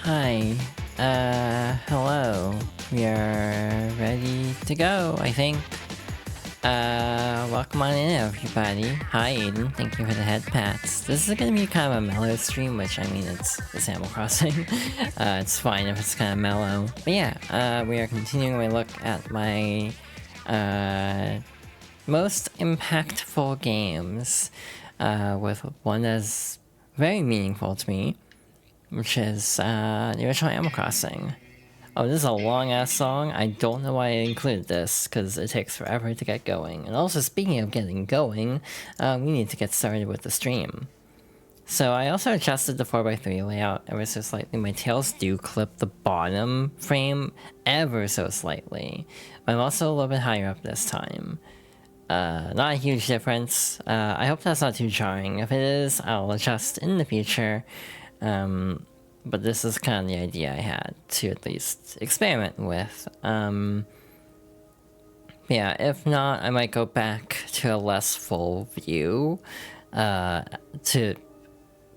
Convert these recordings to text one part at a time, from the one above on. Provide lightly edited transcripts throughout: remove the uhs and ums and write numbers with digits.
Hi. Hello. We are ready to go, I think. Welcome on in, everybody. Hi, Aiden. Thank you for the head pats. This is gonna be kind of a mellow stream, which, I mean, it's Animal Crossing. It's fine if it's kind of mellow. But yeah, we are continuing my look at my, most impactful games, with one that's very meaningful to me, which is the original Animal Crossing. Oh, this is a long-ass song. I don't know why I included this, because it takes forever to get going. And also, speaking of getting going, we need to get started with the stream. So I also adjusted the 4x3 layout ever so slightly. My tails do clip the bottom frame ever so slightly. I'm also a little bit higher up this time. Not a huge difference. I hope that's not too jarring. If it is, I'll adjust in the future. But this is kind of the idea I had to at least experiment with. Yeah, if not, I might go back to a less full view to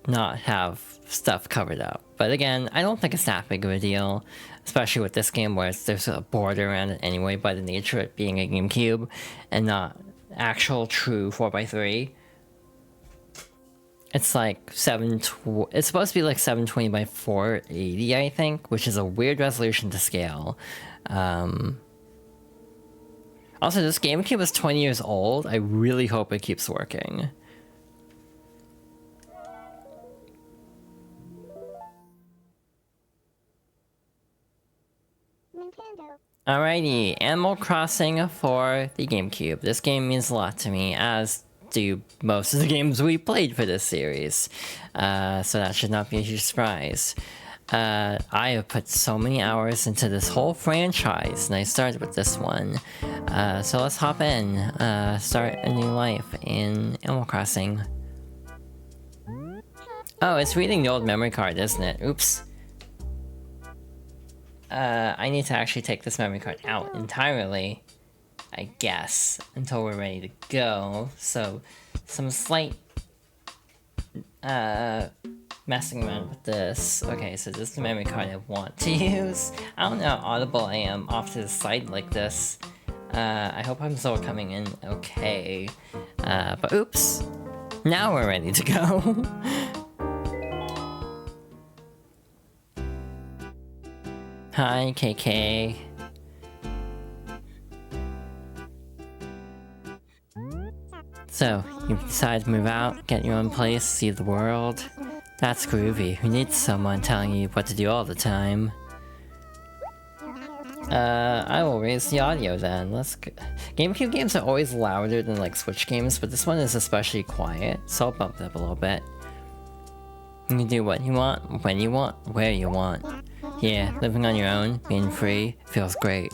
not have stuff covered up. But again, I don't think it's that big of a deal, especially with this game where there's a border around it anyway by the nature of it being a GameCube and not actual true 4x3. It's like it's supposed to be like 720 by 480, I think, which is a weird resolution to scale. Also, this GameCube is 20 years old. I really hope it keeps working. Alrighty, Animal Crossing for the GameCube. This game means a lot to me, as do most of the games we played for this series. So that should not be a huge surprise. I have put so many hours into this whole franchise, and I started with this one. So let's hop in, start a new life in Animal Crossing. Oh, it's reading the old memory card, isn't it? Oops. I need to actually take this memory card out entirely, I guess, until we're ready to go. So, some slight, messing around with this. Okay, so this is the memory card I want to use. I don't know how audible I am off to the side like this. I hope I'm still coming in okay. But oops. Now we're ready to go. Hi, KK. So, you've decided to move out, get your own place, see the world. That's groovy. Who needs someone telling you what to do all the time? I will raise the audio then. Let's go. GameCube games are always louder than like Switch games, but this one is especially quiet, so I'll bump it up a little bit. You can do what you want, when you want, where you want. Yeah, living on your own, being free, feels great.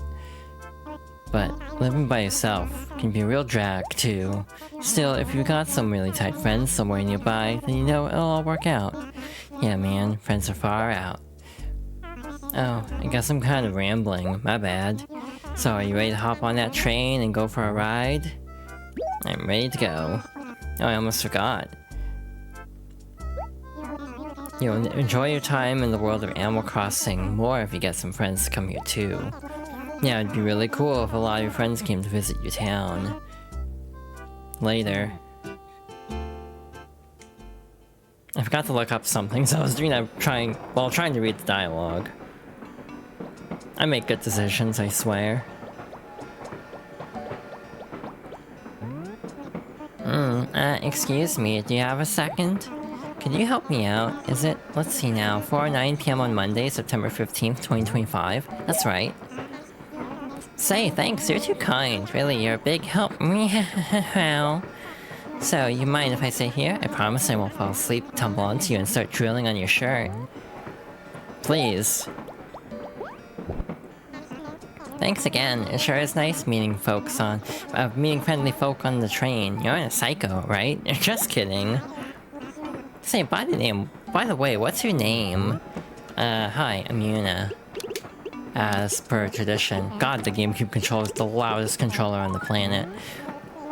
But living by yourself can be a real drag too. Still, if you've got some really tight friends somewhere nearby, then you know it'll all work out. Yeah man, friends are far out. Oh, I guess I'm kind of rambling, my bad. So are you ready to hop on that train and go for a ride? I'm ready to go. Oh, I almost forgot. You'll enjoy your time in the world of Animal Crossing more if you get some friends to come here too. Yeah, it'd be really cool if a lot of your friends came to visit your town. Later. I forgot to look up something, so I was doing that trying to read the dialogue. I make good decisions, I swear. Excuse me, do you have a second? Could you help me out? Is it, let's see now, 4:09 p.m. on Monday, September 15th, 2025? That's right. Say, thanks, you're too kind. Really, you're a big help. So, you mind if I stay here? I promise I won't fall asleep, tumble onto you, and start drilling on your shirt. Please. Thanks again. It sure is nice meeting friendly folk on the train. You're a psycho, right? Just kidding. Say, by the way, what's your name? Hi, I'm Yuna. As per tradition. God, the GameCube controller is the loudest controller on the planet.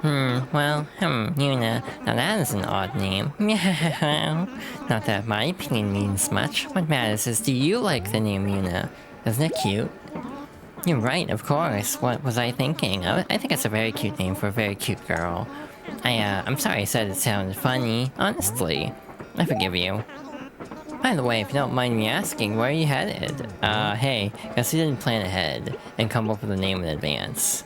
Yuna. Now that is an odd name. Not that my opinion means much. What matters is, do you like the name Yuna? Isn't it cute? You're right, of course. What was I thinking? I think it's a very cute name for a very cute girl. I'm sorry I said it sounded funny. Honestly. I forgive you. By the way, if you don't mind me asking, where are you headed? Hey, guess you didn't plan ahead and come up with a name in advance.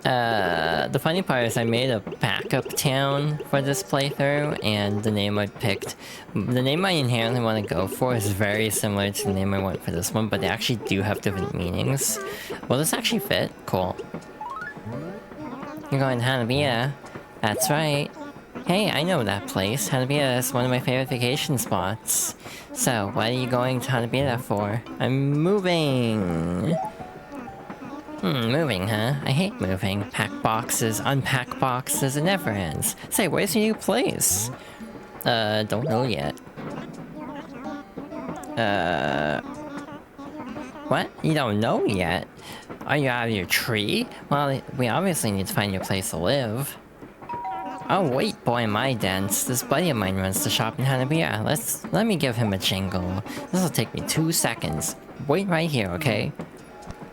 The funny part is I made a backup town for this playthrough, and the name I picked, the name I inherently want to go for is very similar to the name I want for this one, but they actually do have different meanings. Will this actually fit? Cool. You're going to Hanabiya? That's right. Hey, I know that place. Hanabiya is one of my favorite vacation spots. So, what are you going to Hanabiya for? I'm moving! Moving, huh? I hate moving. Pack boxes, unpack boxes, it never ends. Say, where's your new place? Don't know yet. What? You don't know yet? Are you out of your tree? Well, we obviously need to find your place to live. Oh wait, boy am I dense. This buddy of mine runs the shop in Hanabiya. Let me give him a jingle. This'll take me 2 seconds. Wait right here, okay?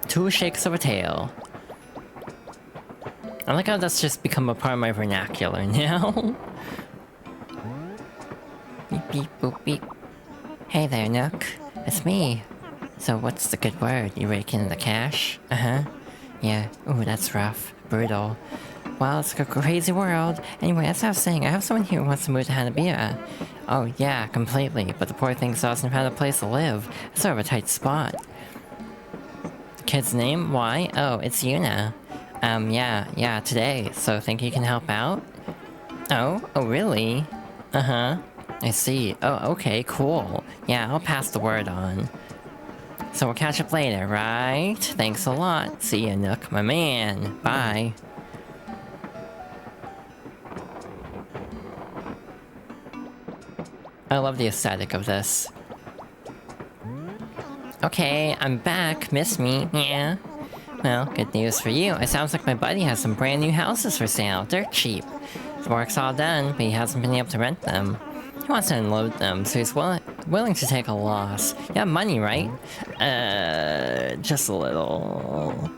2 shakes of a tail. I like how that's just become a part of my vernacular now. Beep beep boop beep. Hey there, Nook. It's me. So what's the good word? You raking in the cash? Uh-huh. Yeah. Ooh, that's rough. Brutal. Well, it's a crazy world. Anyway, as I was saying, I have someone here who wants to move to Hanabiya. Oh yeah, completely. But the poor thing doesn't have a place to live. It's sort of a tight spot. Kid's name? Why? Oh, it's Yuna. Yeah, today. So think you can help out? Oh, really? Uh-huh. I see. Oh, okay, cool. Yeah, I'll pass the word on. So we'll catch up later, right? Thanks a lot. See ya, Nook, my man. Bye. I love the aesthetic of this. Okay, I'm back. Miss me? Yeah. Well, good news for you. It sounds like my buddy has some brand new houses for sale. They're cheap. The work's all done, but he hasn't been able to rent them. He wants to unload them, so he's willing to take a loss. You have money, right? Just a little.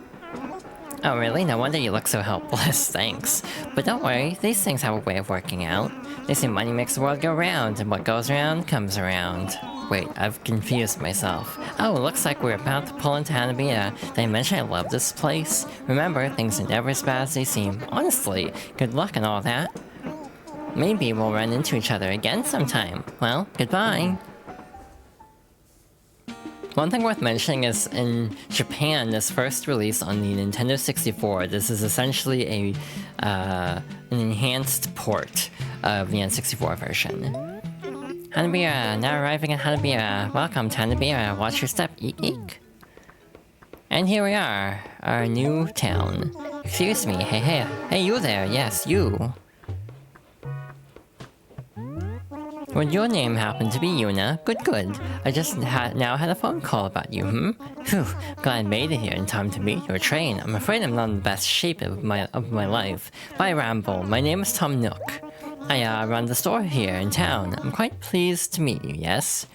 Oh, really? No wonder you look so helpless. Thanks. But don't worry, these things have a way of working out. They say money makes the world go round, and what goes around comes around. Wait, I've confused myself. Oh, looks like we're about to pull into Hanabiya. Did I mention I love this place? Remember, things are never as bad as they seem. Honestly, good luck and all that. Maybe we'll run into each other again sometime. Well, goodbye. One thing worth mentioning is, in Japan, this first released on the Nintendo 64. This is essentially an enhanced port of the N64 version. Hanabiya, now arriving at Hanabiya. Welcome to Hanabiya, watch your step, eek eek. And here we are, our new town. Excuse me, hey you there, yes, you. Would your name happen to be Yuna? Good. I just now had a phone call about you, Phew, glad I made it here in time to meet your train. I'm afraid I'm not in the best shape of my life. Bye, Ramble. My name is Tom Nook. I run the store here in town. I'm quite pleased to meet you, yes?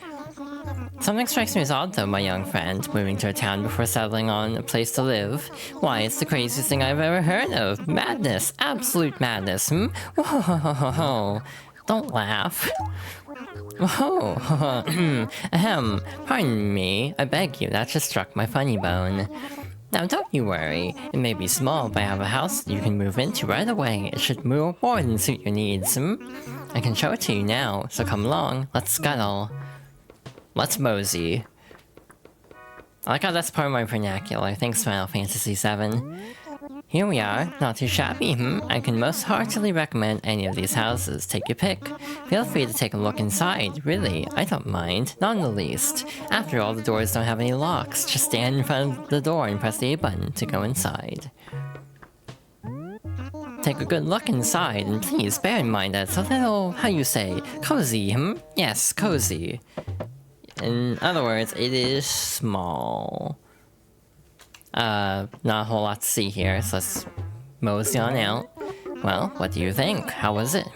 Something strikes me as odd though, my young friend, moving to a town before settling on a place to live. Why, it's the craziest thing I've ever heard of. Madness. Absolute madness, Whoa. Don't laugh. Oh, ahem. Pardon me. I beg you, that just struck my funny bone. Now don't you worry. It may be small, but I have a house that you can move into right away. It should more than suit your needs, I can show it to you now, so come along. Let's scuttle. Let's mosey. I like how that's part of my vernacular. Thanks, Final Fantasy VII. Here we are, not too shabby, I can most heartily recommend any of these houses, take your pick. Feel free to take a look inside, really, I don't mind, not in the least. After all, the doors don't have any locks, just stand in front of the door and press the A button to go inside. Take a good look inside, and please bear in mind that it's a little, how you say, cozy, Yes, cozy. In other words, it is small. Not a whole lot to see here, so let's mosey on out. Well, what do you think? How was it,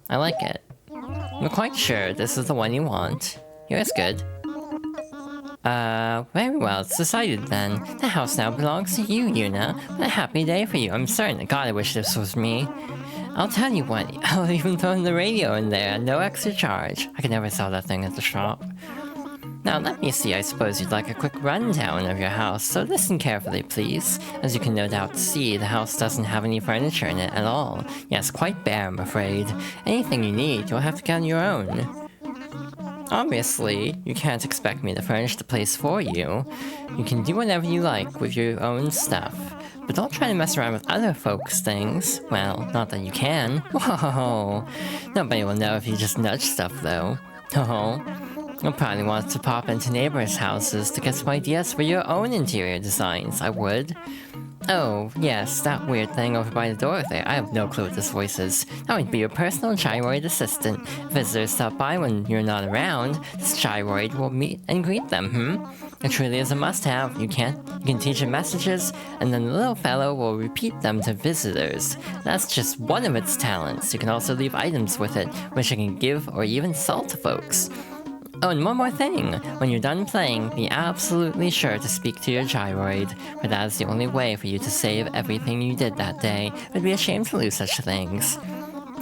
I like it. I'm quite sure this is the one you want. Here's good. Very well, it's decided then. The house now belongs to you, Yuna. What a happy day for you. I'm certain. God, I wish this was me. I'll tell you what, I'll even throw the radio in there, no extra charge. I could never sell that thing at the shop. Now let me see, I suppose you'd like a quick rundown of your house, so listen carefully, please. As you can no doubt see, the house doesn't have any furniture in it at all. Yes, quite bare, I'm afraid. Anything you need, you'll have to get on your own. Obviously, you can't expect me to furnish the place for you. You can do whatever you like with your own stuff. But don't try to mess around with other folks' things. Well, not that you can. Whoa! Nobody will know if you just nudge stuff, though. Oh. You'll probably want to pop into neighbors' houses to get some ideas for your own interior designs, I would. Oh, yes, that weird thing over by the door there. I have no clue what this voice is. That would be your personal gyroid assistant. Visitors stop by when you're not around. This gyroid will meet and greet them, It truly is a must-have. You can teach it messages, and then the little fellow will repeat them to visitors. That's just one of its talents. You can also leave items with it, which it can give or even sell to folks. Oh, and one more thing. When you're done playing, be absolutely sure to speak to your gyroid, for that is the only way for you to save everything you did that day. It would be a shame to lose such things.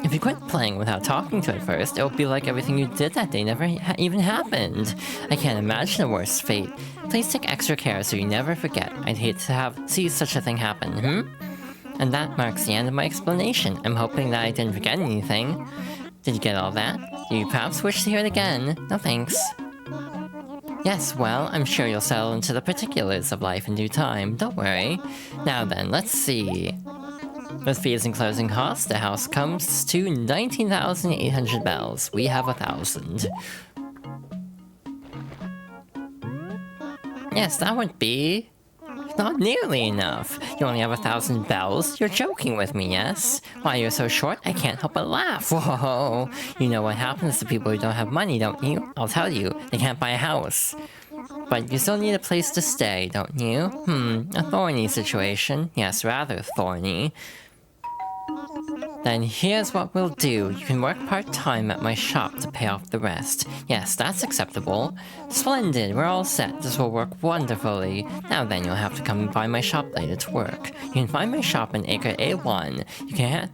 If you quit playing without talking to it first, it will be like everything you did that day never even happened. I can't imagine a worse fate. Please take extra care so you never forget. I'd hate to see such a thing happen, And that marks the end of my explanation. I'm hoping that I didn't forget anything. Did you get all that? Do you perhaps wish to hear it again? No thanks. Yes, well, I'm sure you'll settle into the particulars of life in due time, don't worry. Now then, let's see. With fees and closing costs, the house comes to 19,800 bells. We have 1,000. Yes, that would be... not nearly enough. You only have 1,000 bells? You're joking with me, yes? Why, you're so short, I can't help but laugh. Whoa! You know what happens to people who don't have money, don't you? I'll tell you, they can't buy a house. But you still need a place to stay, don't you? A thorny situation. Yes, rather thorny. Then here's what we'll do. You can work part-time at my shop to pay off the rest. Yes, that's acceptable. Splendid, we're all set. This will work wonderfully. Now then, you'll have to come by my shop later to work. You can find my shop in Acre A1.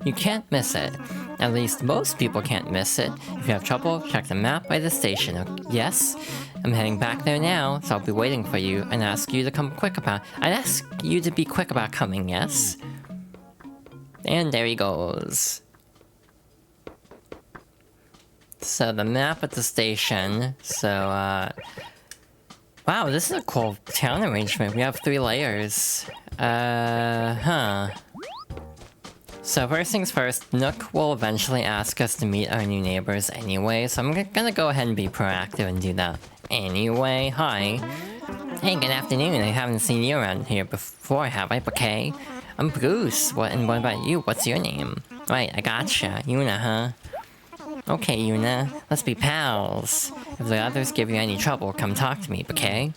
You can't miss it. At least most people can't miss it. If you have trouble, check the map by the station. Yes? I'm heading back there now, so I'll be waiting for you and ask you to come quick about... I'd ask you to be quick about coming, yes? And there he goes. So the map at the station. So, wow, this is a cool town arrangement. We have 3 layers. So first things first, Nook will eventually ask us to meet our new neighbors anyway, so I'm gonna go ahead and be proactive and do that. Anyway, hi. Hey, good afternoon. I haven't seen you around here before, have I, Bouquet? I'm Bruce. What about you? What's your name? Right, I gotcha. Yuna, huh? Okay, Yuna. Let's be pals. If the others give you any trouble, come talk to me, okay?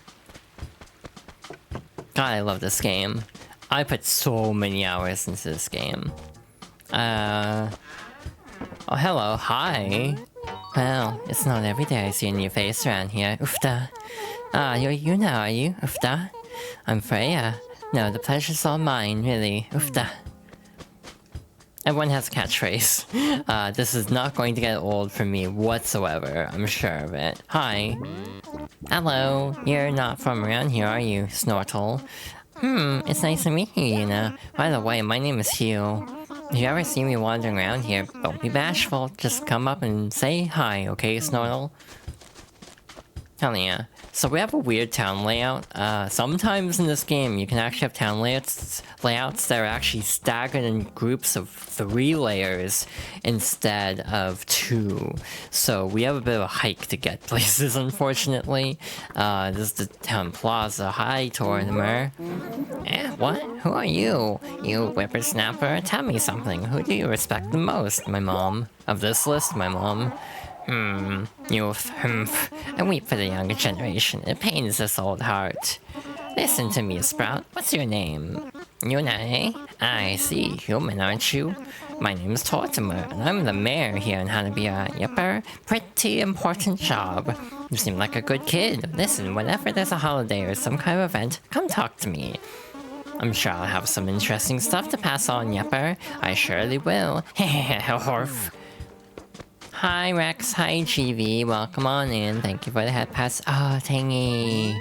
God, I love this game. I put so many hours into this game. Oh, hello. Hi. Well, it's not every day I see a new face around here. Oofda. You're Yuna, are you? Oofda. I'm Freya. No, the pleasure's all mine, really. Oofda. Everyone has a catchphrase. This is not going to get old for me whatsoever. I'm sure of it. Hi. Hello. You're not from around here, are you, Snortle? It's nice to meet you, Yuna. By the way, my name is Hugh. If you ever see me wandering around here, don't be bashful. Just come up and say hi, okay, Snortle? Hell yeah. So we have a weird town layout. Sometimes in this game, you can actually have town layouts that are actually staggered in groups of 3 layers instead of 2. So we have a bit of a hike to get places, unfortunately. This is the town plaza. Hi, Tortimer. What? Who are you? You whippersnapper? Tell me something. Who do you respect the most? My mom. Of this list, my mom. Youth, I weep for the younger generation. It pains this old heart. Listen to me, Sprout. What's your name? Yuna, eh? I see. Human, aren't you? My name's Tortimer, and I'm the mayor here in Hanabira. Yipper, pretty important job. You seem like a good kid. Listen, whenever there's a holiday or some kind of event, come talk to me. I'm sure I'll have some interesting stuff to pass on, Yipper. I surely will. Horf. Hi, Rex. Hi, GV. Welcome on in. Thank you for the head pass. Oh, Tangy.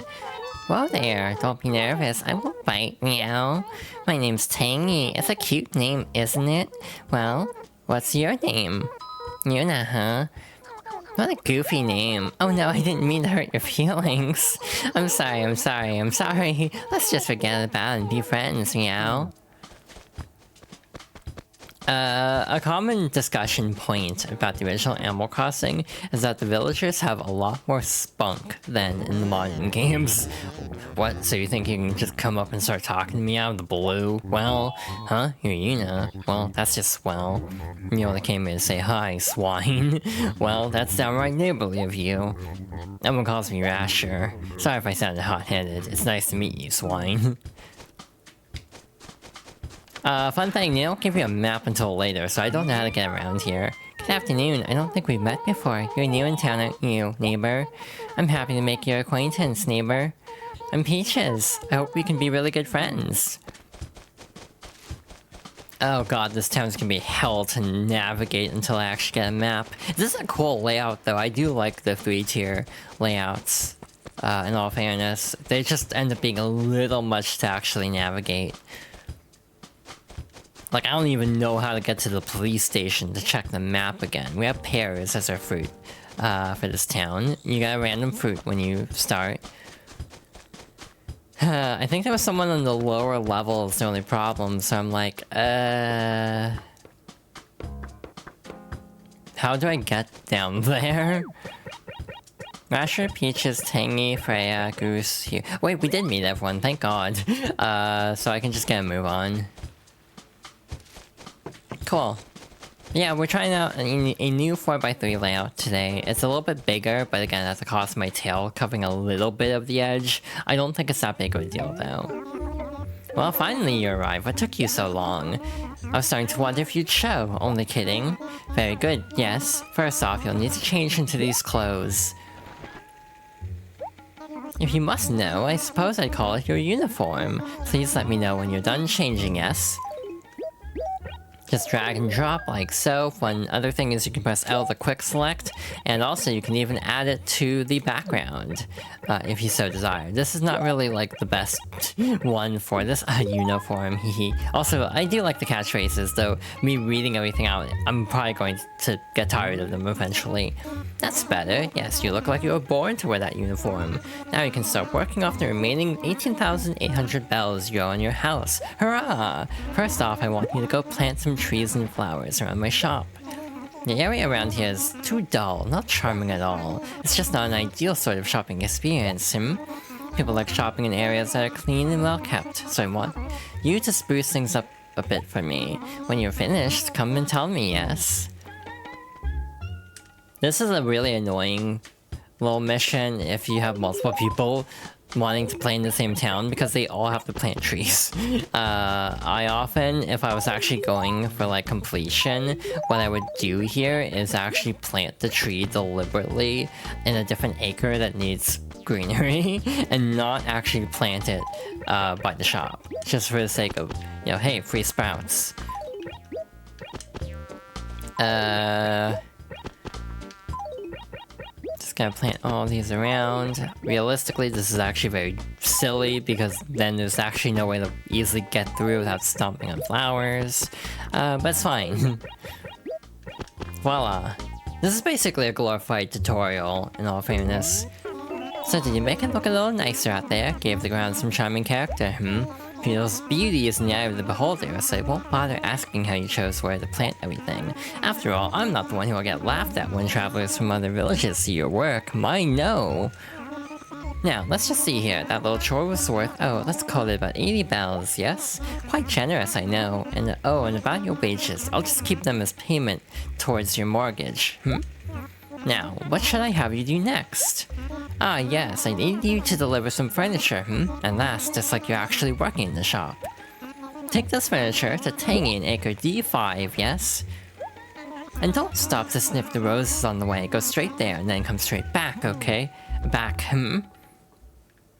Well there, don't be nervous. I won't bite, meow. My name's Tangy. It's a cute name, isn't it? Well, what's your name? Yuna, huh? What a goofy name. Oh no, I didn't mean to hurt your feelings. I'm sorry. Let's just forget about it and be friends, meow. A common discussion point about the original Animal Crossing is that the villagers have a lot more spunk than in the modern games. What, so you think you can just come up and start talking to me out of the blue? Well, huh? You're Yuna. Well, that's just swell. You only came here to say hi, swine. Well, that's downright neighborly of you. Everyone calls me Rasher. Sorry if I sounded hot-headed. It's nice to meet you, swine. Fun thing, they don't give you a map until later, so I don't know how to get around here. Good afternoon, I don't think we've met before. You're new in town, aren't you, neighbor? I'm happy to make your acquaintance, neighbor. I'm Peaches. I hope we can be really good friends. Oh god, this town's gonna be hell to navigate until I actually get a map. This is a cool layout, though. I do like the 3-tier layouts, in all fairness. They just end up being a little much to actually navigate. Like, I don't even know how to get to the police station to check the map again. We have pears as our fruit, for this town. You get a random fruit when you start. I think there was someone on the lower levels, the only problem, so I'm like, how do I get down there? Rasher, Peaches, Tangy, Freya, Goose, here. Wait, we did meet everyone, thank god. So I can just get a move on. Cool. Yeah, we're trying out a new 4x3 layout today. It's a little bit bigger, but again, at the cost of my tail covering a little bit of the edge. I don't think it's that big of a deal, though. Well, finally you arrived. What took you so long? I was starting to wonder if you'd show. Only kidding. Very good, yes. First off, you'll need to change into these clothes. If you must know, I suppose I'd call it your uniform. Please let me know when you're done changing, yes? Just drag and drop like so. One other thing is you can press L to quick select, and also you can even add it to the background, if you so desire. This is not really like the best one for this uniform, hehe. Also, I do like the catchphrases, though me reading everything out, I'm probably going to get tired of them eventually. That's better. Yes, you look like you were born to wear that uniform. Now you can start working off the remaining 18,800 bells you owe on your house. Hurrah! First off, I want you to go plant some trees and flowers around my shop. The area around here is too dull, not charming at all. It's just not an ideal sort of shopping experience, People like shopping in areas that are clean and well kept, so I want you to spruce things up a bit for me. When you're finished, come and tell me, yes? This is a really annoying little mission if you have multiple people wanting to play in the same town because they all have to plant trees. I often, if I was actually going for like completion, what I would do here is actually plant the tree deliberately in a different acre that needs greenery and not actually plant it by the shop, just for the sake of, you know, hey, free sprouts. Just gonna plant all these around. Realistically, this is actually very silly because then there's actually no way to easily get through without stomping on flowers. But it's fine. Voila. This is basically a glorified tutorial, in all fairness. So did you make it look a little nicer out there? Gave the ground some charming character, People's beauty is in the eye of the beholder, so I won't bother asking how you chose where to plant everything. After all, I'm not the one who will get laughed at when travelers from other villages see your work. Mine, no! Now, let's just see here. That little chore was worth, let's call it about 80 bells, yes? Quite generous, I know. And and about your wages, I'll just keep them as payment towards your mortgage, Now, what should I have you do next? Ah, yes, I need you to deliver some furniture, And that's just like you're actually working in the shop. Take this furniture to Tangy in Acre D5, yes? And don't stop to sniff the roses on the way. Go straight there and then come straight back, okay? Back,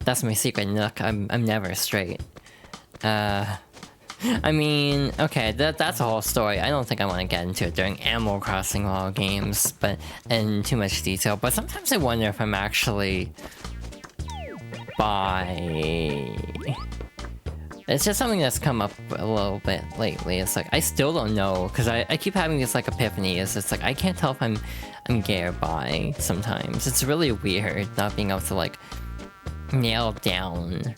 That's my secret nook. I'm never straight. I mean, okay, that's a whole story. I don't think I want to get into it during Animal Crossing all games, but in too much detail. But sometimes I wonder if I'm actually bi. It's just something that's come up a little bit lately. It's like, I still don't know, because I keep having this, like, epiphany. It's like, I can't tell if I'm gay or bi sometimes. It's really weird not being able to, like, nail down.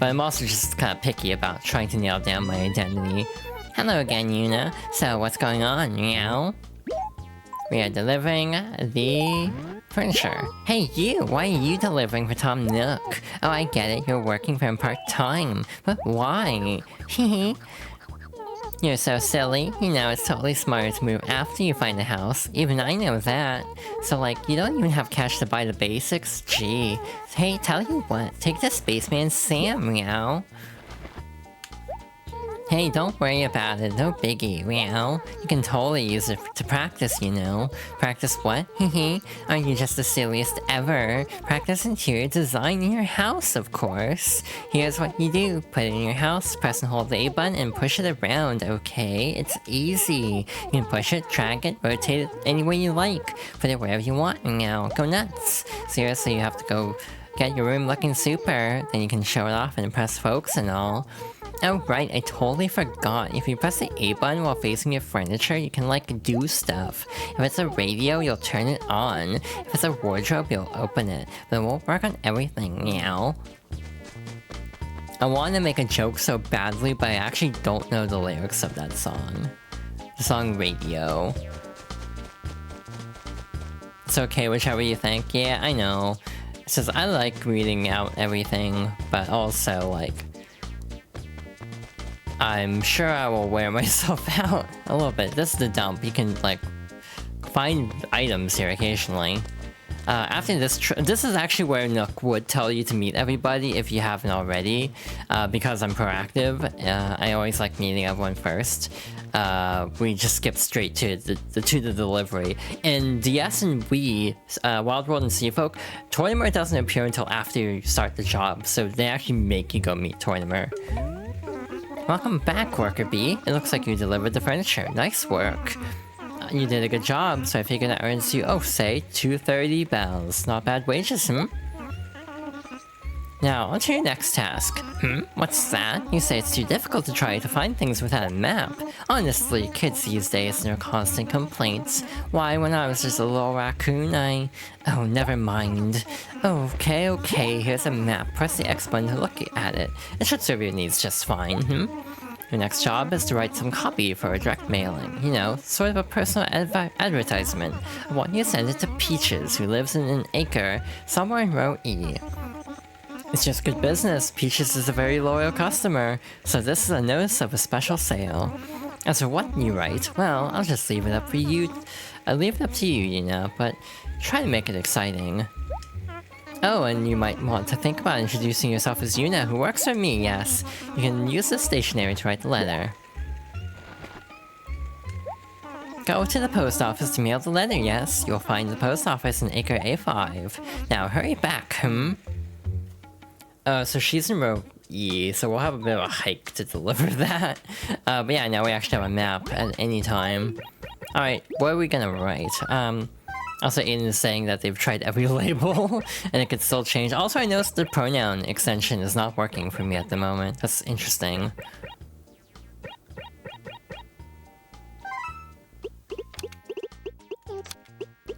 But I'm also just kind of picky about trying to nail down my identity. Hello again, Yuna. So, what's going on, meow? We are delivering the furniture. Hey, you! Why are you delivering for Tom Nook? Oh, I get it. You're working for him part-time. But why? Hehe. You're so silly. You know, it's totally smarter to move after you find a house. Even I know that. So, like, you don't even have cash to buy the basics? Gee. Hey, tell you what. Take the Spaceman Sam, meow. Hey, don't worry about it. No biggie, meow. You can totally use it to practice, you know. Practice what? Hehe. Aren't you just the silliest ever? Practice interior design in your house, of course. Here's what you do. Put it in your house, press and hold the A button, and push it around, okay? It's easy. You can push it, drag it, rotate it any way you like. Put it wherever you want, meow. Go nuts. Seriously, you have to go get your room looking super. Then you can show it off and impress folks and all. Oh right, I totally forgot. If you press the A button while facing your furniture, you can like do stuff. If it's a radio, you'll turn it on. If it's a wardrobe, you'll open it. But it won't work on everything, meow. I want to make a joke so badly, but I actually don't know the lyrics of that song. The song Radio. It's okay, whichever you think. Yeah, I know. It's just I like reading out everything, but also like I'm sure I will wear myself out a little bit. This is the dump. You can, like, find items here occasionally. After this this is actually where Nook would tell you to meet everybody if you haven't already. Because I'm proactive, I always like meeting everyone first. We just skip straight to the delivery. In DS and Wii, Wild World and Seafolk, Tortimer doesn't appear until after you start the job, so they actually make you go meet Tortimer. Welcome back, Worker Bee. It looks like you delivered the furniture. Nice work. You did a good job, so I figured that earns you, say, 230 bells. Not bad wages, Now, on to your next task. What's that? You say it's too difficult to try to find things without a map. Honestly, kids these days and their constant complaints. Why, when I was just a little raccoon, Oh, never mind. Okay, here's a map. Press the X button to look at it. It should serve your needs just fine, Your next job is to write some copy for a direct mailing. You know, sort of a personal advertisement. I want you to send it to Peaches, who lives in an acre somewhere in row E. It's just good business. Peaches is a very loyal customer, so this is a notice of a special sale. As for what you write, well, I'll just leave it up for you. I'll leave it up to you, you know, but try to make it exciting. Oh, and you might want to think about introducing yourself as Yuna, who works for me, yes. You can use the stationery to write the letter. Go to the post office to mail the letter, yes. You'll find the post office in Acre A5. Now hurry back, so she's in row E, so we'll have a bit of a hike to deliver that. But yeah, now we actually have a map at any time. Alright, what are we gonna write? Also, Aiden is saying that they've tried every label, and it could still change. Also, I noticed the pronoun extension is not working for me at the moment. That's interesting.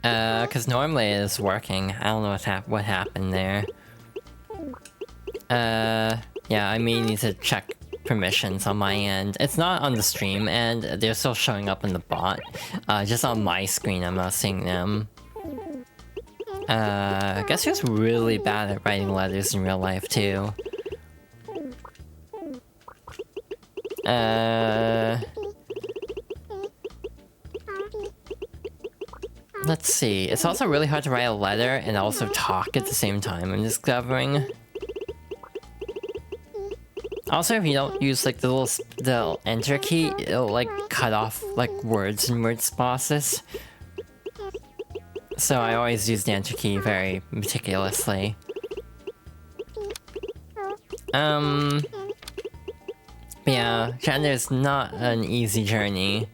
Cause normally it is working. I don't know what happened there. Yeah, I may need to check permissions on my end. It's not on the stream, and they're still showing up in the bot. Just on my screen, I'm not seeing them. I guess he was really bad at writing letters in real life, too. Let's see. It's also really hard to write a letter and also talk at the same time, I'm discovering. Also, if you don't use like the enter key, it'll like cut off like words and word process. So I always use the enter key very meticulously. But yeah, gender is not an easy journey.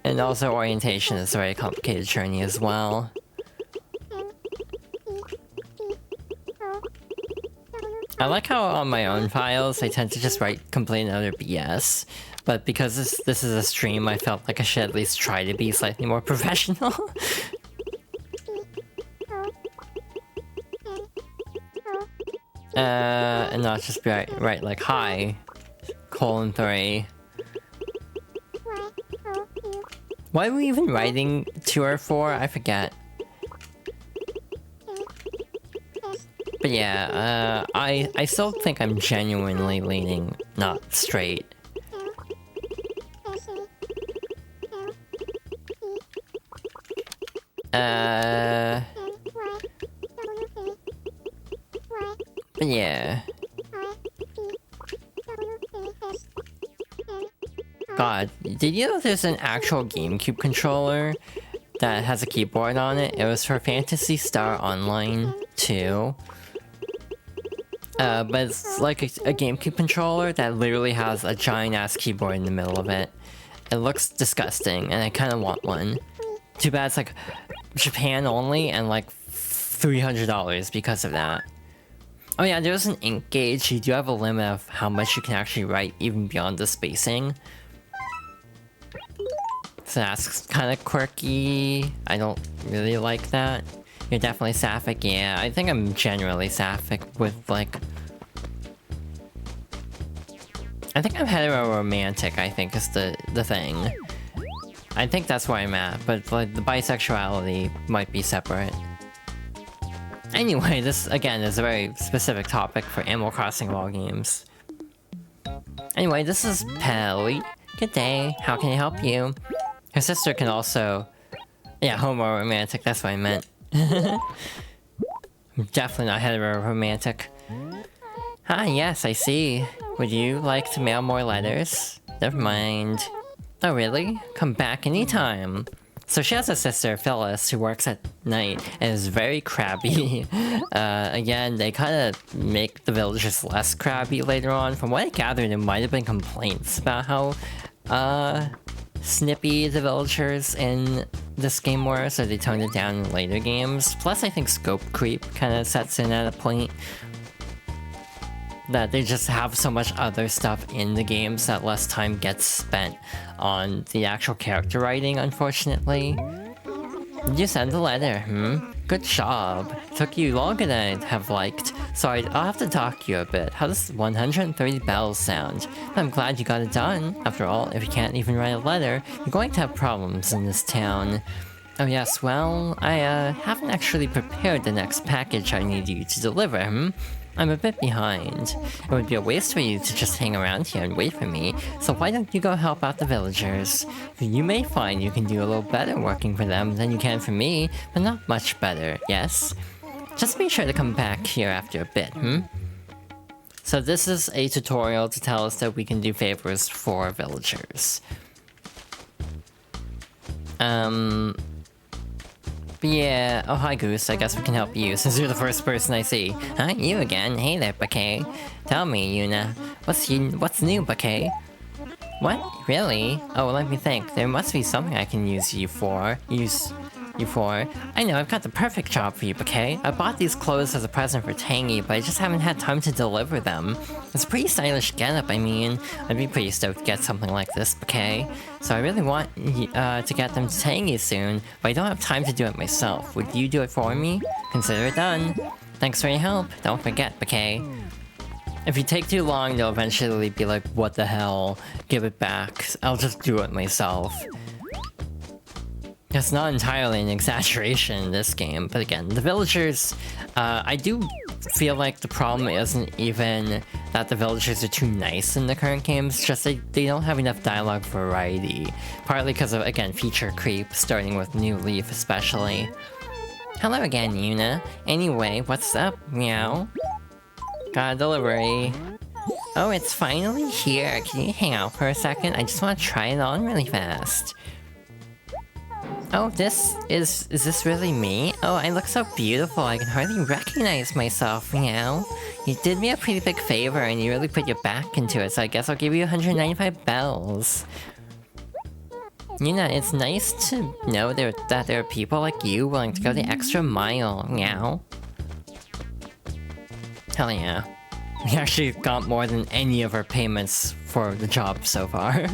And also orientation is a very complicated journey as well. I like how on my own files I tend to just write complete and utter BS, but because this is a stream, I felt like I should at least try to be slightly more professional. And not just be right like hi, :3. Why are we even writing 2 or 4? I forget. But yeah, I still think I'm genuinely leaning not straight. But yeah. God, did you know there's an actual GameCube controller that has a keyboard on it? It was for Phantasy Star Online 2. But it's like a GameCube controller that literally has a giant-ass keyboard in the middle of it. It looks disgusting, and I kind of want one. Too bad it's like Japan only, and like $300 because of that. Oh yeah, there's an ink gauge. You do have a limit of how much you can actually write, even beyond the spacing. So that's kind of quirky. I don't really like that. You're definitely sapphic, yeah. I think I'm generally sapphic with, like... I think I'm hetero-romantic, I think, is the thing. I think that's where I'm at, but, like, the bisexuality might be separate. Anyway, this, again, is a very specific topic for Animal Crossing of all games. Anyway, this is Pelly. Good day, how can I help you? Her sister can also... Yeah, homo-romantic, that's what I meant. Definitely not hetero-romantic. Ah, yes, I see. Would you like to mail more letters? Never mind. Oh, really? Come back anytime. So she has a sister, Phyllis, who works at night and is very crabby. Again, they kind of make the villagers less crabby later on. From what I gathered, there might have been complaints about how, snippy the villagers in this game were, so they toned it down in later games. Plus, I think scope creep kind of sets in at a point that they just have so much other stuff in the games that less time gets spent on the actual character writing, unfortunately. Did you send a letter, Good job. Took you longer than I'd have liked. Sorry, I'll have to talk to you a bit. How does 130 bells sound? I'm glad you got it done. After all, if you can't even write a letter, you're going to have problems in this town. Oh yes, well, I haven't actually prepared the next package I need you to deliver, I'm a bit behind. It would be a waste for you to just hang around here and wait for me, so why don't you go help out the villagers? You may find you can do a little better working for them than you can for me, but not much better, yes? Just be sure to come back here after a bit, So this is a tutorial to tell us that we can do favors for villagers. But yeah, oh hi Goose, I guess we can help you since you're the first person I see. Huh, you again? Hey there, Bouquet. Tell me, Yuna, what's new, Bouquet? What? Really? Oh, let me think. There must be something I can use you for. I know, I've got the perfect job for you, Bouquet. I bought these clothes as a present for Tangy, but I just haven't had time to deliver them. It's a pretty stylish getup, I mean. I'd be pretty stoked to get something like this, Bouquet. So I really want to get them to Tangy soon, but I don't have time to do it myself. Would you do it for me? Consider it done. Thanks for your help. Don't forget, Bouquet. If you take too long, they'll eventually be like, what the hell? Give it back. I'll just do it myself. It's not entirely an exaggeration in this game, but again, the villagers, I do feel like the problem isn't even that the villagers are too nice in the current games, it's just they don't have enough dialogue variety. Partly because of, again, feature creep, starting with New Leaf especially. Hello again, Yuna. Anyway, what's up, meow? Got a delivery. Oh, it's finally here. Can you hang out for a second? I just want to try it on really fast. Oh, is this really me? Oh, I look so beautiful, I can hardly recognize myself, meow. You did me a pretty big favor and you really put your back into it, so I guess I'll give you 195 bells. Yuna, it's nice to know that there are people like you willing to go the extra mile, meow. Hell yeah. We actually got more than any of our payments for the job so far.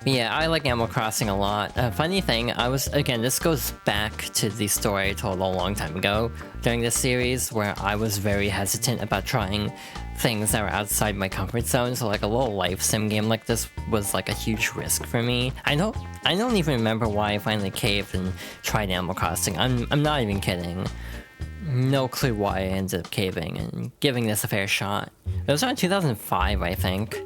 Yeah, I like Animal Crossing a lot. Funny thing, again, this goes back to the story I told a long time ago during this series, where I was very hesitant about trying things that were outside my comfort zone, so like a little life sim game like this was like a huge risk for me. I don't even remember why I finally caved and tried Animal Crossing. I'm not even kidding. No clue why I ended up caving and giving this a fair shot. It was around 2005, I think.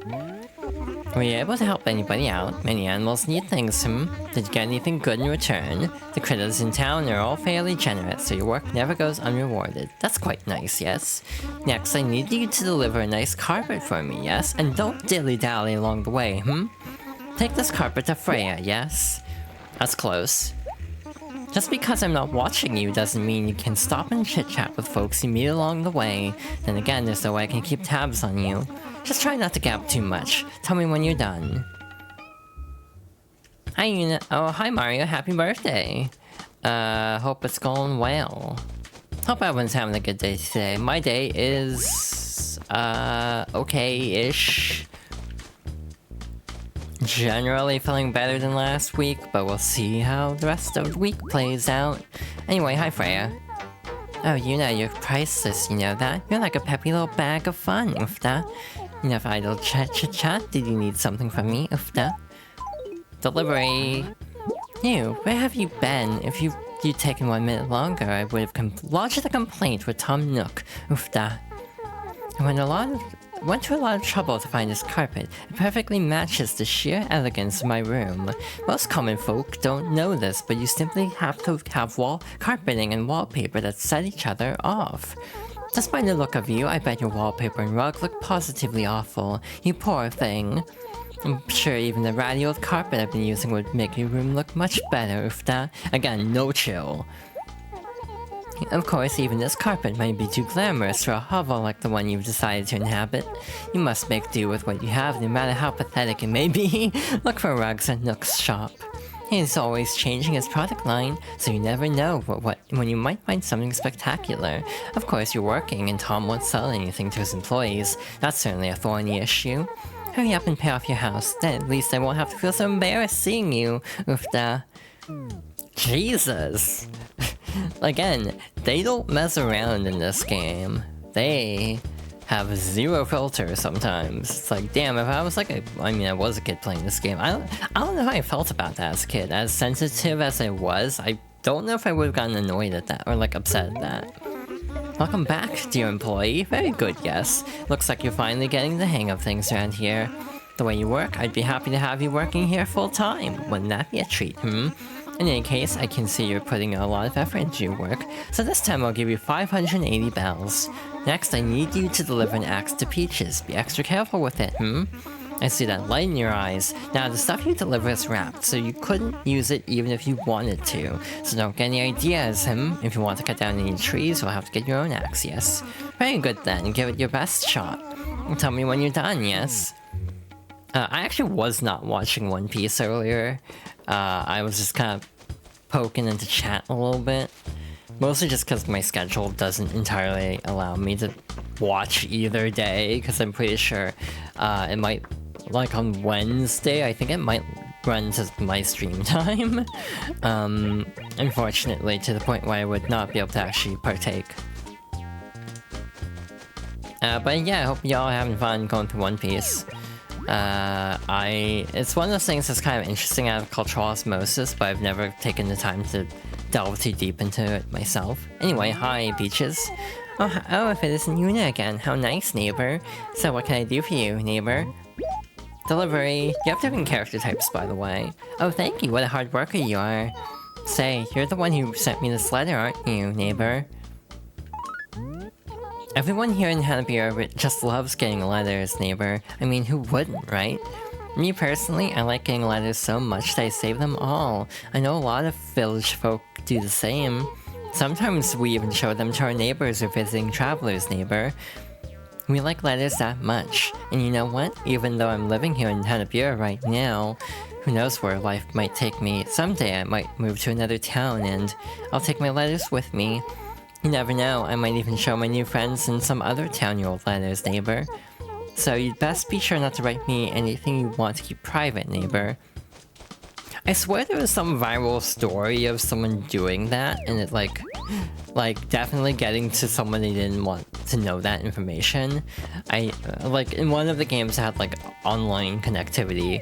Were you able to help anybody out? Many animals need things, Did you get anything good in return? The critters in town are all fairly generous, so your work never goes unrewarded. That's quite nice, yes? Next, I need you to deliver a nice carpet for me, yes? And don't dilly-dally along the way, Take this carpet to Freya, yes? That's close. Just because I'm not watching you doesn't mean you can stop and chit-chat with folks you meet along the way. Then again, there's no way I can keep tabs on you. Just try not to gap too much. Tell me when you're done. Hi, Yuna. Oh, hi, Mario. Happy birthday. Hope it's going well. Hope everyone's having a good day today. My day is... okay-ish. Generally feeling better than last week, but we'll see how the rest of the week plays out. Anyway, hi, Freya. Oh, Yuna, you're priceless, you know that? You're like a peppy little bag of fun, oofda. Enough idle chat. Did you need something from me, oofda? Delivery. You, where have you been? If you'd taken 1 minute longer, I would have lodged a complaint with Tom Nook, oofda. I went to a lot of trouble to find this carpet. It perfectly matches the sheer elegance of my room. Most common folk don't know this, but you simply have to have carpeting and wallpaper that set each other off. Just by the look of you, I bet your wallpaper and rug look positively awful. You poor thing. I'm sure even the ratty old carpet I've been using would make your room look much better if that... Again, no chill. Of course, even this carpet might be too glamorous for a hovel like the one you've decided to inhabit. You must make do with what you have, no matter how pathetic it may be. Look for rugs at Nook's shop. He's always changing his product line, so you never know when you might find something spectacular. Of course, you're working, and Tom won't sell anything to his employees. That's certainly a thorny issue. Hurry up and pay off your house, then at least I won't have to feel so embarrassed seeing you, oofda. Jesus! Again, they don't mess around in this game. They have zero filter sometimes. It's like, damn, if I was like I was a kid playing this game. I don't know how I felt about that as a kid. As sensitive as I was, I don't know if I would have gotten annoyed at that, or like upset at that. Welcome back, dear employee. Very good, yes. Looks like you're finally getting the hang of things around here. The way you work, I'd be happy to have you working here full time. Wouldn't that be a treat, In any case, I can see you're putting a lot of effort into your work, so this time I'll give you 580 bells. Next, I need you to deliver an axe to Peaches. Be extra careful with it, I see that light in your eyes. Now, the stuff you deliver is wrapped, so you couldn't use it even if you wanted to. So don't get any ideas, If you want to cut down any trees, you'll have to get your own axe, yes? Very good then, give it your best shot. And tell me when you're done, yes? I actually was not watching One Piece earlier. I was just kind of poking into chat a little bit. Mostly just because my schedule doesn't entirely allow me to watch either day, because I'm pretty sure it might, like on Wednesday, I think it might run to my stream time. Unfortunately, to the point where I would not be able to actually partake. But yeah, I hope y'all are having fun going through One Piece. It's one of those things that's kind of interesting out of cultural osmosis, but I've never taken the time to delve too deep into it myself. Anyway, hi, Beaches. Oh, if it isn't Yuna again, how nice, neighbor. So what can I do for you, neighbor? Delivery. You have different character types, by the way. Oh, thank you, what a hard worker you are. Say, you're the one who sent me this letter, aren't you, neighbor? Everyone here in Hanabiya just loves getting letters, neighbor. I mean, who wouldn't, right? Me personally, I like getting letters so much that I save them all. I know a lot of village folk do the same. Sometimes we even show them to our neighbors or visiting travelers, neighbor. We like letters that much. And you know what? Even though I'm living here in Hanabiya right now, who knows where life might take me. Someday I might move to another town and I'll take my letters with me. You never know, I might even show my new friends in some other town your old letters, neighbor. So you'd best be sure not to write me anything you want to keep private, neighbor. I swear there was some viral story of someone doing that, and it like definitely getting to someone they didn't want to know that information. Like in one of the games that had like online connectivity.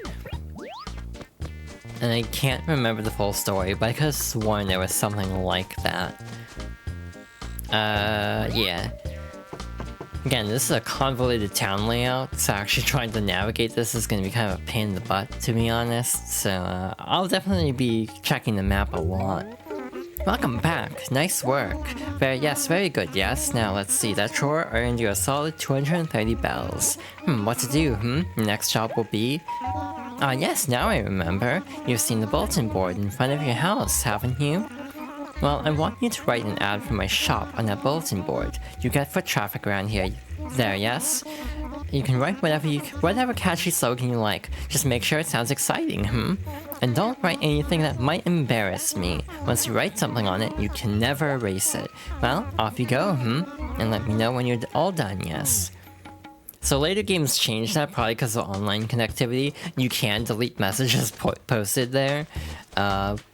And I can't remember the full story, but I could have sworn there was something like that. Yeah. Again, this is a convoluted town layout, so actually trying to navigate this is going to be kind of a pain in the butt, to be honest. So, I'll definitely be checking the map a lot. Welcome back. Nice work. Very good, yes. Now, let's see. That chore earned you a solid 230 bells. What to do, Next job will be... yes, now I remember. You've seen the bulletin board in front of your house, haven't you? Well, I want you to write an ad for my shop on that bulletin board. You get foot traffic around here. There, yes? You can write whatever catchy slogan you like. Just make sure it sounds exciting, And don't write anything that might embarrass me. Once you write something on it, you can never erase it. Well, off you go, And let me know when you're all done, yes? So later games changed that, probably because of online connectivity. You can delete messages posted there.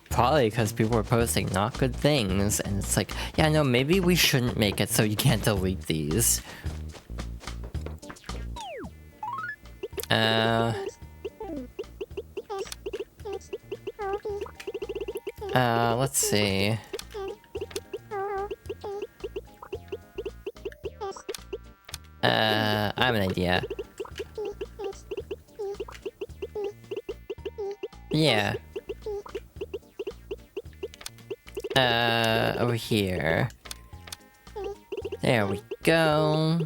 Probably because people were posting not good things, and it's like, yeah, no, maybe we shouldn't make it so you can't delete these. Let's see. I have an idea. Yeah. Over here. There we go.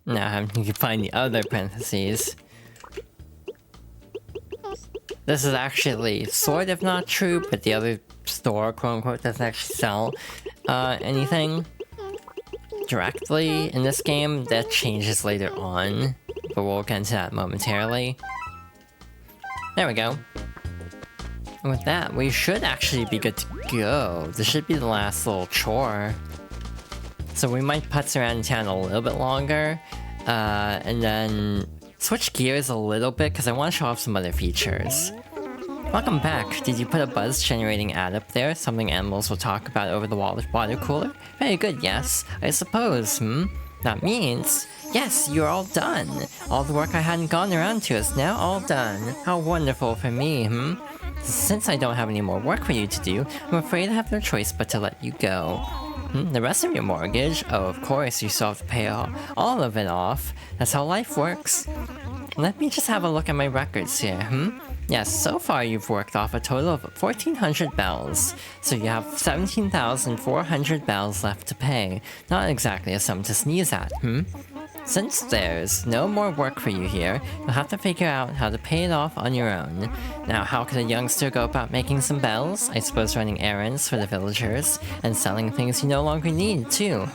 Now having to find the other parentheses. This is actually sort of not true, but the other store, quote-unquote, doesn't actually sell anything directly in this game. That changes later on, but we'll get into that momentarily. There we go. And with that, we should actually be good to go. This should be the last little chore. So we might putz around in town a little bit longer, and then switch gears a little bit because I want to show off some other features. Welcome back. Did you put a buzz-generating ad up there? Something animals will talk about over the water cooler? Very good, yes. I suppose, That means, yes, you're all done. All the work I hadn't gotten around to is now all done. How wonderful for me, Since I don't have any more work for you to do, I'm afraid I have no choice but to let you go. The rest of your mortgage? Oh, of course, you still have to pay all of it off. That's how life works. Let me just have a look at my records here, Yes, so far you've worked off a total of 1,400 bells. So you have 17,400 bells left to pay. Not exactly a sum to sneeze at, Since there's no more work for you here, you'll have to figure out how to pay it off on your own. Now, how could a youngster go about making some bells? I suppose running errands for the villagers, and selling things you no longer need, too,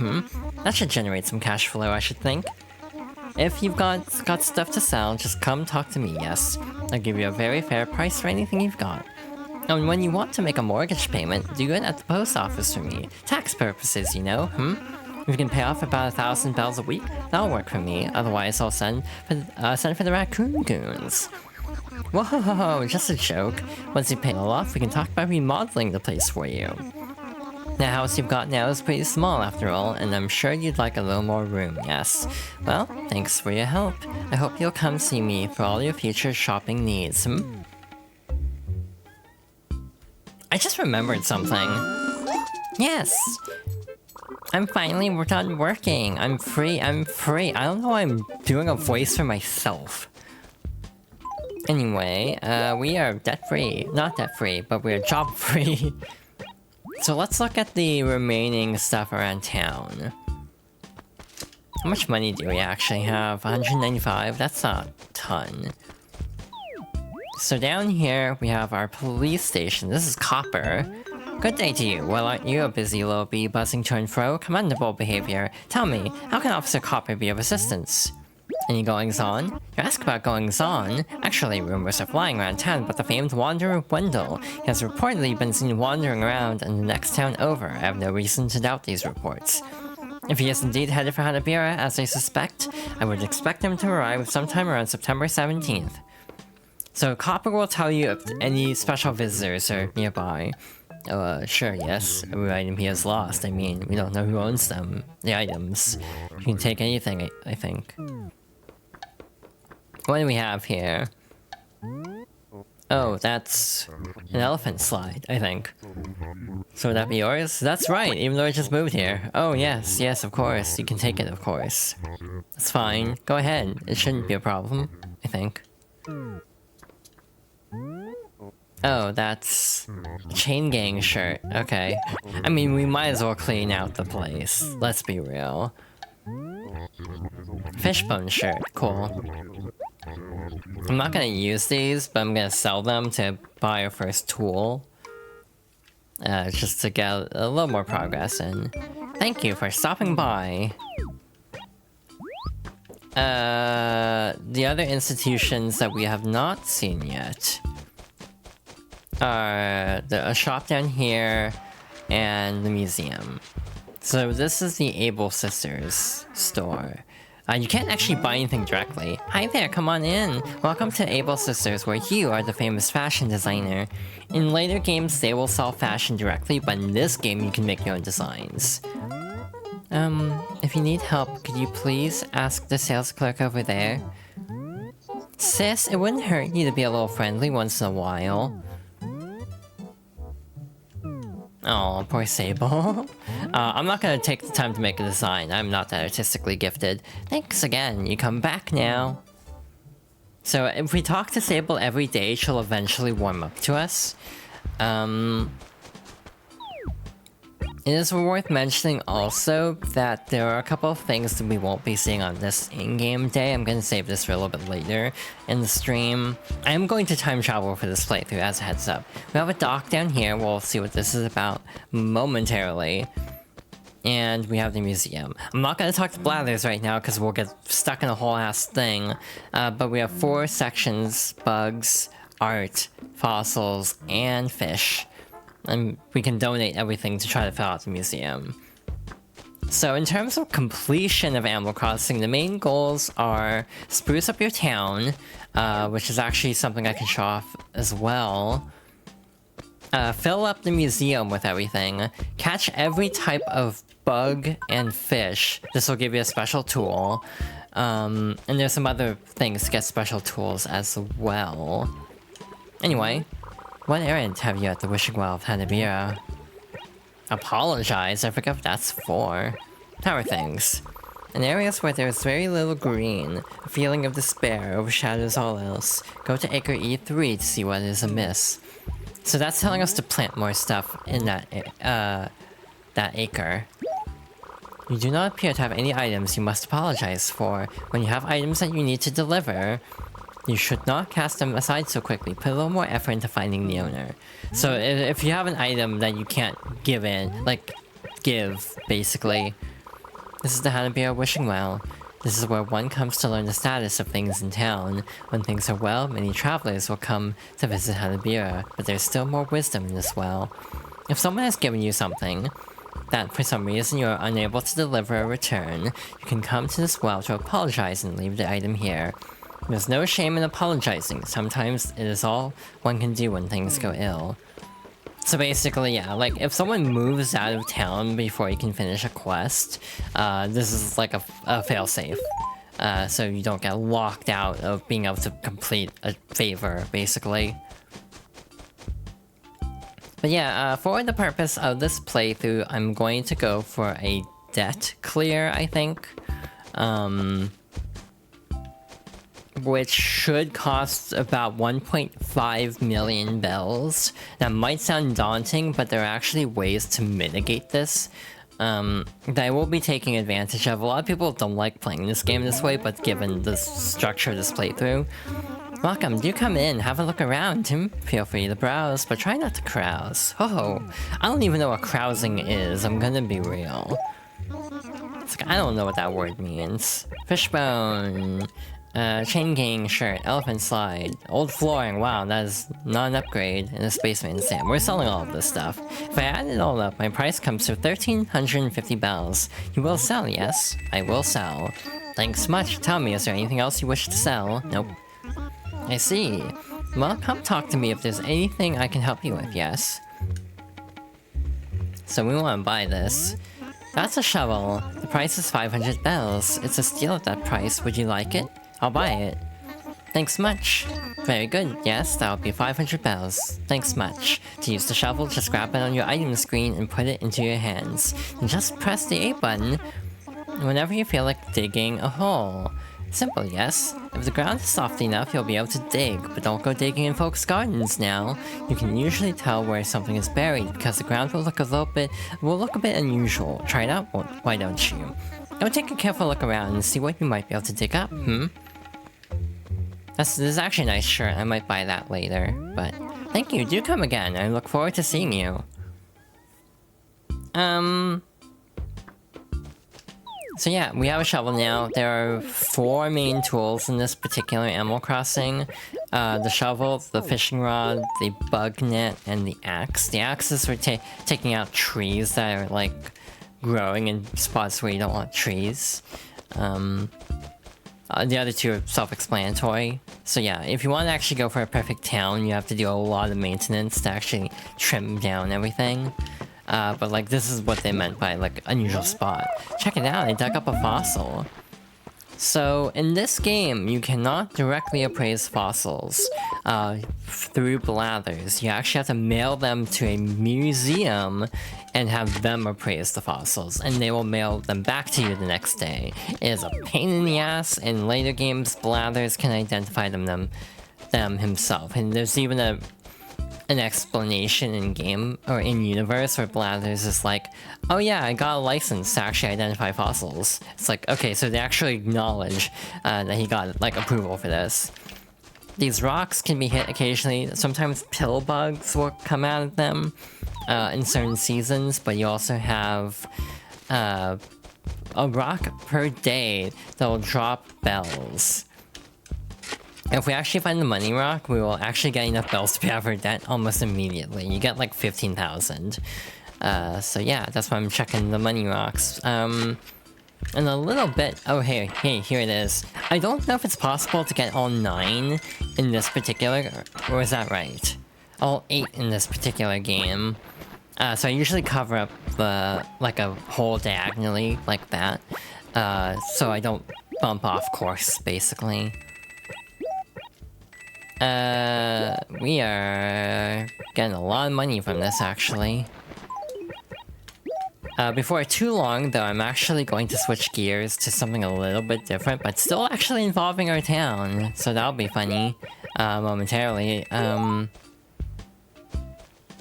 That should generate some cash flow, I should think. If you've got stuff to sell, just come talk to me, yes? I'll give you a very fair price for anything you've got. And when you want to make a mortgage payment, do it at the post office for me. Tax purposes, you know, If you can pay off about 1,000 bells a week, that'll work for me. Otherwise, I'll send for the raccoon goons. Whoa, just a joke. Once you pay it all off, we can talk about remodeling the place for you. The house you've got now is pretty small after all, and I'm sure you'd like a little more room, yes? Well, thanks for your help. I hope you'll come see me for all your future shopping needs, just remembered something. Yes! I'm finally done working. I'm free. I don't know why I'm doing a voice for myself. Anyway, we are debt-free. Not debt-free, but we're job-free. So let's look at the remaining stuff around town. How much money do we actually have? 195? That's not a ton. So down here, we have our police station. This is Copper. Good day to you. Well, aren't you a busy little bee buzzing to and fro? Commendable behavior. Tell me, how can Officer Copper be of assistance? Any goings-on? You ask about goings-on? Actually, rumors are flying around town about the famed wanderer Wendell. He has reportedly been seen wandering around in the next town over. I have no reason to doubt these reports. If he is indeed headed for Hanabira, as I suspect, I would expect him to arrive sometime around September 17th. So Copper will tell you if any special visitors are nearby. Sure, yes. Every item he has lost. I mean, we don't know who owns them. The items. You can take anything, I think. What do we have here? Oh, that's an elephant slide, I think. So would that be yours? That's right, even though I just moved here. Oh, yes, of course. You can take it, of course. That's fine. Go ahead. It shouldn't be a problem, I think. Oh, that's a chain gang shirt. Okay. I mean, we might as well clean out the place. Let's be real. Fishbone shirt. Cool. I'm not gonna use these, but I'm gonna sell them to buy our first tool. Just to get a little more progress in. Thank you for stopping by. The other institutions that we have not seen yet are a shop down here and the museum. So this is the Able Sisters store. You can't actually buy anything directly. Hi there, come on in. Welcome to Able Sisters, where you are the famous fashion designer. In later games, they will sell fashion directly, but in this game, you can make your own designs. If you need help, could you please ask the sales clerk over there? Sis, it wouldn't hurt you to be a little friendly once in a while. Oh, poor Sable. I'm not gonna take the time to make a design. I'm not that artistically gifted. Thanks again. You come back now. So if we talk to Sable every day, she'll eventually warm up to us. It is worth mentioning also that there are a couple of things that we won't be seeing on this in-game day. I'm going to save this for a little bit later in the stream. I am going to time travel for this playthrough, as a heads up. We have a dock down here. We'll see what this is about momentarily. And we have the museum. I'm not going to talk to Blathers right now because we'll get stuck in a whole ass thing. But we have 4 sections: bugs, art, fossils, and fish. And we can donate everything to try to fill out the museum. So in terms of completion of Animal Crossing, the main goals are spruce up your town, which is actually something I can show off as well. Fill up the museum with everything. Catch every type of bug and fish. This will give you a special tool. And there's some other things to get special tools as well. Anyway. What errand have you at the Wishing Well of Hanabira? Apologize, I forget what that's for. How are things? In areas where there's very little green, a feeling of despair overshadows all else. Go to Acre E3 to see what is amiss. So that's telling us to plant more stuff in that acre. You do not appear to have any items you must apologize for. When you have items that you need to deliver, you should not cast them aside so quickly. Put a little more effort into finding the owner. So if you have an item that you can't give, basically. This is the Hanabira Wishing Well. This is where one comes to learn the status of things in town. When things are well, many travelers will come to visit Hanabira, but there's still more wisdom in this well. If someone has given you something that for some reason you are unable to deliver or return, you can come to this well to apologize and leave the item here. There's no shame in apologizing. Sometimes it is all one can do when things go ill. So basically, yeah, like, if someone moves out of town before you can finish a quest, this is like a failsafe. So you don't get locked out of being able to complete a favor, basically. But yeah, for the purpose of this playthrough, I'm going to go for a debt clear, I think. Which should cost about 1.5 million bells. That might sound daunting, but there are actually ways to mitigate this. That I will be taking advantage of. A lot of people don't like playing this game this way, but given the structure of this playthrough... Welcome, do come in, have a look around. Feel free to browse, but try not to carouse. Oh, I don't even know what carousing is, I'm gonna be real. It's like, I don't know what that word means. Fishbone, chain gang shirt, elephant slide, old flooring, wow, that is not an upgrade in a spaceman stand. We're selling all of this stuff. If I add it all up, my price comes to 1,350 bells. You will sell, yes? I will sell. Thanks much, tell me, is there anything else you wish to sell? Nope. I see. Well, come talk to me if there's anything I can help you with, yes? So we want to buy this. That's a shovel. The price is 500 bells. It's a steal at that price. Would you like it? I'll buy it. Thanks much. Very good. Yes, that'll be 500 bells. Thanks much. To use the shovel, just grab it on your item screen and put it into your hands. And just press the A button whenever you feel like digging a hole. Simple, yes? If the ground is soft enough, you'll be able to dig, but don't go digging in folks' gardens now. You can usually tell where something is buried, because the ground will look a bit unusual. Try it out, why don't you? Now take a careful look around and see what you might be able to dig up, This is actually a nice shirt, I might buy that later, but... Thank you, do come again, I look forward to seeing you. So yeah, we have a shovel now. There are 4 main tools in this particular Animal Crossing. The shovel, the fishing rod, the bug net, and the axe. The axe is for taking out trees that are, like, growing in spots where you don't want trees. The other 2 are self-explanatory. So yeah, if you want to actually go for a perfect town, you have to do a lot of maintenance to actually trim down everything. But like, this is what they meant by, like, unusual spot. Check it out, I dug up a fossil. So, in this game, you cannot directly appraise fossils through blathers. You actually have to mail them to a museum and have them appraise the fossils, and they will mail them back to you the next day. It is a pain in the ass. In later games, blathers can identify them himself, and there's even an explanation in game or in universe where Blathers is like, oh yeah, I got a license to actually identify fossils. It's like, okay, so they actually acknowledge that he got like approval for this. These rocks can be hit occasionally. Sometimes pill bugs will come out of them in certain seasons, but you also have a rock per day that will drop bells. If we actually find the money rock, we will actually get enough bells to pay off our debt almost immediately. You get like 15,000. So yeah, that's why I'm checking the money rocks. And a little bit... Oh, hey, here it is. I don't know if it's possible to get all 9 in this particular... Or is that right? All 8 in this particular game. So I usually cover up like a hole diagonally, like that. So I don't bump off course, basically. We are getting a lot of money from this, actually. Before too long, though, I'm actually going to switch gears to something a little bit different, but still actually involving our town, so that'll be funny, momentarily. But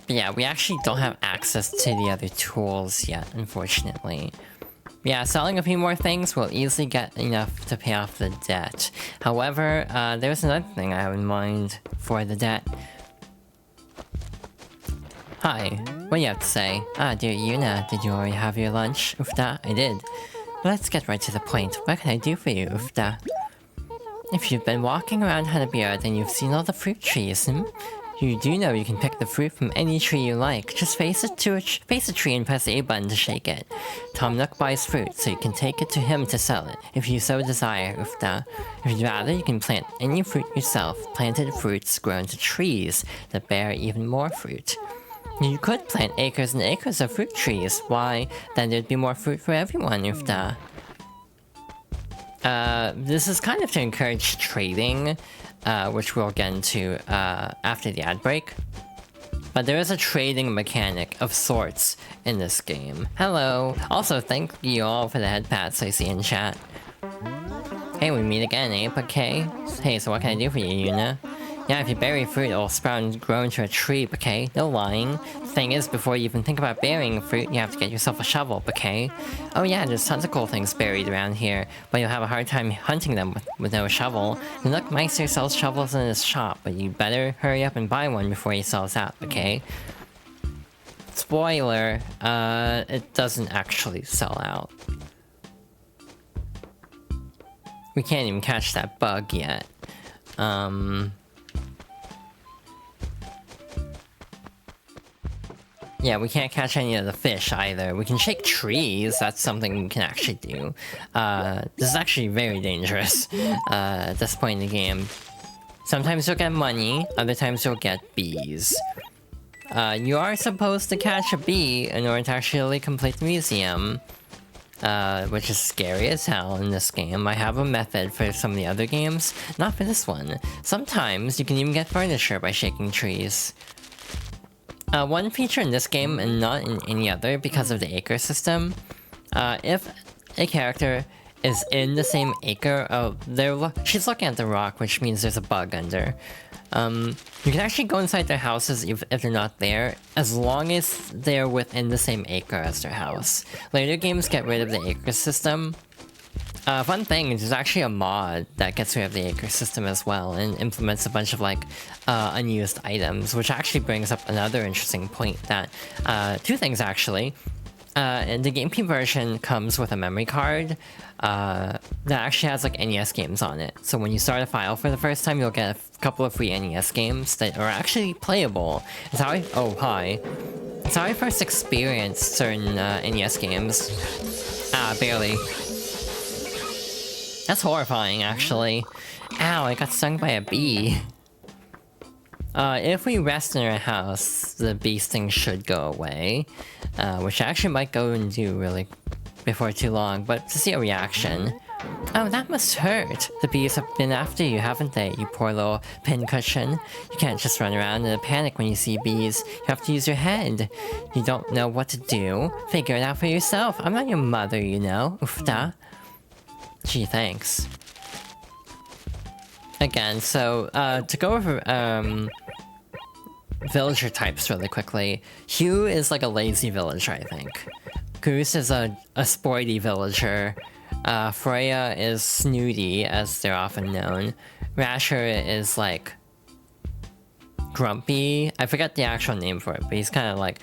yeah, we actually don't have access to the other tools yet, unfortunately. Yeah, selling a few more things will easily get enough to pay off the debt. However, there's another thing I have in mind for the debt. Hi, what do you have to say? Ah, dear Yuna, did you already have your lunch? Ufta, I did. Let's get right to the point. What can I do for you, Ufta? If you've been walking around Hanabiya, then you've seen all the fruit trees, You do know you can pick the fruit from any tree you like. Just face a tree and press the A button to shake it. Tom Nook buys fruit, so you can take it to him to sell it, if you so desire, Ufta. If you'd rather, you can plant any fruit yourself. Planted fruits grow into trees that bear even more fruit. You could plant acres and acres of fruit trees. Why? Then there'd be more fruit for everyone, Ufta. This is kind of to encourage trading, which we'll get into after the ad break. But there is a trading mechanic of sorts in this game. Hello! Also, thank you all for the head pats I see in chat. Hey, we meet again, eh, okay? Hey, so what can I do for you, Yuna? Yeah, if you bury fruit, it'll sprout and grow into a tree, okay? No lying. Thing is, before you even think about burying fruit, you have to get yourself a shovel, okay? Oh yeah, there's tons of cool things buried around here, but you'll have a hard time hunting them with no shovel. And look, Meister sells shovels in his shop, but you better hurry up and buy one before he sells out, okay? Spoiler, it doesn't actually sell out. We can't even catch that bug yet. Yeah, we can't catch any of the fish either. We can shake trees, that's something we can actually do. This is actually very dangerous at this point in the game. Sometimes you'll get money, other times you'll get bees. You are supposed to catch a bee in order to actually complete the museum. Which is scary as hell in this game. I have a method for some of the other games, not for this one. Sometimes you can even get furniture by shaking trees. One feature in this game and not in any other because of the acre system, if a character is in the same acre, she's looking at the rock, which means there's a bug under. You can actually go inside their houses if they're not there, as long as they're within the same acre as their house. Later games get rid of the acre system. Fun thing is there's actually a mod that gets rid of the acre system as well and implements a bunch of like unused items, which actually brings up another interesting point that two things actually. And the GameCube version comes with a memory card that actually has like NES games on it. So when you start a file for the first time, you'll get a couple of free NES games that are actually playable. It's how It's how I first experienced certain NES games. Barely. That's horrifying, actually. Ow, I got stung by a bee. If we rest in our house, the bee sting should go away. Which I actually might go and do really before too long, but to see a reaction. Oh, that must hurt. The bees have been after you, haven't they, you poor little pincushion? You can't just run around in a panic when you see bees. You have to use your head. You don't know what to do? Figure it out for yourself. I'm not your mother, you know. Oofda. Gee, thanks. Again, so, to go over, villager types really quickly. Hugh is like a lazy villager, I think. Goose is a sporty villager. Freya is snooty, as they're often known. Rasher is like grumpy. I forget the actual name for it, but he's kind of like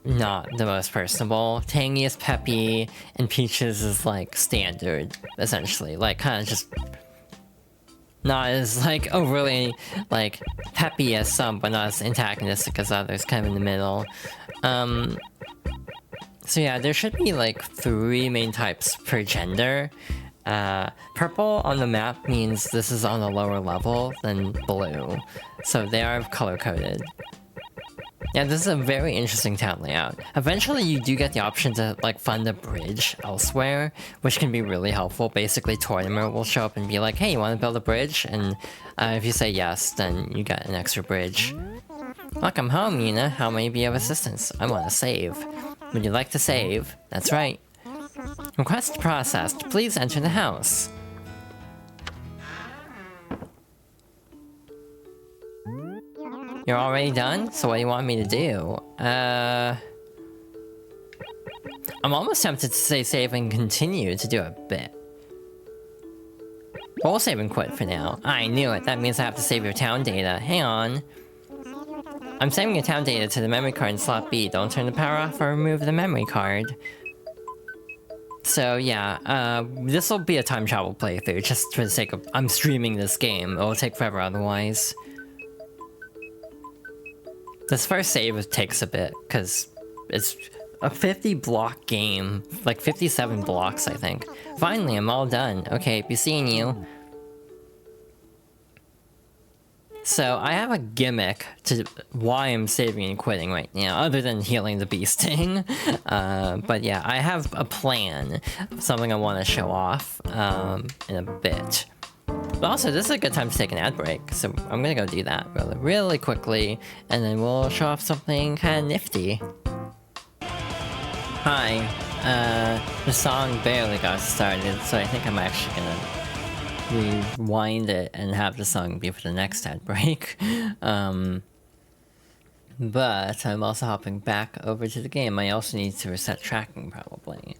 not the most personable. Tangy is peppy, and Peaches is like standard, essentially. Like kind of just not as like overly like peppy as some, but not as antagonistic as others, kind of in the middle. So yeah, there should be like 3 main types per gender. Purple on the map means this is on a lower level than blue, so they are color-coded. Yeah, this is a very interesting town layout. Eventually you do get the option to like fund a bridge elsewhere, which can be really helpful. Basically, Tortimer will show up and be like, hey, you want to build a bridge? And if you say yes, then you get an extra bridge. Welcome home, Yuna. How may I be of assistance? I want to save. Would you like to save? That's right. Request processed. Please enter the house. You're already done? So what do you want me to do? I'm almost tempted to say save and continue to do a bit. But we'll save and quit for now. I knew it. That means I have to save your town data. Hang on. I'm saving your town data to the memory card in slot B. Don't turn the power off or remove the memory card. So yeah, this will be a time travel playthrough, just for the sake of... I'm streaming this game. It will take forever otherwise. This first save takes a bit, because it's a 50-block game. Like 57 blocks, I think. Finally, I'm all done. Okay, be seeing you. So, I have a gimmick to why I'm saving and quitting right now, other than healing the bee sting. But yeah, I have a plan. Something I want to show off in a bit. But also, this is a good time to take an ad break, so I'm gonna go do that really, really quickly, and then we'll show off something kind of nifty. Hi. The song barely got started, so I think I'm actually gonna rewind it and have the song be for the next ad break. But I'm also hopping back over to the game. I also need to reset tracking, probably.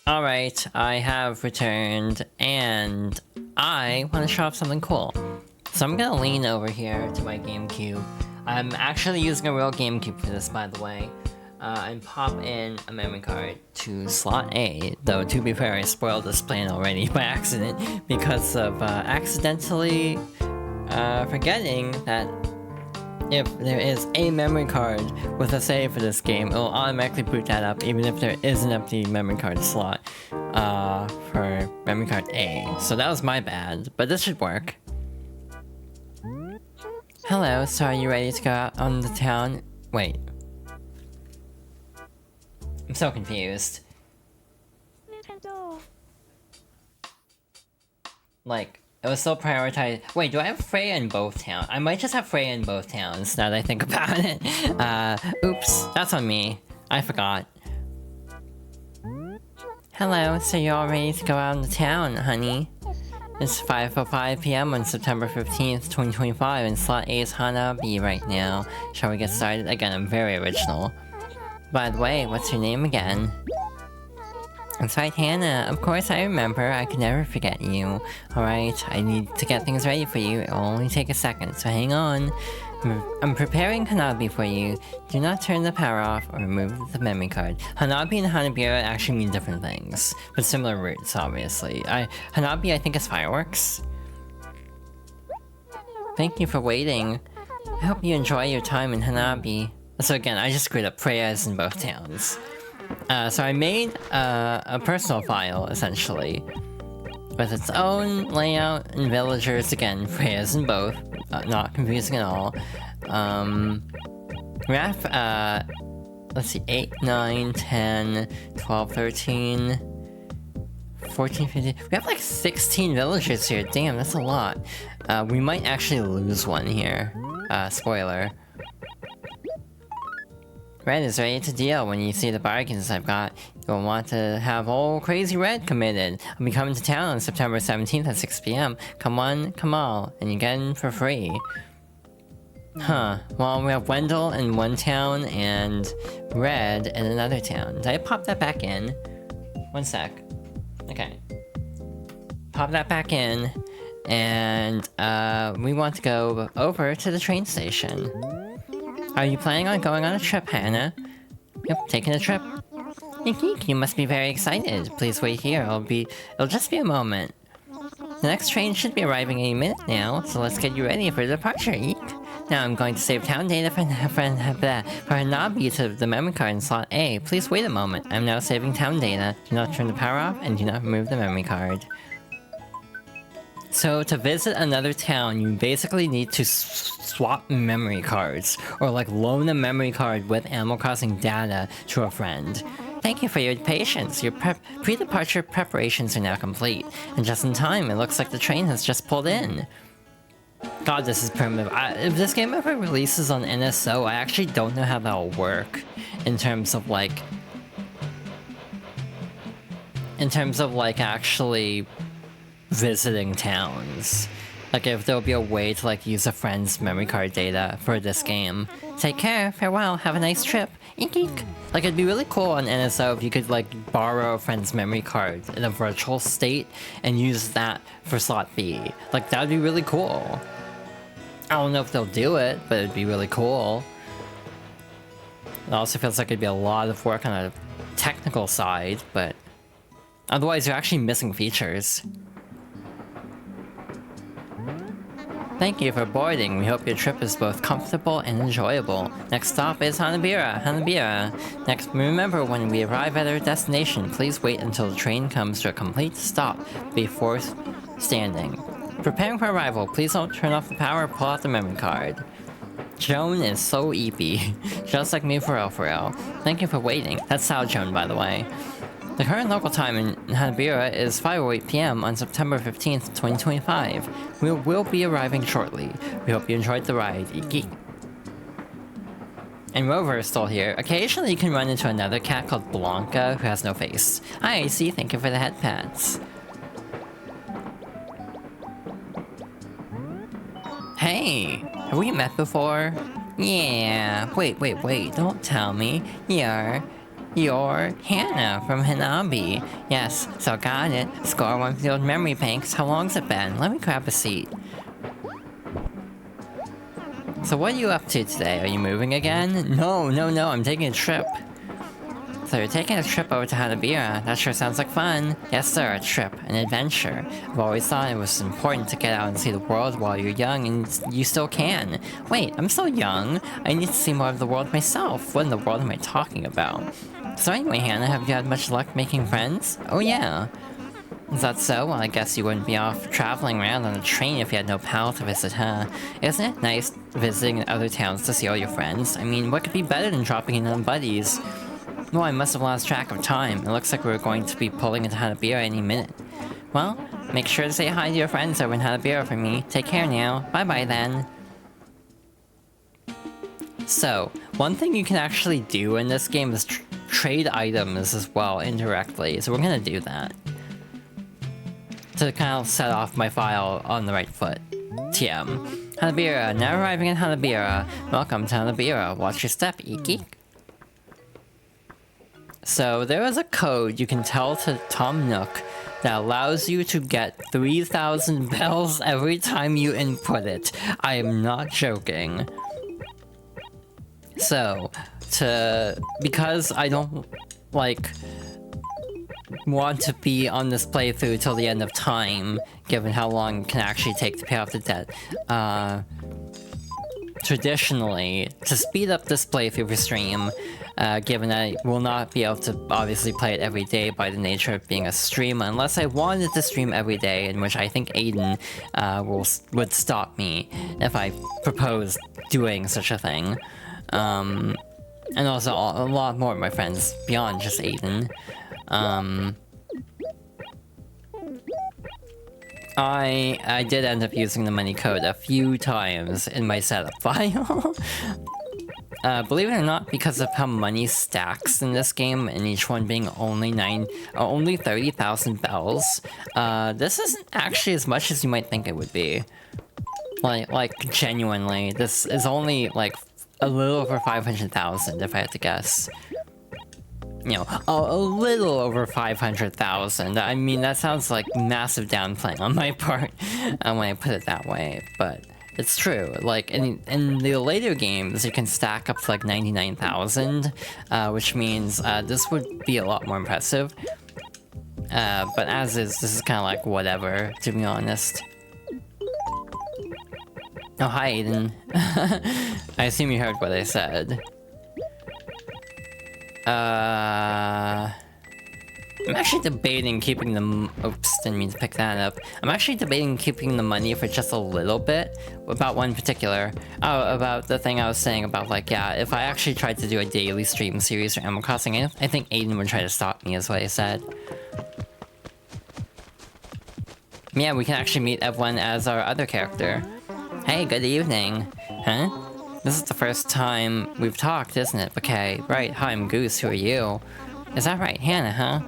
Alright, I have returned, and I want to show off something cool. So I'm gonna lean over here to my GameCube. I'm actually using a real GameCube for this, by the way. And pop in a memory card to slot A, though to be fair, I spoiled this plan already by accident because of accidentally forgetting that if there is a memory card with a save for this game, it will automatically boot that up even if there is an empty memory card slot for memory card A. So that was my bad, but this should work. Hello, so are you ready to go out on the town? Wait. I'm so confused. Like, it was still prioritized. Wait, do I have Freya in both towns? I might just have Freya in both towns now that I think about it. Oops, that's on me. I forgot. Hello, so you're all ready to go out in the town, honey? It's 5:05 p.m. on September 15th, 2025, and slot A is Hanabi right now. Shall we get started? Again, I'm very original. By the way, what's your name again? That's right, Hannah. Of course I remember. I could never forget you. Alright, I need to get things ready for you. It'll only take a second, so hang on. I'm preparing Hanabi for you. Do not turn the power off or remove the memory card. Hanabi and Hanabira actually mean different things, but similar roots, obviously. Hanabi, I think, is fireworks. Thank you for waiting. I hope you enjoy your time in Hanabi. So again, I just screwed up. Freya is in both towns. So I made a personal file, essentially, with its own layout and villagers. Again, Freya's in both. Not confusing at all. We have, let's see, 8, 9, 10, 12, 13, 14, 15... We have like 16 villagers here. Damn, that's a lot. We might actually lose one here. Spoiler. Red is ready to deal. When you see the bargains I've got, you'll want to have old Crazy Red committed. I'll be coming to town on September 17th at 6 p.m. Come on, come all, and you get in for free. Huh. Well, we have Wendell in one town and Red in another town. Did I pop that back in? One sec. Okay. Pop that back in, and we want to go over to the train station. Are you planning on going on a trip, Hannah? Yep, taking a trip. Eek, you must be very excited. Please wait here. It'll just be a moment. The next train should be arriving any minute now, so let's get you ready for departure, Eek. Now I'm going to save town data for Hanabi to the memory card in slot A. Please wait a moment. I'm now saving town data. Do not turn the power off and do not remove the memory card. So to visit another town, you basically need to swap memory cards, or like loan a memory card with Animal Crossing data to a friend. Thank you for your patience. Your pre-departure preparations are now complete. And just in time, it looks like the train has just pulled in. God, this is primitive. If this game ever releases on NSO, I actually don't know how that'll work in terms of like actually visiting towns. Like if there'll be a way to like use a friend's memory card data for this game. Take care, farewell, have a nice trip. Eek eek. Like it'd be really cool on NSO if you could like borrow a friend's memory card in a virtual state and use that for slot B. Like that would be really cool. I don't know if they'll do it, but it'd be really cool. It also feels like it'd be a lot of work on a technical side, but otherwise you're actually missing features. Thank you for boarding. We hope your trip is both comfortable and enjoyable. Next stop is Hanabira. Next, remember when we arrive at our destination, please wait until the train comes to a complete stop before standing. Preparing for arrival, please don't turn off the power or pull out the memory card. Joan is so eepy. Just like me for real, for real. Thank you for waiting. That's Sao Joan, by the way. The current local time in Hanabira is 5:08 p.m. on September 15th, 2025. We will be arriving shortly. We hope you enjoyed the ride. Iki. And Rover is still here. Occasionally you can run into another cat called Blanca who has no face. Hi, AC, thank you for the head pats. Hey, have we met before? Yeah, wait, don't tell me. You're Hannah from Hanabi. Yes, so got it. Score one for the old memory banks. How long's it been? Let me grab a seat. So what are you up to today? Are you moving again? No, I'm taking a trip. So you're taking a trip over to Hanabira. That sure sounds like fun. Yes sir, a trip, an adventure. I've always thought it was important to get out and see the world while you're young, and you still can. Wait, I'm so young. I need to see more of the world myself. What in the world am I talking about? So anyway, Hannah, have you had much luck making friends? Oh yeah. Is that so? Well, I guess you wouldn't be off traveling around on a train if you had no pal to visit, huh? Isn't it nice visiting other towns to see all your friends? I mean, what could be better than dropping in on buddies? Well, I must have lost track of time. It looks like we're going to be pulling into Hanabira any minute. Well, make sure to say hi to your friends over in Hanabira for me. Take care now. Bye-bye then. So, one thing you can actually do in this game is trade items as well, indirectly. So we're gonna do that. To kind of set off my file on the right foot. TM. Hanabira, now arriving in Hanabira. Welcome to Hanabira. Watch your step, Iki. So there is a code you can tell to Tom Nook that allows you to get 3,000 bells every time you input it. I am not joking. So, because I don't, like, want to be on this playthrough till the end of time, given how long it can actually take to pay off the debt, traditionally, to speed up this playthrough for stream, given that I will not be able to obviously play it every day by the nature of being a stream, unless I wanted to stream every day, in which I think Aiden would stop me if I proposed doing such a thing. And also a lot more of my friends beyond just Aiden. I did end up using the money code a few times in my setup file. Believe it or not, because of how money stacks in this game, and each one being only 30,000 bells, this isn't actually as much as you might think it would be. Like genuinely, this is only like a little over 500,000 if I had to guess. You know, a little over 500,000. I mean, that sounds like massive downplaying on my part when I put it that way, but it's true. Like, in the later games, you can stack up to like 99,000, which means this would be a lot more impressive. But as is, this is kind of like whatever, to be honest. Oh, hi, Aiden. I assume you heard what I said. I'm actually debating keeping the... Oops, didn't mean to pick that up. I'm actually debating keeping the money for just a little bit. About one particular. Oh, about the thing I was saying about, like, yeah, if I actually tried to do a daily stream series for Animal Crossing, I think Aiden would try to stop me, is what I said. Yeah, we can actually meet everyone as our other character. Hey, good evening. Huh? This is the first time we've talked, isn't it? Okay, right. Hi, I'm Goose. Who are you? Is that right, Hannah, huh?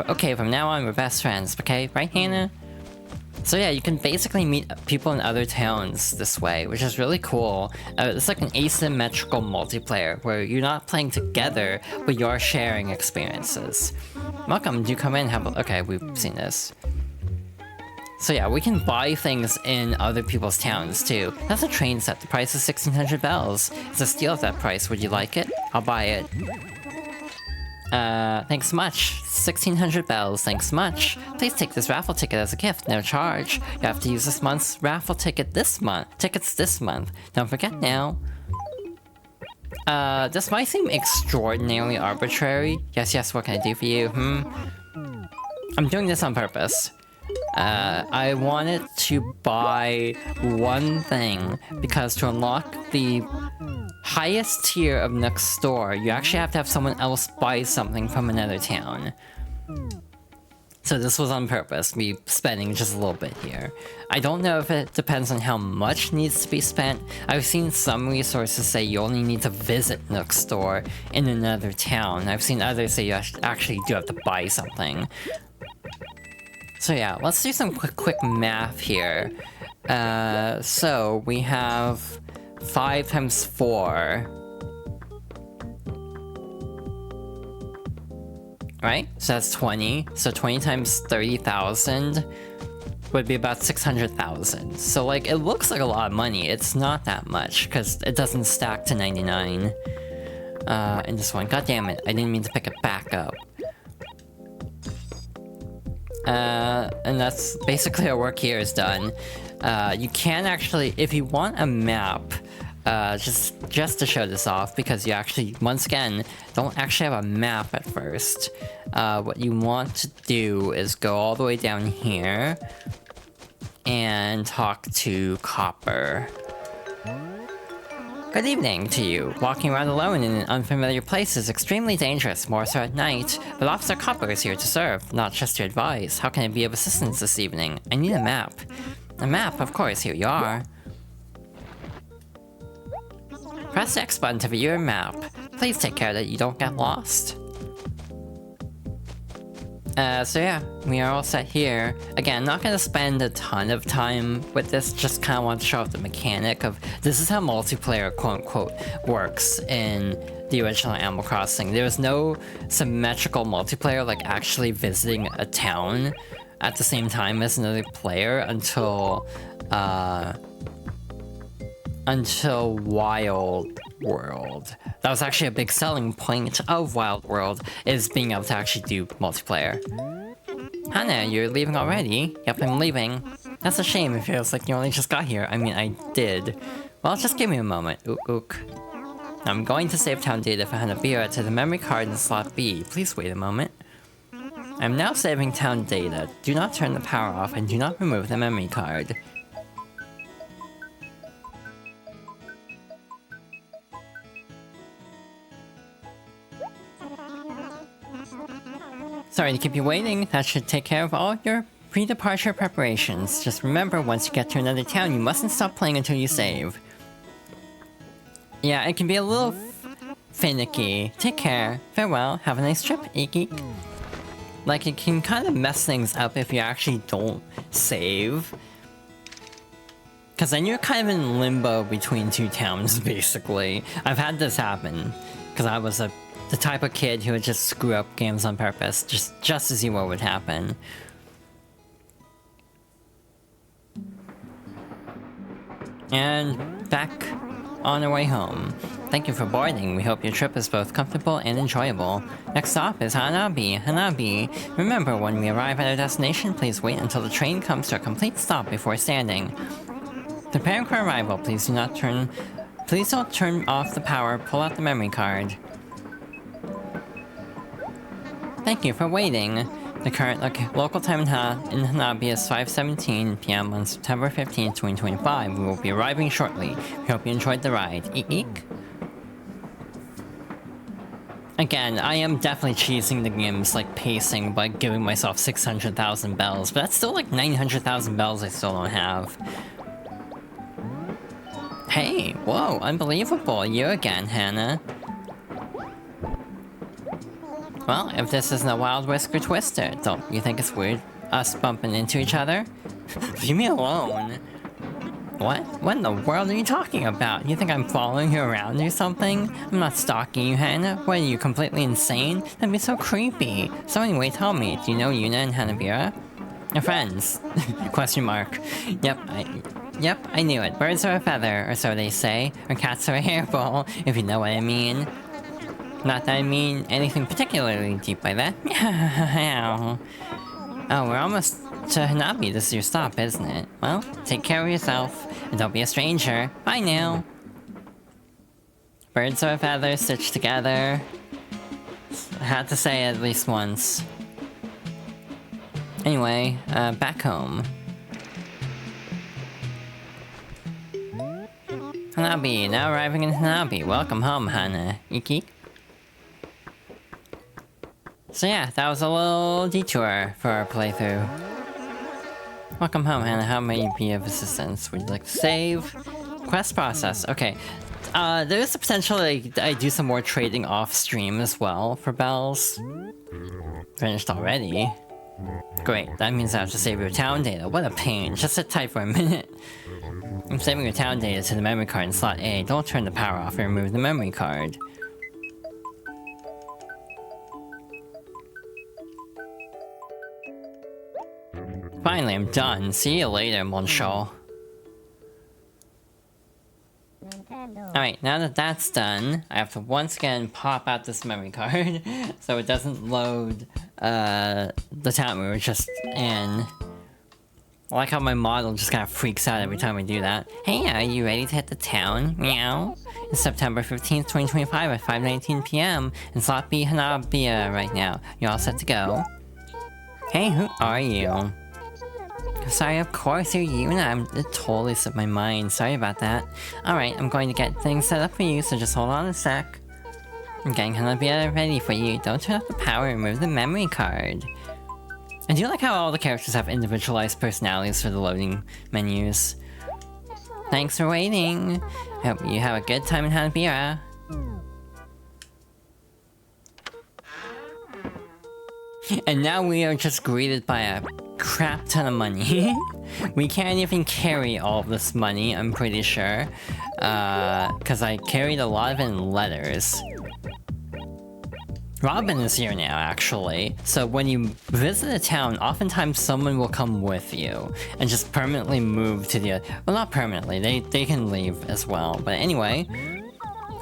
Okay, from now on, we're best friends, okay? Right, Hannah? So yeah, you can basically meet people in other towns this way, which is really cool. It's like an asymmetrical multiplayer, where you're not playing together, but you're sharing experiences. Welcome, do come in, okay, we've seen this. So yeah, we can buy things in other people's towns too. That's a train set. The price is 1,600 bells. It's a steal at that price. Would you like it? I'll buy it. Thanks so much. 1,600 bells. Thanks so much. Please take this raffle ticket as a gift. No charge. You have to use this month's raffle ticket this month. Tickets this month. Don't forget now. This might seem extraordinarily arbitrary. Yes, what can I do for you? I'm doing this on purpose. I wanted to buy one thing, because to unlock the highest tier of Nook's store, you actually have to have someone else buy something from another town. So this was on purpose, me spending just a little bit here. I don't know if it depends on how much needs to be spent. I've seen some resources say you only need to visit Nook's store in another town. I've seen others say you actually do have to buy something. So yeah, let's do some quick math here. So we have 5 times 4. Right? So that's 20. So 20 times 30,000 would be about 600,000. So like, it looks like a lot of money. It's not that much, because it doesn't stack to 99. In this one. God damn it, I didn't mean to pick it back up. And that's basically our work here is done. You can actually, if you want a map, just to show this off, because you actually, once again, don't actually have a map at first. What you want to do is go all the way down here and talk to Kapp'n. Good evening to you. Walking around alone in an unfamiliar place is extremely dangerous, more so at night, but Officer Kapp'n is here to serve, not just to advise. How can I be of assistance this evening? I need a map. A map, of course, here you are. Press the X button to view your map. Please take care that you don't get lost. So yeah, we are all set here. Again, not gonna spend a ton of time with this, just kinda want to show off the mechanic of this is how multiplayer quote-unquote works in the original Animal Crossing. There was no symmetrical multiplayer, like actually visiting a town at the same time as another player until Wild World. That was actually a big selling point of Wild World, is being able to actually do multiplayer. Hannah, you're leaving already? Yep, I'm leaving. That's a shame, it feels like you only just got here. I mean, I did. Well, just give me a moment. Ook. I'm going to save town data for Hanabira to the memory card in slot B. Please wait a moment. I'm now saving town data. Do not turn the power off and do not remove the memory card. Sorry to keep you waiting. That should take care of all your pre-departure preparations. Just remember, once you get to another town, you mustn't stop playing until you save. Yeah, it can be a little finicky. Take care. Farewell. Have a nice trip, Eek. Like, it can kind of mess things up if you actually don't save. Because then you're kind of in limbo between two towns, basically. I've had this happen. Because I was the type of kid who would just screw up games on purpose, just to see what would happen. And back on our way home. Thank you for boarding. We hope your trip is both comfortable and enjoyable. Next stop is Hanabi. Remember, when we arrive at our destination, please wait until the train comes to a complete stop before standing. Preparing for arrival, please don't turn off the power, pull out the memory card. Thank you for waiting. The current local time in Hanabi is 5:17 PM on September 15th, 2025. We will be arriving shortly. We hope you enjoyed the ride. Eek. Again, I am definitely cheesing the game's like pacing by giving myself 600,000 bells, but that's still like 900,000 bells I still don't have. Hey, whoa, unbelievable. You again, Hannah. Well, if this isn't a Wild Whisker Twister, don't you think it's weird us bumping into each other? Leave me alone. What? What in the world are you talking about? You think I'm following you around or something? I'm not stalking you, Hannah. What, are you completely insane? That'd be so creepy. So anyway, tell me, do you know Yuna and Hanabira? Your friends? Question mark. Yep, I knew it. Birds are a feather, or so they say. Or cats are a hairball, if you know what I mean. Not that I mean anything particularly deep by that. Oh, we're almost to Hanabi. This is your stop, isn't it? Well, take care of yourself, and don't be a stranger. Bye now. Birds of a feather stitched together. I had to say it at least once. Anyway, back home. Hanabi, now arriving in Hanabi. Welcome home, Hana. Iki? So yeah, that was a little detour for our playthrough. Welcome home, Hana. How may you be of assistance? Would you like to save? Quest process. Okay. There is the potential that I do some more trading off stream as well for bells. Finished already. Great, that means I have to save your town data. What a pain. Just sit tight for a minute. I'm saving your town data to the memory card in slot A. Don't turn the power off and remove the memory card. Finally, I'm done. See you later, Monsieur. Alright, now that that's done, I have to once again pop out this memory card so it doesn't load the town we were just in. I like how my model just kind of freaks out every time I do that. Hey, are you ready to hit the town? Meow. It's September 15th, 2025 at 5:19 p.m. in slot B Hanabiya right now. You're all set to go. Hey, who are you? Sorry, of course, you're Yuna. It totally slipped my mind. Sorry about that. Alright, I'm going to get things set up for you, so just hold on a sec. I'm getting Hanabiya ready for you. Don't turn off the power and remove the memory card. I do like how all the characters have individualized personalities for the loading menus. Thanks for waiting. I hope you have a good time in Hanabiya. And now we are just greeted by a crap ton of money. We can't even carry all of this money, I'm pretty sure. Cause I carried a lot of it in letters. Robin is here now, actually. So when you visit a town, oftentimes someone will come with you and just permanently move to the... Well, not permanently, they can leave as well. But anyway...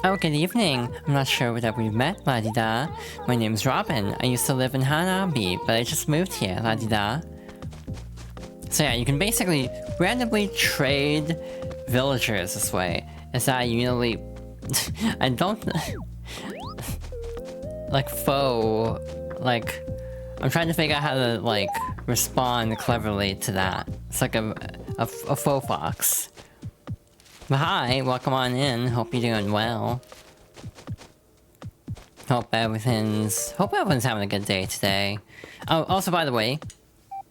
Oh, good evening. I'm not sure that we've met, la-di-da. My name's Robin. I used to live in Hanabi, but I just moved here, la-di-da. So yeah, you can basically randomly trade villagers this way. Is that usually... I don't... like, faux... Like... I'm trying to figure out how to, like, respond cleverly to that. It's like a faux fox. But hi, welcome on in. Hope you're doing well. Hope everyone's having a good day today. Oh, also, by the way,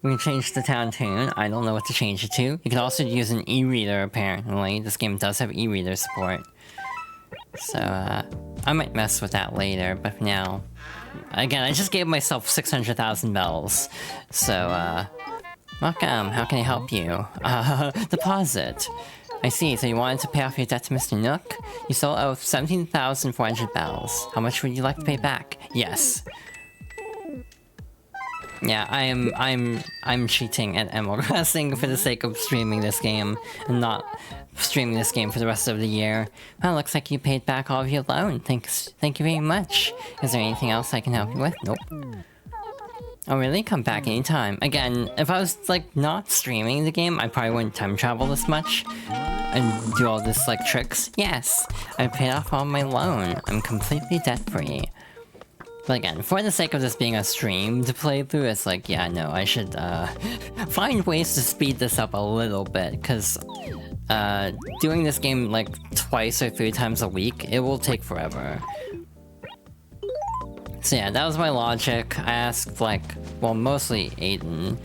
we can change the town tune. I don't know what to change it to. You can also use an e-reader, apparently. This game does have e-reader support. So, I might mess with that later, but for now... Again, I just gave myself 600,000 bells. So, welcome. How can I help you? Deposit. I see, so you wanted to pay off your debt to Mr. Nook? You still owe 17,400 bells. How much would you like to pay back? Yes. Yeah, I'm cheating at Animal Crossing for the sake of streaming this game, and not streaming this game for the rest of the year. Well, looks like you paid back all of your loan. Thank you very much. Is there anything else I can help you with? Nope. Oh really? Come back anytime. Again, if I was, like, not streaming the game, I probably wouldn't time travel this much. And do all this, like, tricks. Yes! I paid off all my loan. I'm completely debt-free. But again, for the sake of this being a stream to play through, it's like, yeah, no, I should, find ways to speed this up a little bit, because, doing this game, like, twice or 3 times a week, it will take forever. So yeah, that was my logic. I asked, like, well, mostly Aiden,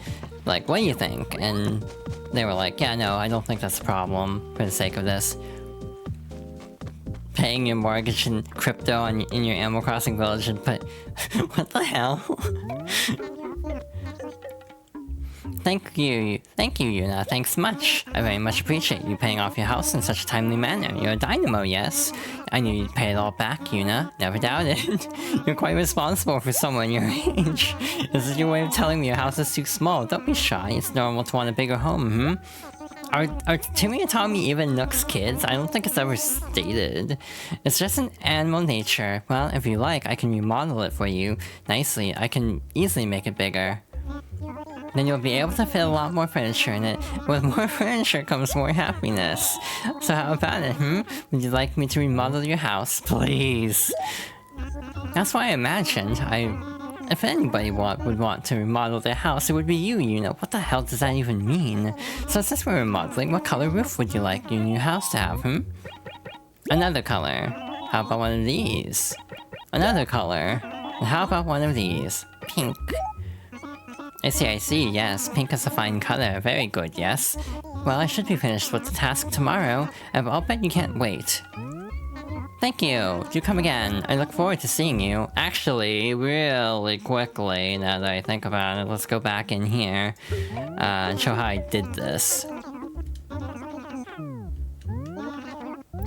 like, what do you think? And they were like, yeah, no, I don't think that's a problem for the sake of this. Paying your mortgage in crypto in your Animal Crossing village and put... what the hell? Thank you, Yuna. Thanks much. I very much appreciate you paying off your house in such a timely manner. You're a dynamo, yes? I knew you'd pay it all back, Yuna. Never doubted. You're quite responsible for someone your age. This is your way of telling me your house is too small. Don't be shy. It's normal to want a bigger home, Are Timmy and Tommy even Nook's kids? I don't think it's ever stated. It's just an animal nature. Well, if you like, I can remodel it for you nicely. I can easily make it bigger. Then you'll be able to fit a lot more furniture in it. With more furniture comes more happiness. So how about it, Would you like me to remodel your house, please? That's what I imagined. If anybody would want to remodel their house, it would be you, Yuna. What the hell does that even mean? So since we're remodeling, what color roof would you like your new house to have, Another color. How about one of these? Another color. And how about one of these? Pink. I see, yes. Pink is a fine color. Very good, yes. Well, I should be finished with the task tomorrow. I'll bet you can't wait. Thank you. Do come again. I look forward to seeing you. Actually, really quickly, now that I think about it, let's go back in here and show how I did this.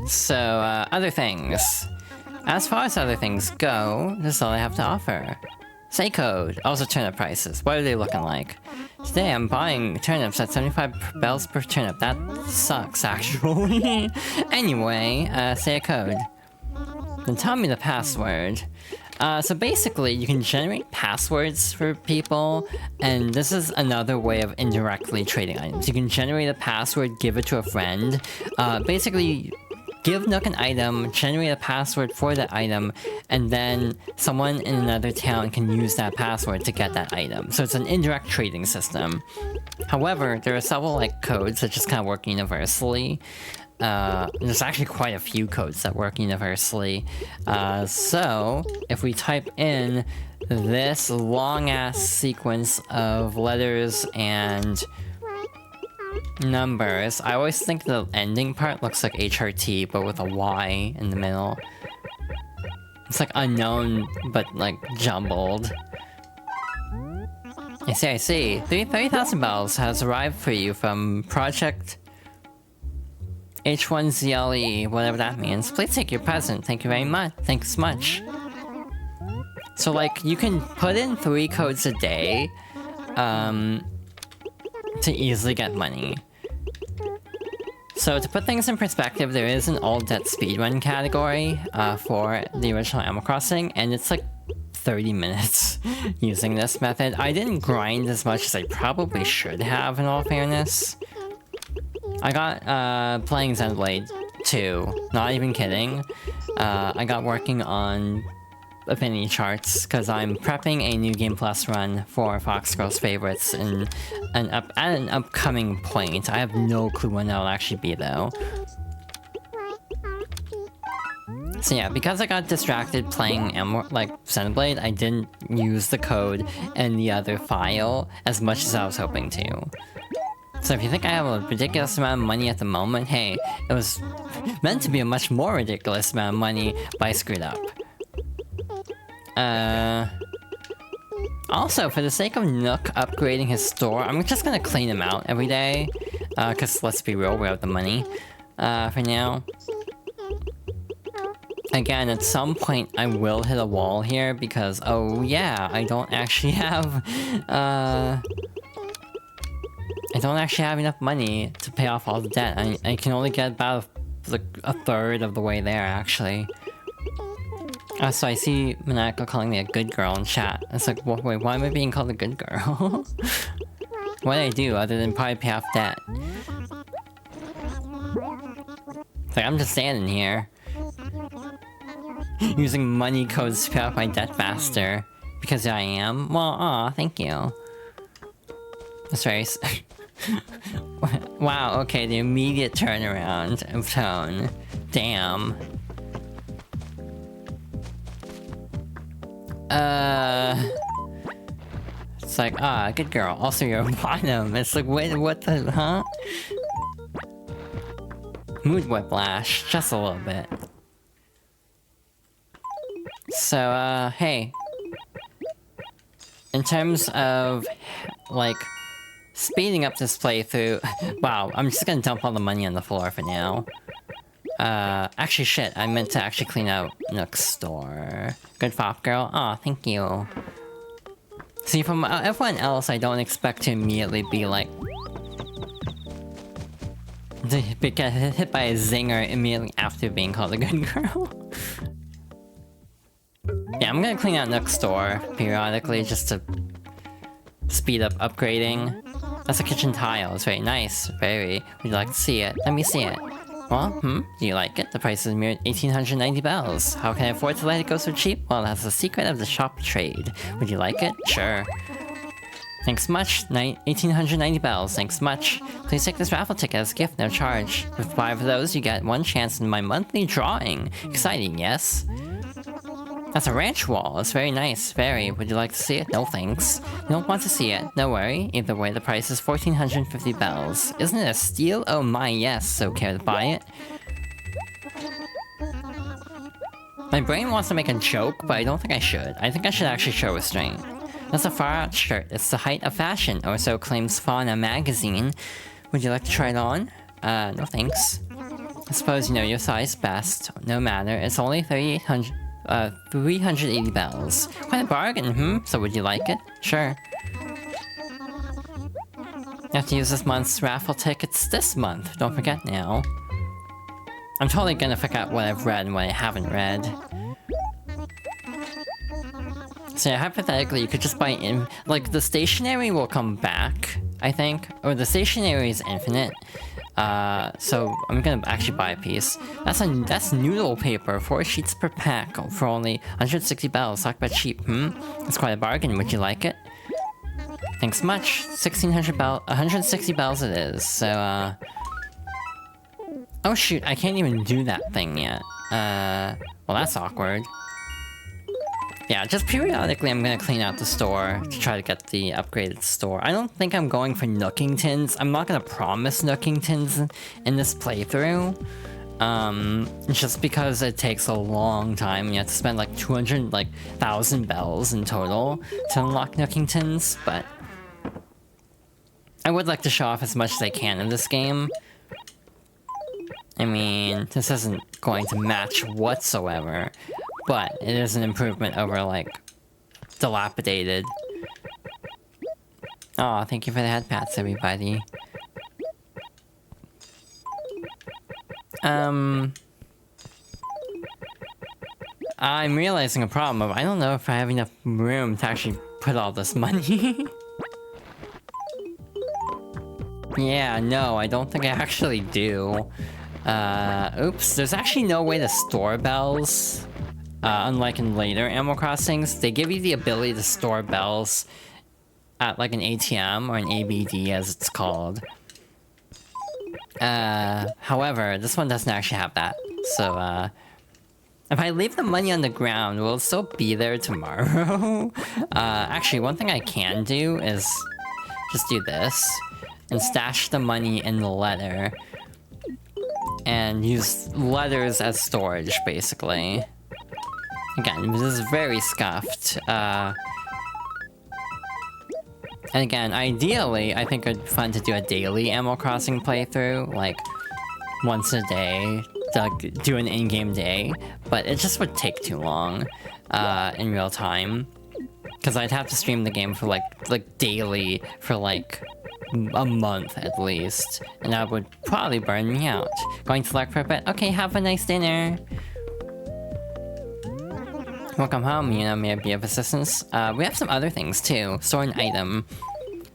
So, other things. As far as other things go, this is all I have to offer. Say code. Also turnip prices. What are they looking like? Today I'm buying turnips at 75 bells per turnip. That sucks, actually. Anyway, say a code. Then tell me the password. So basically, you can generate passwords for people, and this is another way of indirectly trading items. You can generate a password, give it to a friend. Basically, give Nook an item, generate a password for that item, and then someone in another town can use that password to get that item. So it's an indirect trading system. However, there are several codes that just kind of work universally. There's actually quite a few codes that work universally. So if we type in this long-ass sequence of letters and numbers, I always think the ending part looks like HRT, but with a Y in the middle. It's unknown, but jumbled. I see. 30,000 bells has arrived for you from Project H1ZLE, whatever that means. Please take your present. Thank you very much. Thanks much. So, you can put in 3 codes a day, to easily get money. So, to put things in perspective, there is an all debt speedrun category, for the original Animal Crossing, and it's 30 minutes using this method. I didn't grind as much as I probably should have, in all fairness. I got, playing Xenoblade 2, not even kidding. I got working on affinity charts, because I'm prepping a New Game Plus run for Fox Girls Favorites at an upcoming point. I have no clue when that'll actually be, though. So yeah, because I got distracted playing Xenoblade, I didn't use the code in the other file as much as I was hoping to. So if you think I have a ridiculous amount of money at the moment, hey, it was meant to be a much more ridiculous amount of money, but I screwed up. Also, for the sake of Nook upgrading his store, I'm just gonna clean him out every day. Cause let's be real, we have the money, for now. Again, at some point I will hit a wall here because, oh yeah, I don't actually have enough money to pay off all the debt. I can only get about a third of the way there, actually. So I see Manako calling me a good girl in chat. It's wait, why am I being called a good girl? What did I do other than probably pay off debt? It's I'm just standing here. Using money codes to pay off my debt faster. Because I am? Well, aw, thank you. That's very... Wow, okay, the immediate turnaround of tone. Damn. It's good girl. Also, you're a bottom. It's wait, what the, huh? Mood whiplash, just a little bit. So, hey. In terms of, speeding up this playthrough... Wow, I'm just gonna dump all the money on the floor for now. Actually, shit, I meant to actually clean out Nook's store. Good fop girl. Aw, thank you. See, from everyone else, I don't expect to immediately be to get hit by a zinger immediately after being called a good girl. Yeah, I'm gonna clean out Nook's store periodically just to speed up upgrading. That's a kitchen tile. It's very nice. Very. Would you like to see it? Let me see it. Well, do you like it? The price is mere 1,890 bells. How can I afford to let it go so cheap? Well, that's the secret of the shop trade. Would you like it? Sure. Thanks much. 1,890 bells. Thanks much. Please take this raffle ticket as a gift, no charge. With 5 of those, you get 1 chance in my monthly drawing. Exciting, yes? That's a ranch wall. It's very nice. Very. Would you like to see it? No thanks. You don't want to see it. No worry. Either way, the price is 1,450 bells. Isn't it a steal? Oh my, yes. So care to buy it? My brain wants to make a joke, but I don't think I should. I think I should actually show restraint. That's a far-out shirt. It's the height of fashion, or so claims Fauna magazine. Would you like to try it on? No thanks. I suppose you know your size best. No matter. It's only 380 bells. Quite a bargain, So would you like it? Sure. You have to use this month's raffle tickets this month. Don't forget now. I'm totally gonna forget what I've read and what I haven't read. So yeah, hypothetically, you could just buy in... Like, the stationery will come back, I think. Or the stationery is infinite. So I'm gonna actually buy a piece. That's noodle paper, 4 sheets per pack for only 160 bells. Talk about cheap, It's quite a bargain. Would you like it? Thanks much. 160 bells it is. So oh shoot, I can't even do that thing yet. Well, that's awkward. Yeah, just periodically I'm gonna clean out the store to try to get the upgraded store. I don't think I'm going for Nookingtons. I'm not gonna promise Nookingtons in this playthrough. Just because it takes a long time. You have to spend like 200,000 bells in total to unlock Nookingtons, but I would like to show off as much as I can in this game. I mean, this isn't going to match whatsoever. But it is an improvement over, like, dilapidated. Aw, thank you for the head pats, everybody. I'm realizing a problem of I don't know if I have enough room to actually put all this money. Yeah, no, I don't think I actually do. Oops, there's actually no way to store bells. Unlike in later Animal Crossings, they give you the ability to store bells at like an ATM or an ABD as it's called. However, this one doesn't actually have that. So, if I leave the money on the ground, will it still be there tomorrow? Actually, one thing I can do is just do this and stash the money in the letter and use letters as storage, basically. Again, this is very scuffed. And again, ideally, I think it'd be fun to do a daily Animal Crossing playthrough, like, once a day, to do an in-game day, but it just would take too long, in real time. Because I'd have to stream the game for, like daily for, like, a month at least, and that would probably burn me out. Going to Lark for a bit? Okay, have a nice dinner! Welcome home, Yuna. May I be of assistance? We have some other things too. Store an item.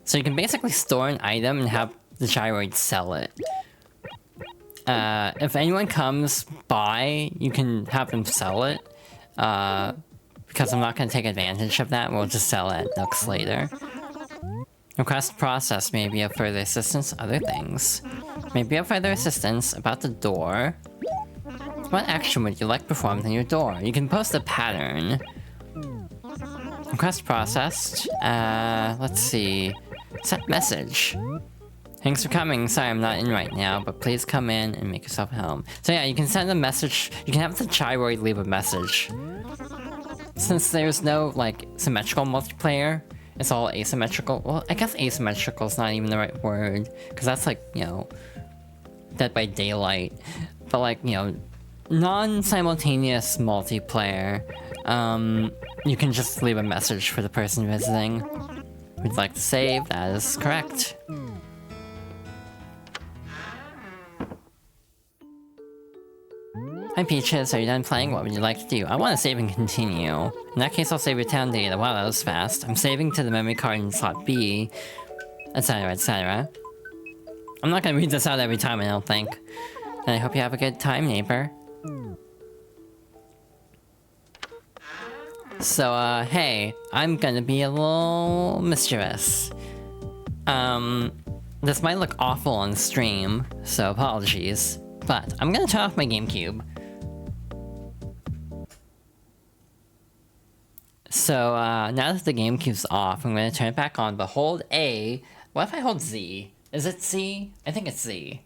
So you can basically store an item and have the gyroid sell it. If anyone comes by, you can have them sell it. Because I'm not going to take advantage of that, we'll just sell it at Nooks later. Request process. May I be of further assistance? Other things. May I be of further assistance about the door. What action would you like performed on your door? You can post a pattern. Request processed. Let's see. Set message. Thanks for coming. Sorry, I'm not in right now, but please come in and make yourself at home. So yeah, you can send a message. You can have the gyroid leave a message. Since there's no, like, symmetrical multiplayer, it's all asymmetrical. Well, I guess asymmetrical is not even the right word, because that's like, you know, Dead by Daylight. But like, you know, non-simultaneous multiplayer, you can just leave a message for the person visiting. Would like to save? That is correct. Hi Peaches, are you done playing? What would you like to do? I want to save and continue. In that case, I'll save your town data. Wow, that was fast. I'm saving to the memory card in slot B, etc, etc. I'm not gonna read this out every time, I don't think. And I hope you have a good time, neighbor. So, hey, I'm gonna be a little mischievous. This might look awful on stream, so apologies. But I'm gonna turn off my GameCube. So, now that the GameCube's off, I'm gonna turn it back on, but hold A. What if I hold Z? Is it C? I think it's Z.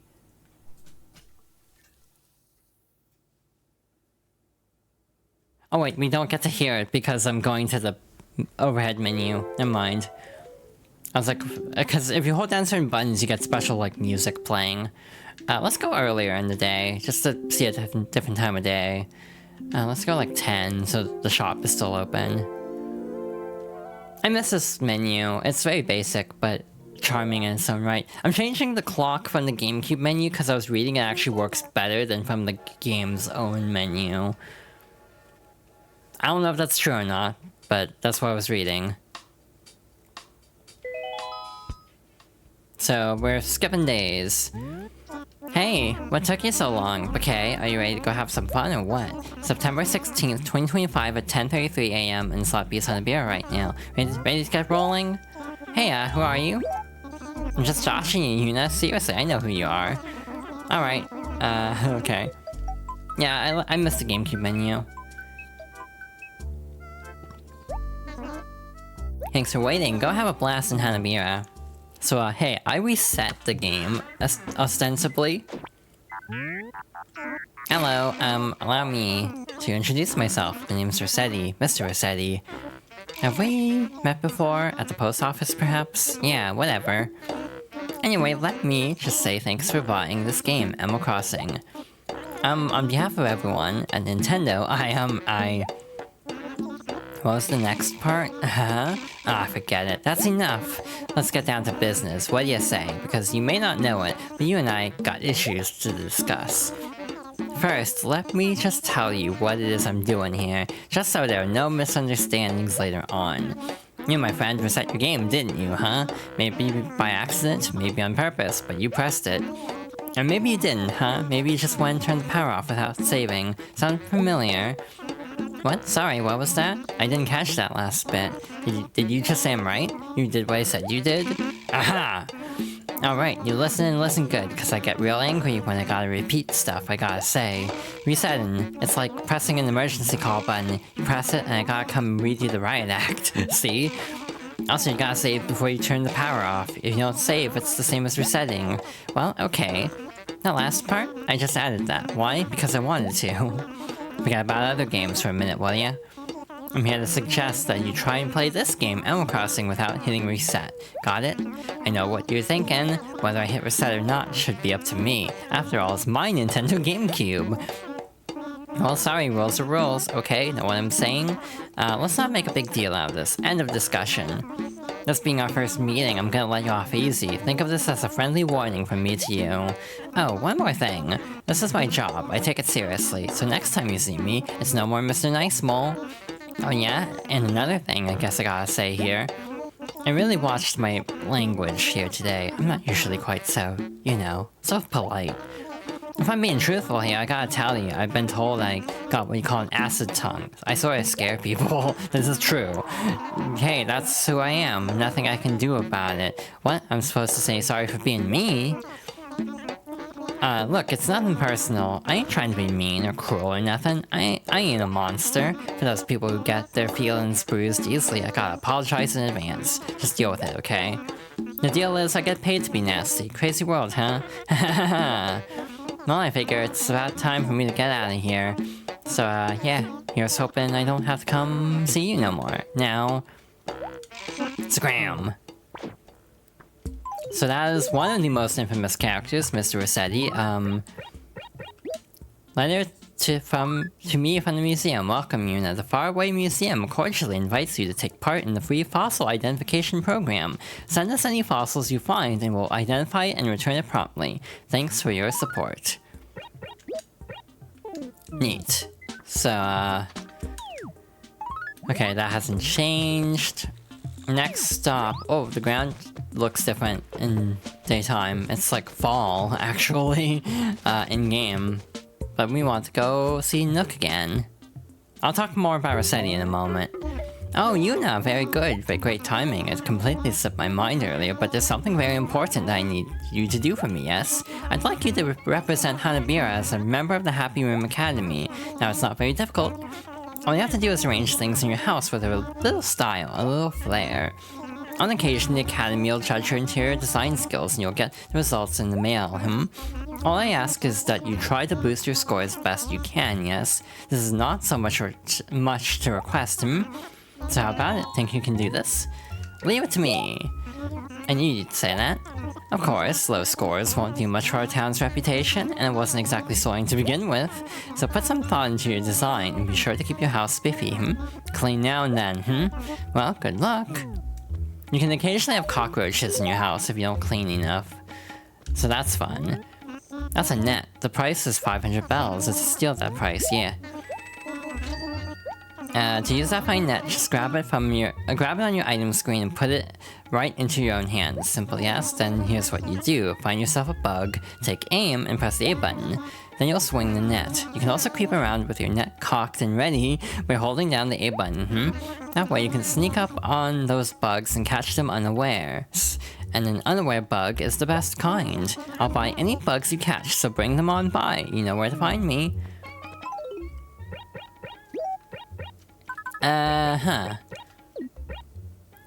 Oh wait, we don't get to hear it because I'm going to the overhead menu. Never mind. I was like, because if you hold down certain buttons, you get special, like, music playing. Let's go earlier in the day, just to see a different time of day. Let's go like 10, so the shop is still open. I miss this menu. It's very basic, but charming in its own right. I'm changing the clock from the GameCube menu because I was reading it actually works better than from the game's own menu. I don't know if that's true or not, but that's what I was reading. So, we're skipping days. Hey, what took you so long? Okay, are you ready to go have some fun or what? September 16th, 2025 at 10:33 AM in Slot Beast on a beer right now. Ready to get rolling? Hey, who are you? I'm just joshing you, Yuna. Seriously, I know who you are. Alright, okay. Yeah, I missed the GameCube menu. Thanks for waiting. Go have a blast in Hanabira. So, hey, I reset the game, ostensibly. Hello, allow me to introduce myself. The name's Rossetti, Mr. Rossetti. Have we met before? At the post office, perhaps? Yeah, whatever. Anyway, let me just say thanks for buying this game, Animal Crossing. On behalf of everyone at Nintendo, what was the next part? Forget it. That's enough. Let's get down to business. What do you say? Because you may not know it, but you and I got issues to discuss. First, let me just tell you what it is I'm doing here, just so there are no misunderstandings later on. You, my friend, reset your game, didn't you, huh? Maybe by accident, maybe on purpose, but you pressed it. And maybe you didn't, huh? Maybe you just went and turned the power off without saving. Sound familiar? What? Sorry, what was that? I didn't catch that last bit. Did you just say I'm right? You did what I said you did? Aha! Alright, you listen and listen good, because I get real angry when I gotta repeat stuff I gotta say. Resetting. It's like pressing an emergency call button. You press it and I gotta come and read you the riot act. See? Also, you gotta save before you turn the power off. If you don't save, it's the same as resetting. Well, okay. That last part, I just added that. Why? Because I wanted to. Forget about other games for a minute, will ya? I'm here to suggest that you try and play this game, Animal Crossing, without hitting reset. Got it? I know what you're thinking. Whether I hit reset or not should be up to me. After all, it's my Nintendo GameCube. Well, sorry, rules are rules, okay? Know what I'm saying? Let's not make a big deal out of this. End of discussion. This being our first meeting, I'm gonna let you off easy. Think of this as a friendly warning from me to you. Oh, one more thing. This is my job. I take it seriously. So next time you see me, it's no more Mr. Nice Mole. Oh yeah? And another thing I guess I gotta say here. I really watched my language here today. I'm not usually quite so, you know, so polite. If I'm being truthful here, I gotta tell you, I've been told I got what you call an acid tongue. I sort of scare people. This is true. Hey, that's who I am. Nothing I can do about it. What? I'm supposed to say sorry for being me? Look, it's nothing personal. I ain't trying to be mean or cruel or nothing. I ain't a monster. For those people who get their feelings bruised easily, I gotta apologize in advance. Just deal with it, okay? The deal is I get paid to be nasty. Crazy world, huh? Well, I figure it's about time for me to get out of here. So, yeah, here's hoping I don't have to come see you no more. Now, Scram! So that is one of the most infamous characters, Mr. Rossetti. Letter to me from the museum. Welcome, Yuna. The Faraway Museum cordially invites you to take part in the free fossil identification program. Send us any fossils you find and we'll identify it and return it promptly. Thanks for your support. Neat. So, okay, that hasn't changed. Next stop. Oh, the ground looks different in daytime. It's like fall, actually, in-game. But we want to go see Nook again. I'll talk more about Rossetti in a moment. Oh, Yuna, very good, very great timing. It completely slipped my mind earlier, but there's something very important that I need you to do for me, yes? I'd like you to represent Hanabira as a member of the Happy Room Academy. Now, it's not very difficult. All you have to do is arrange things in your house with a little style, a little flair. On occasion, the Academy will judge your interior design skills and you'll get the results in the mail, All I ask is that you try to boost your score as best you can, yes? This is not so much to request, So how about it? Think you can do this? Leave it to me. I knew you'd say that. Of course, low scores won't do much for our town's reputation, and it wasn't exactly soaring to begin with. So put some thought into your design, and be sure to keep your house spiffy, Clean now and then, Well, good luck. You can occasionally have cockroaches in your house if you don't clean enough. So that's fun. That's a net. The price is 500 bells. It's a steal at that price, yeah. To use that fine net, just grab it on your item screen and put it right into your own hands. Simple, yes? Then here's what you do. Find yourself a bug, take aim, and press the A button. Then you'll swing the net. You can also creep around with your net cocked and ready by holding down the A button, That way you can sneak up on those bugs and catch them unawares. And an unaware bug is the best kind. I'll buy any bugs you catch, so bring them on by. You know where to find me.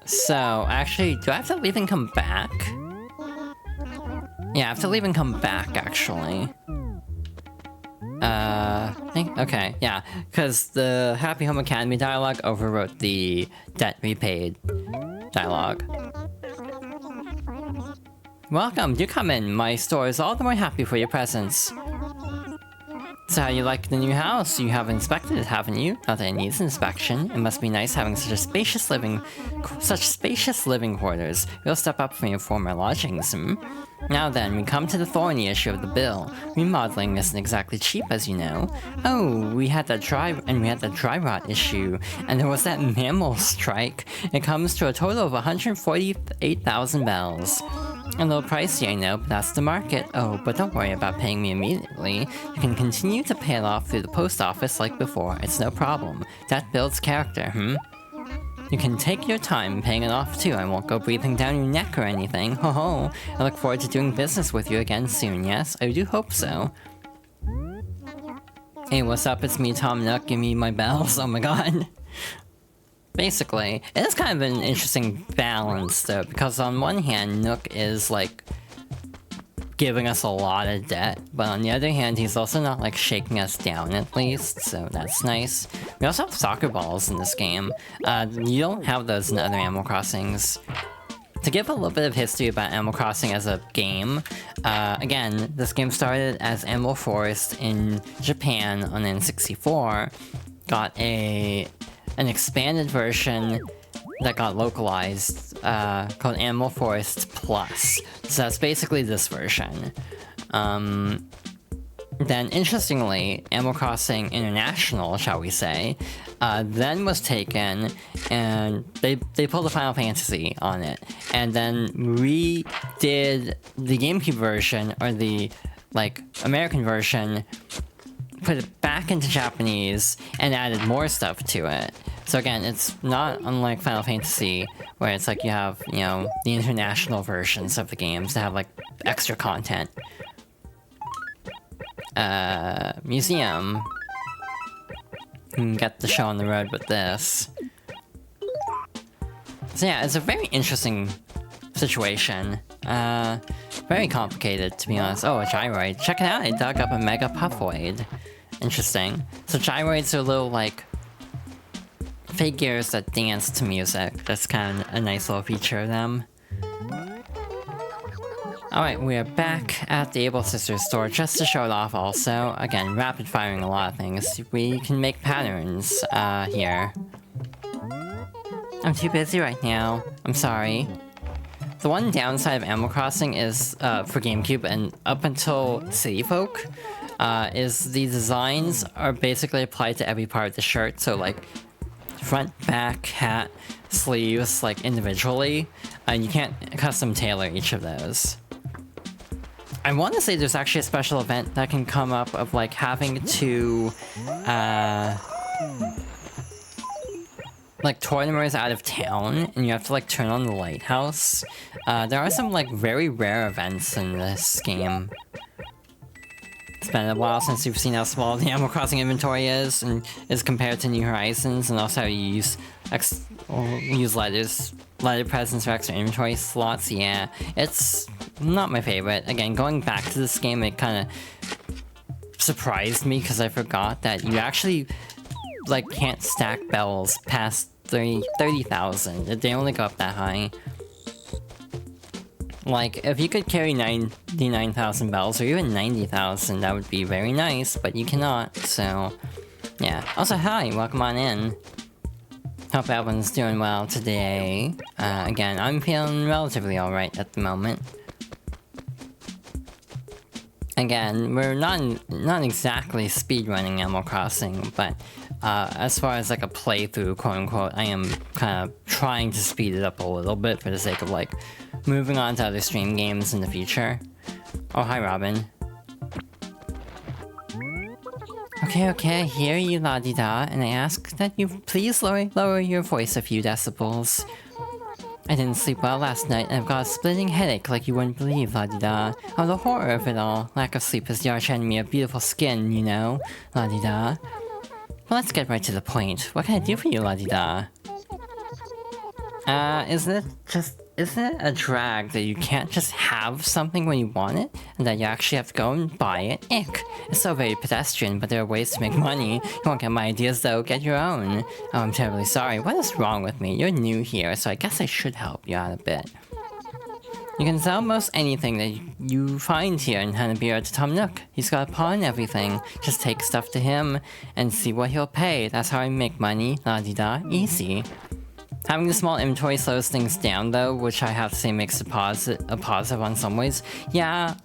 So, actually, do I have to leave and come back? Yeah, I have to leave and come back, actually. Okay, yeah. Because the Happy Home Academy dialogue overwrote the debt repaid dialogue. Welcome, do come in. My store is all the more happy for your presence. So how you like the new house? You have inspected it, haven't you? Not that it needs inspection. It must be nice having such spacious living quarters. We'll step up from your former lodgings, Now then, we come to the thorny issue of the bill. Remodeling isn't exactly cheap, as you know. Oh, we had that dry rot issue, and there was that mammal strike. It comes to a total of 148,000 bells. A little pricey, I know, but that's the market. Oh, but don't worry about paying me immediately. You can continue to pay it off through the post office like before. It's no problem. That builds character, You can take your time paying it off too. I won't go breathing down your neck or anything. Ho ho. I look forward to doing business with you again soon, yes? I do hope so. Hey, what's up? It's me, Tom Nook. Give me my bells. Oh my god. Basically, it is kind of an interesting balance though, because on one hand, Nook is like giving us a lot of debt, but on the other hand, he's also not like shaking us down at least, so that's nice. We also have soccer balls in this game. You don't have those in other Animal Crossings. To give a little bit of history about Animal Crossing as a game, again, this game started as Animal Forest in Japan on N64, got an expanded version that got localized, called Animal Forest Plus. So that's basically this version. Then, interestingly, Animal Crossing International, shall we say, then was taken, and they pulled a Final Fantasy on it, and then redid the GameCube version, or the, like, American version, put it back into Japanese, and added more stuff to it. So again, it's not unlike Final Fantasy, where it's like you have, you know, the international versions of the games that have, like, extra content. Museum. You can get the show on the road with this. So yeah, it's a very interesting situation. Very complicated, to be honest. Oh, a gyroid. Check it out, I dug up a Mega Puffoid. Interesting. So gyroids are little, like, figures that dance to music. That's kind of a nice little feature of them. Alright, we are back at the Able Sisters store just to show it off also. Again, rapid firing a lot of things. We can make patterns, here. I'm too busy right now. I'm sorry. The one downside of Animal Crossing is, for GameCube and up until City Folk, is the designs are basically applied to every part of the shirt. So like, front, back, hat, sleeves like individually, and you can't custom tailor each of those. I want to say there's actually a special event that can come up of like having to like tour members out of town, and you have to like turn on the lighthouse. There are some like very rare events in this game. It's been a while since you've seen how small the Animal Crossing inventory is, and is compared to New Horizons, and also how you use lighter presents for extra inventory slots. Yeah, it's not my favorite. Again, going back to this game, it kind of surprised me because I forgot that you actually like can't stack bells past 30,000. They only go up that high. Like, if you could carry 99,000 bells, or even 90,000, that would be very nice, but you cannot, so... yeah. Also, hi! Welcome on in. Hope everyone's doing well today. Again, I'm feeling relatively alright at the moment. Again, we're not exactly speedrunning Animal Crossing, but as far as like a playthrough, quote-unquote, I am kind of trying to speed it up a little bit for the sake of like moving on to other stream games in the future. Oh, hi, Robin. Okay, I hear you, la-di-da, and I ask that you please lower your voice a few decibels. I didn't sleep well last night, and I've got a splitting headache like you wouldn't believe, la-di-da. Oh, the horror of it all. Lack of sleep is the arch enemy of beautiful skin, you know, la-di-da. Well, let's get right to the point. What can I do for you, la-di-da? Isn't it a drag that you can't just have something when you want it, and that you actually have to go and buy it? Ick! It's so very pedestrian, but there are ways to make money. You won't get my ideas though, get your own. Oh, I'm terribly sorry. What is wrong with me? You're new here, so I guess I should help you out a bit. You can sell most anything that you find here in Hanabira to Tom Nook. He's got a pawn and everything. Just take stuff to him and see what he'll pay. That's how I make money. La-di-da. Easy. Having a small inventory slows things down though, which I have to say makes a positive on some ways. Yeah.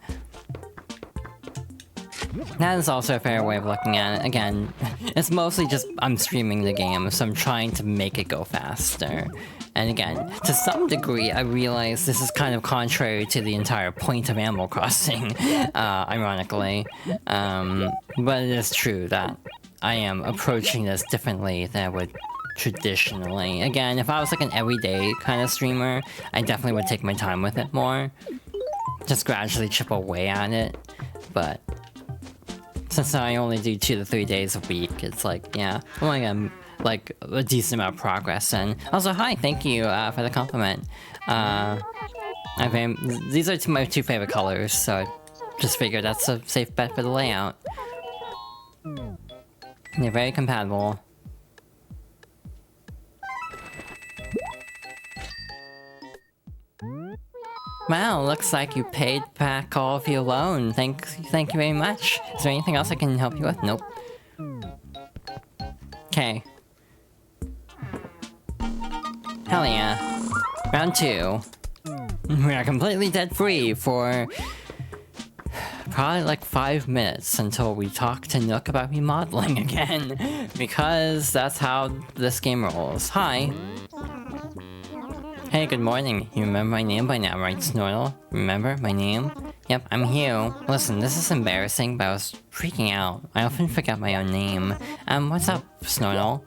That is also a fair way of looking at it. Again, it's mostly just I'm streaming the game, so I'm trying to make it go faster. And again, to some degree, I realize this is kind of contrary to the entire point of Animal Crossing, ironically. But it is true that I am approaching this differently than I would traditionally. Again, if I was like an everyday kind of streamer, I definitely would take my time with it more. Just gradually chip away at it. But since I only do 2 to 3 days a week, it's like, yeah, I'm only gonna like a decent amount of progress. And also, hi, thank you for the compliment. These are my two favorite colors, so I just figured that's a safe bet for the layout. They're very compatible. Wow, looks like you paid back all of your loan. Thank you very much. Is there anything else I can help you with? Nope. Okay. Hell yeah. Round 2. We are completely debt-free for probably like 5 minutes until we talk to Nook about remodeling again. Because that's how this game rolls. Hi. Hey, good morning. You remember my name by now, right, Snortle? Remember my name? Yep, I'm Hugh. Listen, this is embarrassing, but I was freaking out. I often forget my own name. What's up, Snortle?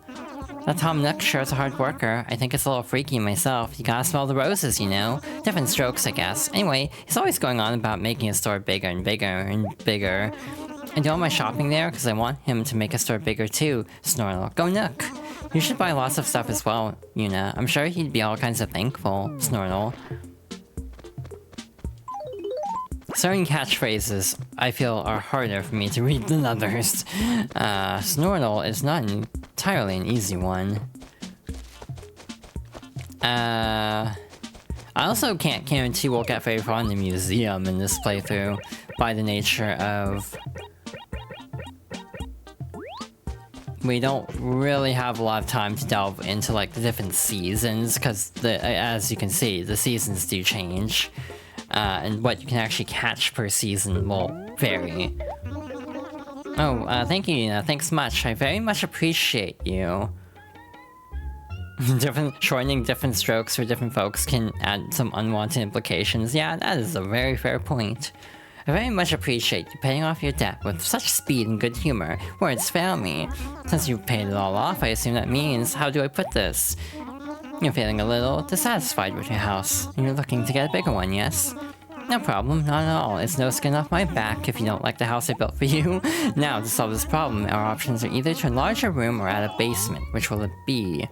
That Tom Nook sure is a hard worker. I think it's a little freaky myself. You gotta smell the roses, you know? Different strokes, I guess. Anyway, he's always going on about making his store bigger and bigger and bigger. I do all my shopping there because I want him to make a store bigger too, Snortle. Go Nook! You should buy lots of stuff as well, Yuna. I'm sure he'd be all kinds of thankful, Snortle. Certain catchphrases, I feel, are harder for me to read than others. Snortle is not entirely an easy one. I also can't guarantee we'll get very far in the museum in this playthrough, by the nature of... we don't really have a lot of time to delve into like the different seasons, because as you can see, the seasons do change. And what you can actually catch per season will vary. Oh, thank you, Yuna. Thanks much. I very much appreciate you. Shortening different strokes for different folks can add some unwanted implications. Yeah, that is a very fair point. I very much appreciate you paying off your debt with such speed and good humor. Words fail me. Since you've paid it all off, I assume that means, how do I put this? You're feeling a little dissatisfied with your house. You're looking to get a bigger one, yes? No problem, not at all. It's no skin off my back if you don't like the house I built for you. Now, to solve this problem, our options are either to enlarge your room or add a basement. Which will it be?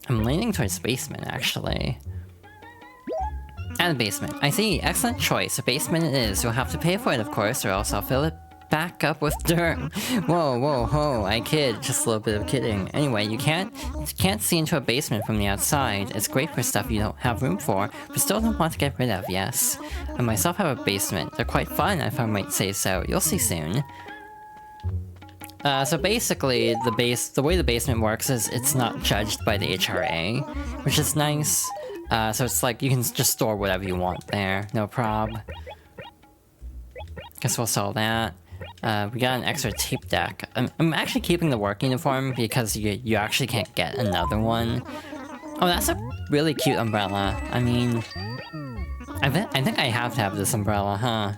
I'm leaning towards basement, actually. Add a basement. I see. Excellent choice. A basement it is. You'll have to pay for it, of course, or else I'll fill it back up with dirt. Whoa, ho. I kid. Just a little bit of kidding. Anyway, you can't see into a basement from the outside. It's great for stuff you don't have room for, but still don't want to get rid of, yes. I myself have a basement. They're quite fun, if I might say so. You'll see soon. So basically, the way the basement works is it's not judged by the HRA, which is nice. So it's like you can just store whatever you want there, no prob. Guess we'll sell that. We got an extra tape deck. I'm actually keeping the work uniform because you actually can't get another one. Oh, that's a really cute umbrella. I mean, I think I have to have this umbrella, huh?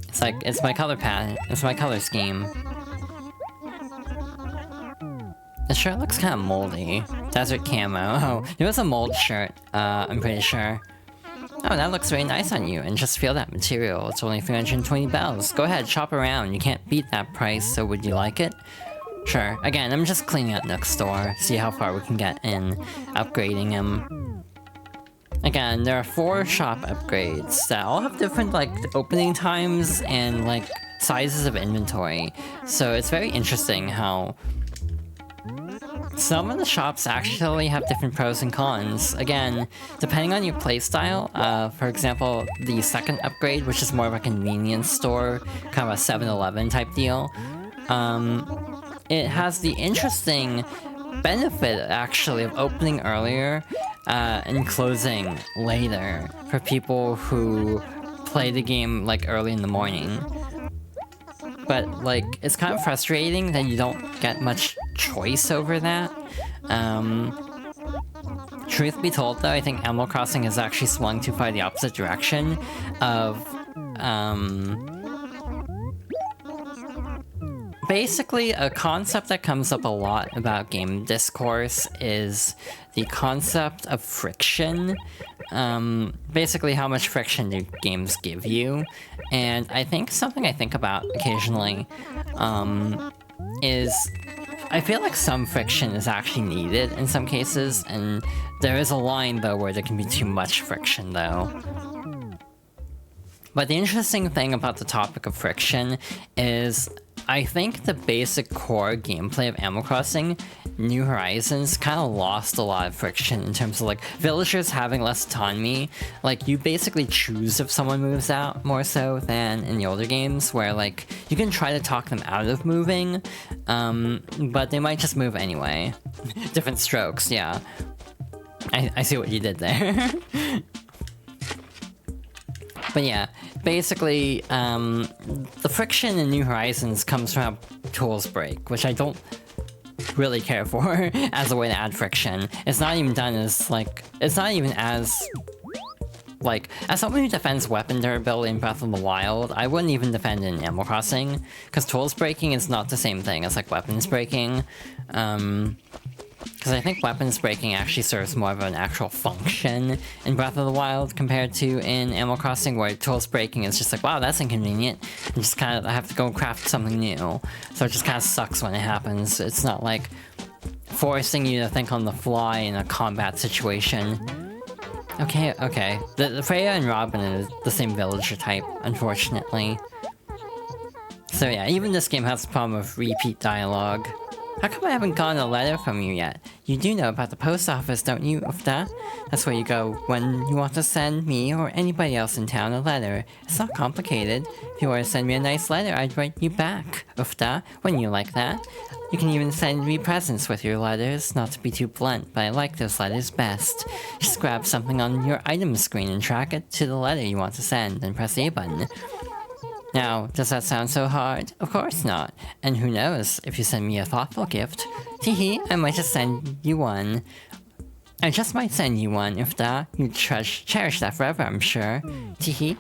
It's like, it's my color palette, it's my color scheme. The shirt looks kind of moldy. Desert camo. Oh, it was a mold shirt, I'm pretty sure. Oh, that looks very nice on you, and just feel that material. It's only 320 bells. Go ahead, shop around. You can't beat that price, so would you like it? Sure. Again, I'm just cleaning out Nook's store, see how far we can get in upgrading him. Again, there are 4 shop upgrades that all have different, like, opening times and, like, sizes of inventory. So it's very interesting how some of the shops actually have different pros and cons. Again, depending on your playstyle, for example, the second upgrade, which is more of a convenience store, kind of a 7-Eleven type deal, it has the interesting benefit, actually, of opening earlier and closing later for people who play the game, like, early in the morning. But, like, it's kind of frustrating that you don't get much choice over that. Truth be told, though, I think Animal Crossing has actually swung too far the opposite direction of, basically, a concept that comes up a lot about game discourse is the concept of friction. Basically, how much friction do games give you? And I think something I think about occasionally, is I feel like some friction is actually needed in some cases, and there is a line, though, where there can be too much friction, though. But the interesting thing about the topic of friction is I think the basic core gameplay of Animal Crossing New Horizons kind of lost a lot of friction in terms of, like, villagers having less autonomy. Like, you basically choose if someone moves out more so than in the older games, where, like, you can try to talk them out of moving, but they might just move anyway. Different strokes, yeah. I see what you did there. But yeah, basically, the friction in New Horizons comes from how tools break, which I don't really care for as a way to add friction. It's not even done as, like, it's not even as, like, as someone who defends weapon durability in Breath of the Wild, I wouldn't even defend it in Animal Crossing, because tools breaking is not the same thing as, like, weapons breaking. Because I think weapons breaking actually serves more of an actual function in Breath of the Wild compared to in Animal Crossing, where tools breaking is just like, wow, that's inconvenient. And just kind of, I have to go craft something new. So it just kind of sucks when it happens. It's not like forcing you to think on the fly in a combat situation. Okay. The Freya and Robin is the same villager type, unfortunately. So yeah, even this game has the problem of repeat dialogue. How come I haven't gotten a letter from you yet? You do know about the post office, don't you, Ufta? That's where you go when you want to send me or anybody else in town a letter. It's not complicated. If you want to send me a nice letter, I'd write you back, Ufta. Wouldn't you like that? You can even send me presents with your letters. Not to be too blunt, but I like those letters best. Just grab something on your item screen and track it to the letter you want to send, then press the A button. Now, does that sound so hard? Of course not. And who knows, if you send me a thoughtful gift, teehee, I might just send you one. I just might send you one. If that, you'd cherish that forever, I'm sure. Teehee.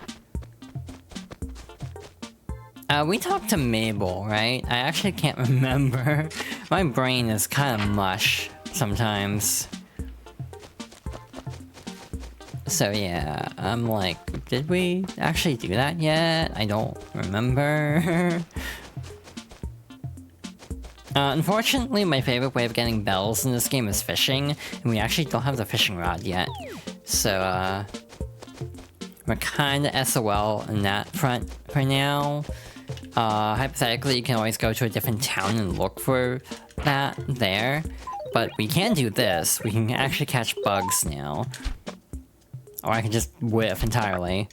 We talked to Mabel, right? I actually can't remember. My brain is kind of mush sometimes. So yeah, I'm like, did we actually do that yet? I don't remember. Unfortunately, my favorite way of getting bells in this game is fishing, and we actually don't have the fishing rod yet. So, we're kinda SOL in that front for now. Hypothetically, you can always go to a different town and look for that there. But we can do this. We can actually catch bugs now. Or I can just whiff entirely.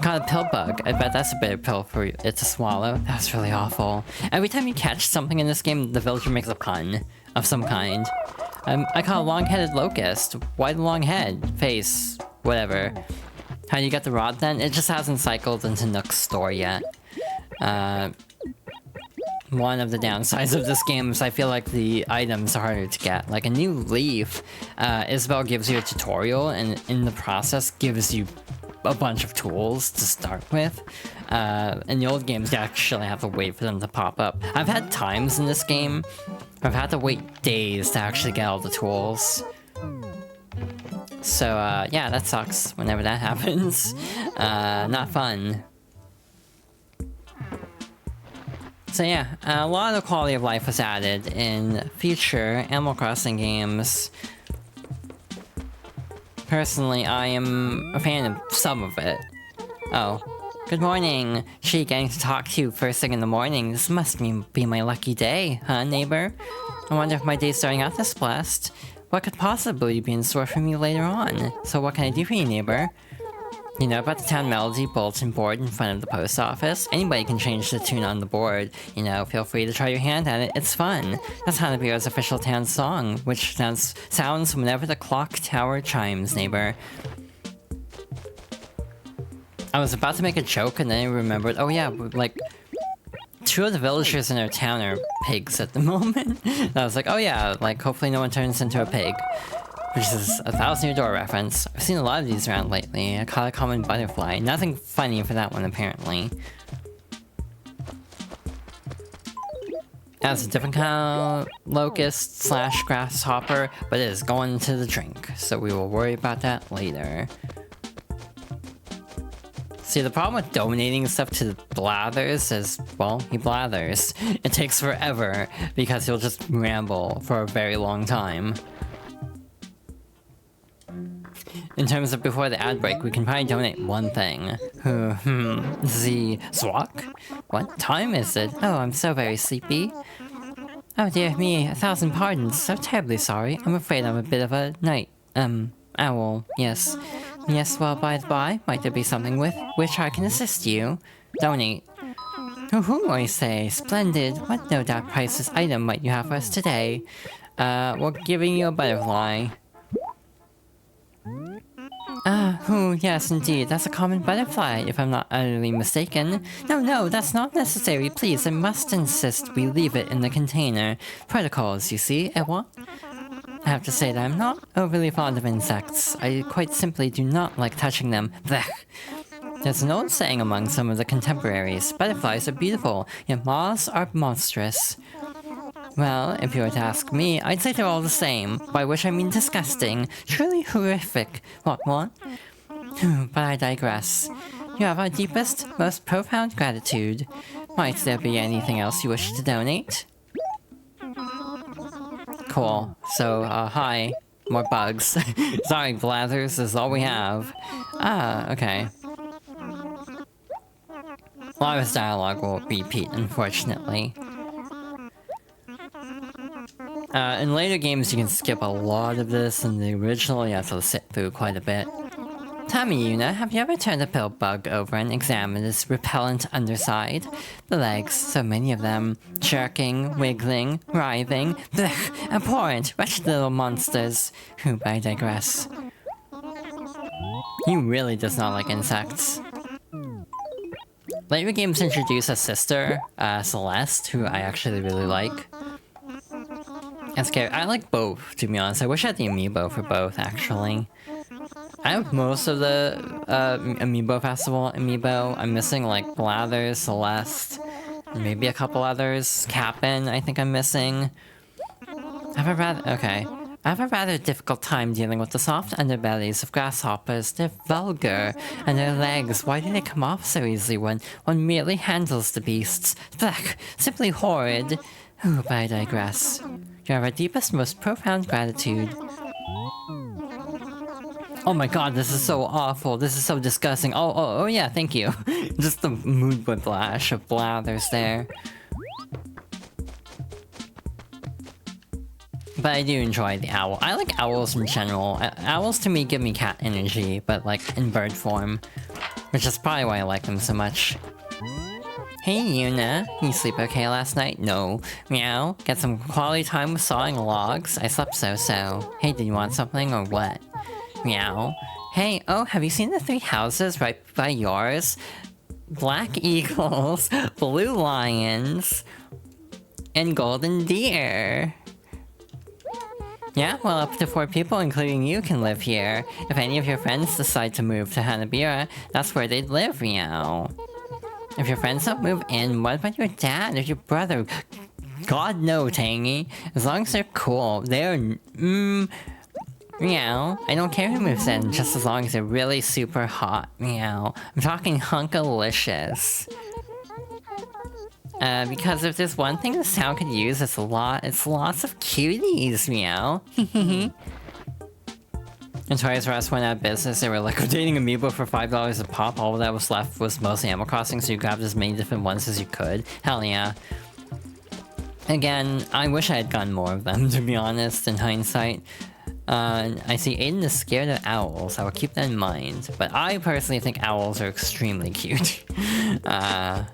Caught a pill bug. I bet that's a bitter pill for it to swallow. That's really awful. Every time you catch something in this game, the villager makes a pun of some kind. I caught a long-headed locust. Why the long head? Face. Whatever. How do you get the rod then? It just hasn't cycled into Nook's store yet. One of the downsides of this game is I feel like the items are harder to get. Like a new leaf, Isabelle gives you a tutorial and in the process gives you a bunch of tools to start with. In the old games you actually have to wait for them to pop up. I've had times in this game where I've had to wait days to actually get all the tools. So yeah, that sucks whenever that happens. Not fun. So yeah, a lot of quality of life was added in future Animal Crossing games. Personally, I am a fan of some of it. Oh, good morning. Gee, getting to talk to you first thing in the morning. This must be my lucky day, huh, neighbor? I wonder if my day's starting out this blessed. What could possibly be in store for me later on? So what can I do for you, neighbor? You know about the town melody bulletin board in front of the post office? Anybody can change the tune on the board. You know, feel free to try your hand at it. It's fun. That's Hanabiro's official town song, which sounds whenever the clock tower chimes, neighbor. I was about to make a joke and then I remembered, oh yeah, like, 2 of the villagers in our town are pigs at the moment. And I was like, oh yeah, like, hopefully no one turns into a pig. Which is a 1,000-year-door reference. I've seen a lot of these around lately. I caught a common butterfly. Nothing funny for that one, apparently. That's a different kind of locust slash grasshopper, but it is going into the drink, so we will worry about that later. See, the problem with donating stuff to Blathers is, well, he blathers. It takes forever, because he'll just ramble for a very long time. In terms of before the ad break, we can probably donate one thing. The Zwok? What time is it? Oh, I'm so very sleepy. Oh dear me, 1,000 pardons. So terribly sorry. I'm afraid I'm a bit of a night, owl. Yes. Yes, well, by the by, might there be something with which I can assist you? Donate. Hoo-hoo, I say. Splendid. What no doubt priceless item might you have for us today? We're giving you a butterfly. Yes, indeed. That's a common butterfly, if I'm not utterly mistaken. No, that's not necessary. Please, I must insist we leave it in the container. Protocols, you see, et what? I have to say that I'm not overly fond of insects. I quite simply do not like touching them. Blech. There's an old saying among some of the contemporaries. Butterflies are beautiful, yet moths are monstrous. Well, if you were to ask me, I'd say they're all the same, by which I mean disgusting, truly horrific. What? But I digress. You have our deepest, most profound gratitude. Might there be anything else you wish to donate? Cool. So, hi. More bugs. Sorry, Blathers, this is all we have. Okay. A lot of his dialogue will repeat, unfortunately. In later games, you can skip a lot of this. In the original, you have to sit through quite a bit. Tell me, Yuna, have you ever turned a pill bug over and examined its repellent underside? The legs, so many of them. Jerking, wiggling, writhing. Blech! Abhorrent, wretched little monsters. But I digress. He really does not like insects. later games introduce a sister, Celeste, who I actually really like. And scary. I like both, to be honest. I wish I had the amiibo for both, actually. I have most of the Amiibo Festival amiibo. I'm missing like Blathers, Celeste, and maybe a couple others. Kapp'n, I think I'm missing. I have a rather difficult time dealing with the soft underbellies of grasshoppers. They're vulgar, and their legs, why do they come off so easily when one merely handles the beasts? Blech, simply horrid. Oh, but I digress. You have our deepest, most profound gratitude. Oh my god, this is so awful. This is so disgusting. Oh yeah, thank you. Just the mood whiplash of Blathers there. But I do enjoy the owl. I like owls in general. Owls to me give me cat energy, but like in bird form. Which is probably why I like them so much. Hey Yuna, you sleep okay last night? No. Meow, get some quality time with sawing logs. I slept so-so. Hey, did you want something or what? Meow. Hey, oh, have you seen the 3 houses right by yours? Black eagles, blue lions, and golden deer. Yeah, well, up to 4 people, including you, can live here. If any of your friends decide to move to Hanabira, that's where they'd live, meow. If your friends don't move in, what about your dad or your brother? God no, Tangy. As long as they're cool, they're... Meow. I don't care who moves in, just as long as they're really super hot. Meow. I'm talking hunkalicious. Because if there's one thing this town could use, it's lots of cuties, meow. And Toys R Us went out of business. They were liquidating Amiibo for $5 a pop. All that was left was mostly Animal Crossing, so you grabbed as many different ones as you could. Hell yeah. Again, I wish I had gotten more of them, to be honest, in hindsight. I see Aiden is scared of owls. I will keep that in mind. But I personally think owls are extremely cute. Because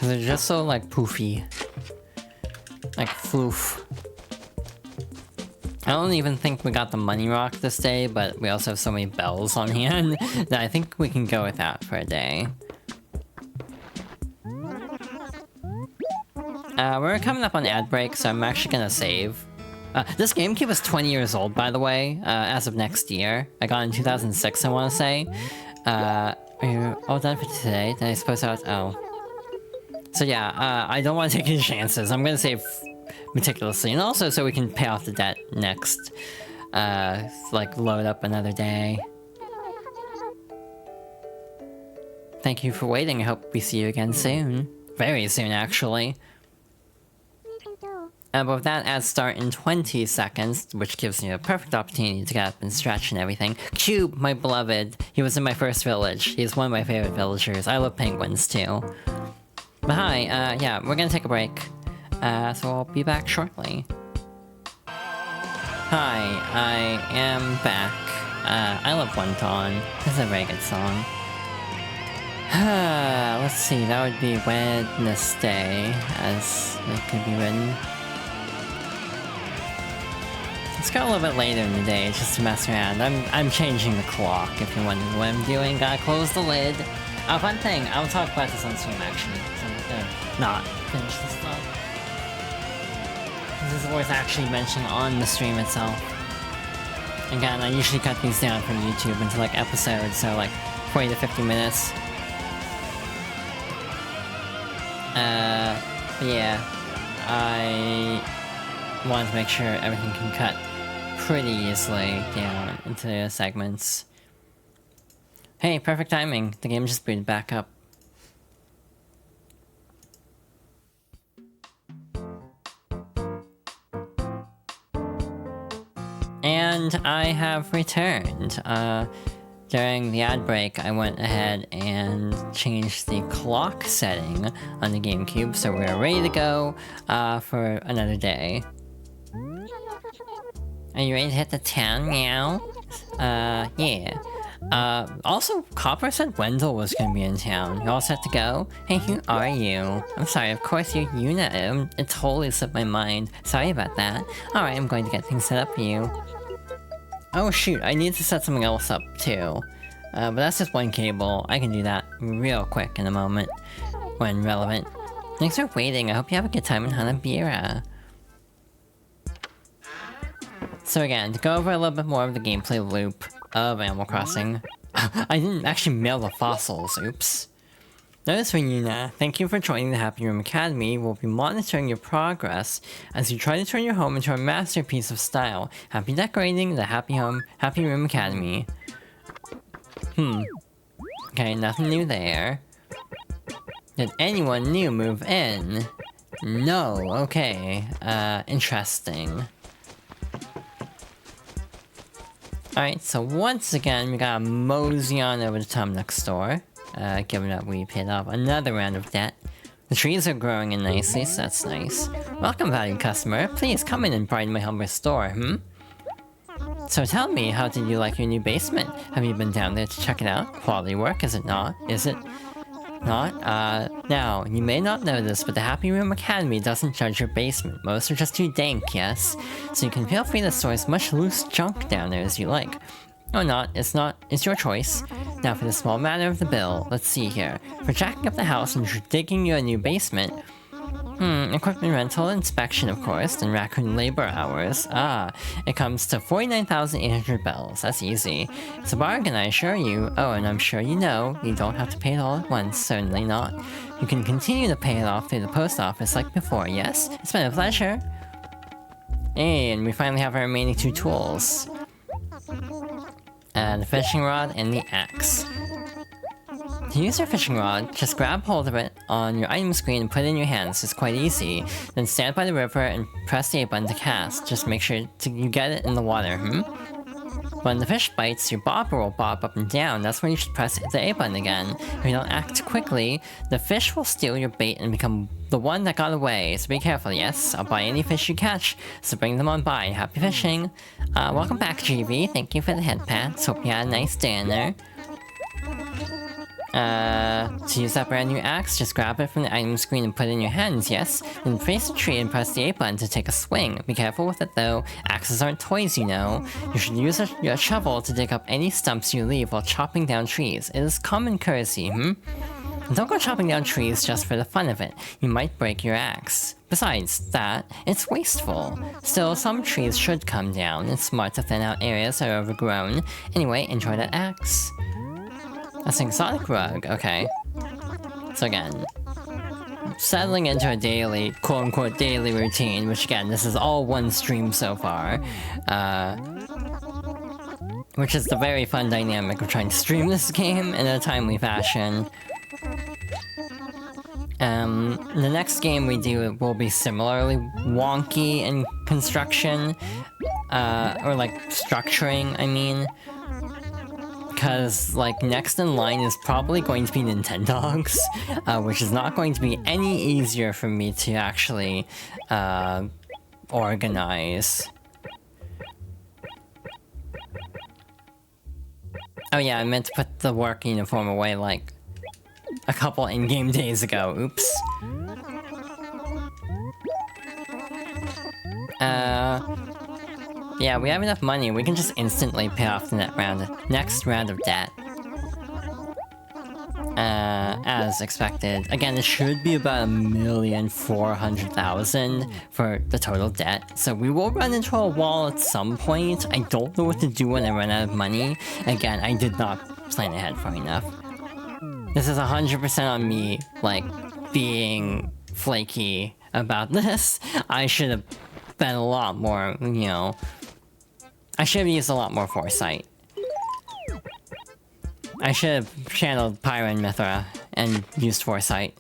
they're just so, like, poofy. Like, floof. I don't even think we got the money rock this day, but we also have so many bells on hand that I think we can go with that for a day. We're coming up on ad break, so I'm actually gonna save. This GameCube is 20 years old, by the way, as of next year. I got it in 2006, I want to say. Are you all done for today? Then I suppose I was... Oh. So yeah, I don't want to take any chances. I'm gonna save meticulously, and also so we can pay off the debt next. Like, load up another day. Thank you for waiting. I hope we see you again soon. Very soon, actually. But with that ad start in 20 seconds, which gives me a perfect opportunity to get up and stretch and everything. Cube, my beloved. He was in my first village. He's one of my favorite villagers. I love penguins, too. But hi, yeah, we're gonna take a break. So I'll be back shortly. Hi, I am back. I love Wonton. This is a very good song. Let's see, that would be Wednesday, as it could be written. Let's go a little bit later in the day, just to mess around. I'm changing the clock, if you're wondering what I'm doing. Gotta close the lid. Fun thing, I'll talk about this on stream, actually. So I'm gonna not finish this stuff. This is worth actually mentioning on the stream itself. Again, I usually cut these down from YouTube into like episodes, so like 40 to 50 minutes. But yeah, I wanted to make sure everything can cut pretty easily down into the segments. Hey, perfect timing. The game just booted back up. And I have returned. During the ad break, I went ahead and changed the clock setting on the GameCube, so we're ready to go for another day. Are you ready to hit the town, meow? Yeah. Also, Copper said Wendell was gonna be in town. You all set to go? Hey, who are you? I'm sorry, of course you're Yuna. It totally slipped my mind. Sorry about that. Alright, I'm going to get things set up for you. Oh shoot, I need to set something else up too. But that's just one cable. I can do that real quick in a moment, when relevant. Thanks for waiting. I hope you have a good time in Hanabira. So again, to go over a little bit more of the gameplay loop of Animal Crossing. I didn't actually mail the fossils, oops. Notice for Yuna, thank you for joining the Happy Room Academy. We'll be monitoring your progress as you try to turn your home into a masterpiece of style. Happy decorating the Happy Room Academy. Okay, nothing new there. Did anyone new move in? No, okay. Interesting. Alright, so once again, we gotta mosey on over to Tom next door. Given that we paid off another round of debt. The trees are growing in nicely, so that's nice. Welcome, valued customer. Please come in and brighten my humble store, So tell me, how did you like your new basement? Have you been down there to check it out? Quality work, is it not? Is it not? Now, you may not know this, but the Happy Room Academy doesn't judge your basement. Most are just too dank, yes? So you can feel free to store as much loose junk down there as you like. Or not, it's your choice. Now for the small matter of the bill, let's see here. For jacking up the house and digging you a new basement, equipment rental, inspection of course, then raccoon labor hours. It comes to 49,800 bells. That's easy. It's a bargain, I assure you. Oh, and I'm sure you know, you don't have to pay it all at once, certainly not. You can continue to pay it off through the post office like before, yes? It's been a pleasure. And we finally have our remaining two tools. The fishing rod and the axe. To use your fishing rod, just grab hold of it on your item screen and put it in your hands. It's quite easy. Then stand by the river and press the A button to cast. Just make sure you get it in the water, When the fish bites, your bobber will bob up and down. That's when you should press the A button again. If you don't act quickly, the fish will steal your bait and become the one that got away. So be careful, yes? I'll buy any fish you catch, so bring them on by. Happy fishing. Welcome back, GV. Thank you for the head pats. Hope you had a nice dinner. To use that brand new axe, just grab it from the item screen and put it in your hands, yes? Then face the tree and press the A button to take a swing. Be careful with it though, axes aren't toys, you know. You should use a shovel to dig up any stumps you leave while chopping down trees. It is common courtesy, And don't go chopping down trees just for the fun of it. You might break your axe. Besides that, it's wasteful. Still, some trees should come down. It's smart to thin out areas that are overgrown. Anyway, enjoy that axe. That's an exotic rug, okay. So again, settling into a daily, quote-unquote daily routine, which again, this is all one stream so far. Which is the very fun dynamic of trying to stream this game in a timely fashion. The next game we do will be similarly wonky in construction, or like structuring, I mean. Because, like, next in line is probably going to be Nintendogs, which is not going to be any easier for me to actually, organize. Oh yeah, I meant to put the work uniform away, like, a couple in-game days ago. Oops. Yeah, we have enough money. We can just instantly pay off the next round of debt. As expected. Again, it should be about 1,400,000 for the total debt. So we will run into a wall at some point. I don't know what to do when I run out of money. Again, I did not plan ahead far enough. This is 100% on me, like, being flaky about this. I should have been a lot more, you know... I should have used a lot more foresight. I should have channeled Pyra and Mithra and used foresight.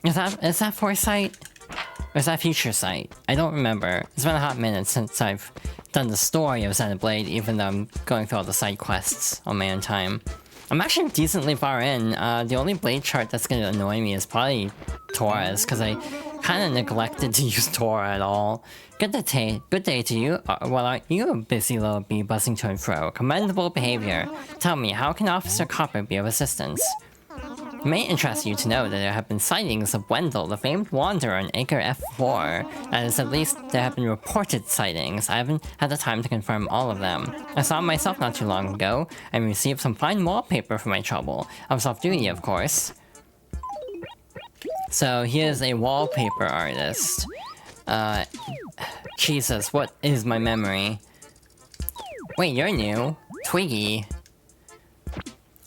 Is that foresight? Or is that future sight? I don't remember. It's been a hot minute since I've done the story of Xenoblade, even though I'm going through all the side quests on my own time. I'm actually decently far in. The only blade chart that's gonna annoy me is probably Tora's, because I kind of neglected to use Tora at all. Good day to you. Well, aren't you a busy little bee buzzing to and fro? Commendable behavior. Tell me, how can Officer Kapp'n be of assistance? It may interest you to know that there have been sightings of Wendell, the famed wanderer on Acre F4. That is, at least there have been reported sightings. I haven't had the time to confirm all of them. I saw him myself not too long ago, and received some fine wallpaper for my trouble. I was off duty, of course. So he is a wallpaper artist. Jesus, what is my memory? Wait, you're new. Twiggy.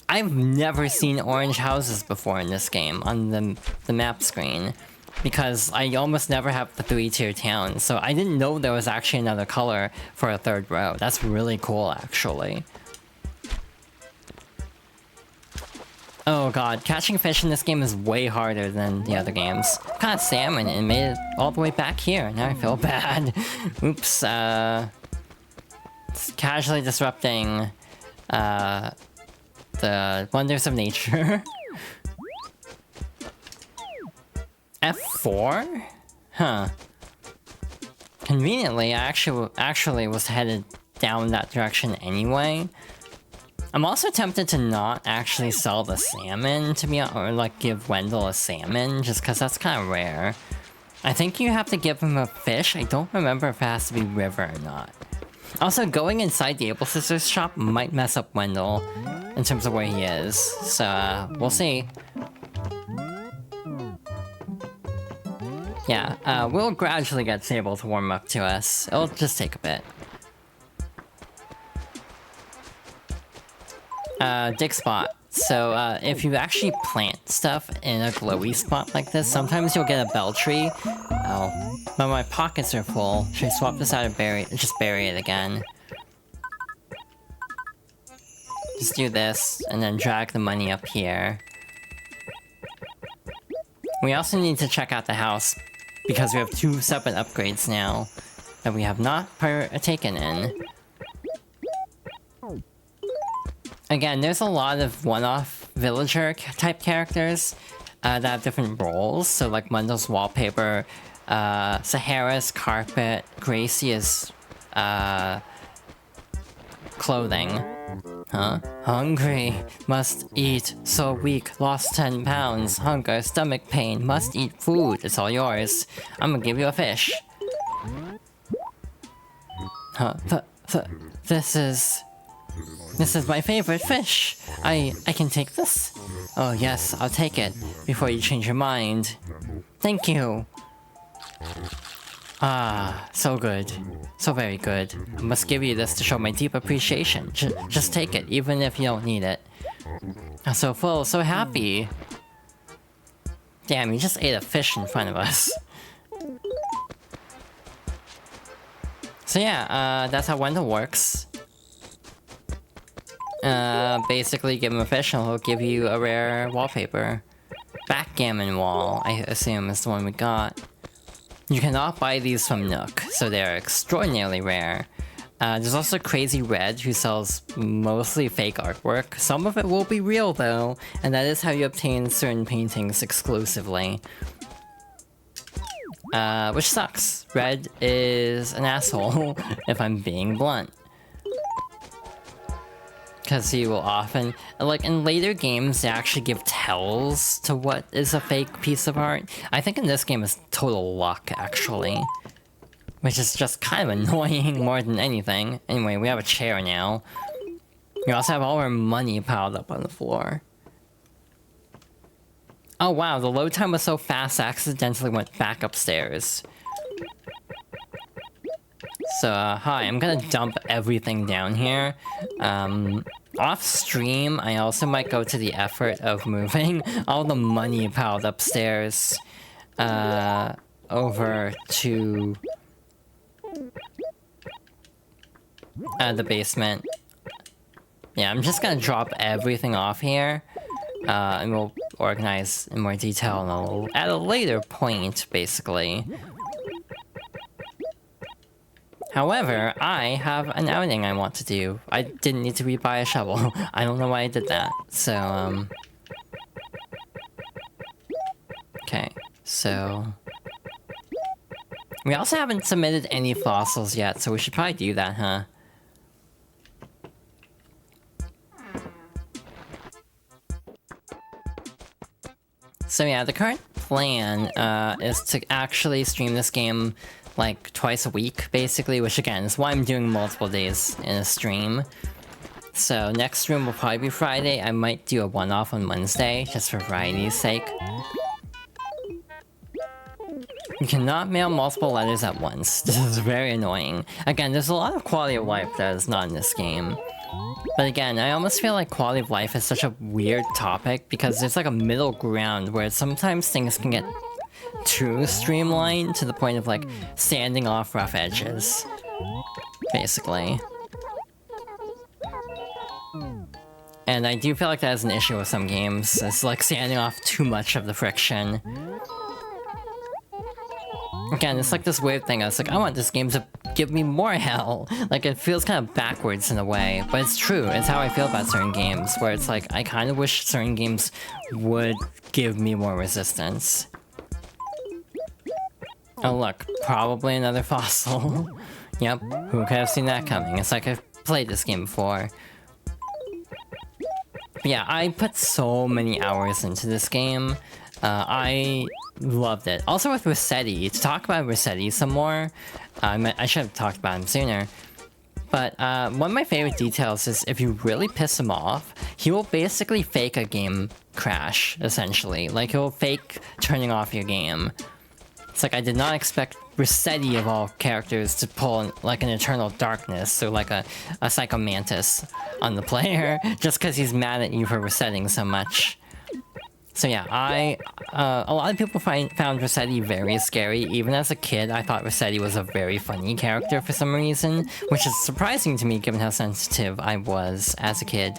I've never seen orange houses before in this game on the map screen, because I almost never have the 3-tier town, so I didn't know there was actually another color for a third row. That's really cool, actually. Oh god, catching fish in this game is way harder than the other games. Caught salmon and made it all the way back here. Now I feel bad. Oops, casually disrupting, the wonders of nature. F4? Huh. Conveniently, I actually was headed down that direction anyway. I'm also tempted to not actually sell the salmon, to be honest, or like give Wendell a salmon, just because that's kind of rare. I think you have to give him a fish. I don't remember if it has to be river or not. Also, going inside the Able Scissors shop might mess up Wendell in terms of where he is, so we'll see. Yeah, we'll gradually get Sable to warm up to us. It'll just take a bit. Dig spot. So, if you actually plant stuff in a glowy spot like this, sometimes you'll get a bell tree. Oh, but my pockets are full. Should I swap this out and just bury it again? Just do this, and then drag the money up here. We also need to check out the house, because we have 2 separate upgrades now that we have not partaken in. Again, there's a lot of one-off villager-type characters that have different roles. So, like Mundle's wallpaper, Sahara's carpet, Gracie is clothing. Huh? Hungry, must eat, so weak, lost 10 pounds, hunger, stomach pain, must eat food, it's all yours. I'm gonna give you a fish. Huh? This is my favorite fish. I can take this? Oh yes, I'll take it, before you change your mind. Thank you. Ah, so good. So very good. I must give you this to show my deep appreciation. Just take it, even if you don't need it. I'm so full, so happy. Damn, you just ate a fish in front of us. So yeah, that's how Wendell works. Basically give him a fish and he'll give you a rare wallpaper. Backgammon wall, I assume, is the one we got. You cannot buy these from Nook, so they're extraordinarily rare. There's also Crazy Red, who sells mostly fake artwork. Some of it will be real, though, and that is how you obtain certain paintings exclusively. Which sucks. Red is an asshole, if I'm being blunt. Because he will often, like in later games, they actually give tells to what is a fake piece of art. I think in this game it's total luck, actually. Which is just kind of annoying more than anything. Anyway, we have a chair now. We also have all our money piled up on the floor. Oh wow, the load time was so fast I accidentally went back upstairs. So, hi, I'm gonna dump everything down here. Off stream, I also might go to the effort of moving all the money piled upstairs, over to the basement. Yeah, I'm just gonna drop everything off here, and we'll organize in more detail at a later point, basically. However, I have an outing I want to do. I didn't need to rebuy a shovel. I don't know why I did that. So, okay, so... We also haven't submitted any fossils yet, so we should probably do that, huh? So yeah, the current plan is to actually stream this game like twice a week, basically, which again is why I'm doing multiple days in a stream. So next stream will probably be Friday. I might do a one-off on Wednesday, just for variety's sake. You cannot mail multiple letters at once. This is very annoying. Again, there's a lot of quality of life that is not in this game. But again, I almost feel like quality of life is such a weird topic because there's like a middle ground where sometimes things can get too streamlined to the point of like sanding off rough edges. Basically. And I do feel like that is an issue with some games. It's like sanding off too much of the friction. Again, it's like this weird thing. I was like, I want this game to give me more hell. Like, it feels kind of backwards in a way. But it's true. It's how I feel about certain games. Where it's like, I kind of wish certain games would give me more resistance. Oh look, probably another fossil. Yep, who could have seen that coming? It's like I've played this game before. But yeah, I put so many hours into this game. I loved it. Also with Rossetti, to talk about Rossetti some more, I should have talked about him sooner. But one of my favorite details is if you really piss him off, he will basically fake a game crash, essentially. Like, he'll fake turning off your game. It's like, I did not expect Rossetti of all characters to pull like an Eternal Darkness or like a Psycho Mantis on the player, just because he's mad at you for resetting so much. So yeah, a lot of people found Rossetti very scary. Even as a kid, I thought Rossetti was a very funny character for some reason, which is surprising to me given how sensitive I was as a kid.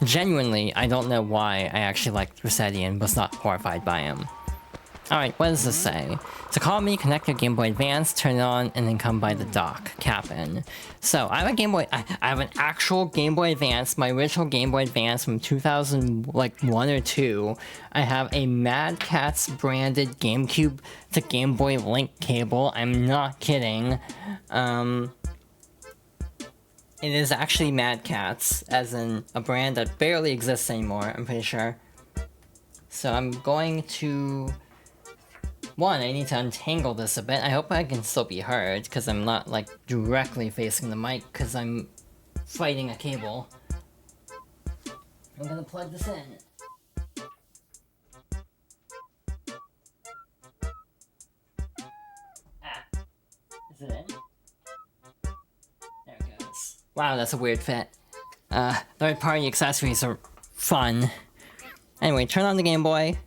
Genuinely, I don't know why I actually liked Rossetti and was not horrified by him. Alright, what does this say? To call me, connect your Game Boy Advance, turn it on, and then come by the dock. Kapp'n. So, I have a Game Boy... I have an actual Game Boy Advance, my original Game Boy Advance from 2001 or 2. I have a Mad Catz branded GameCube to Game Boy Link cable. I'm not kidding. It is actually Mad Catz, as in a brand that barely exists anymore, I'm pretty sure. So I'm going to... One, I need to untangle this a bit. I hope I can still be heard, because I'm not, like, directly facing the mic, because I'm fighting a cable. I'm gonna plug this in. Ah. Is it in? There it goes. Wow, that's a weird fit. Third-party accessories are fun. Anyway, turn on the Game Boy.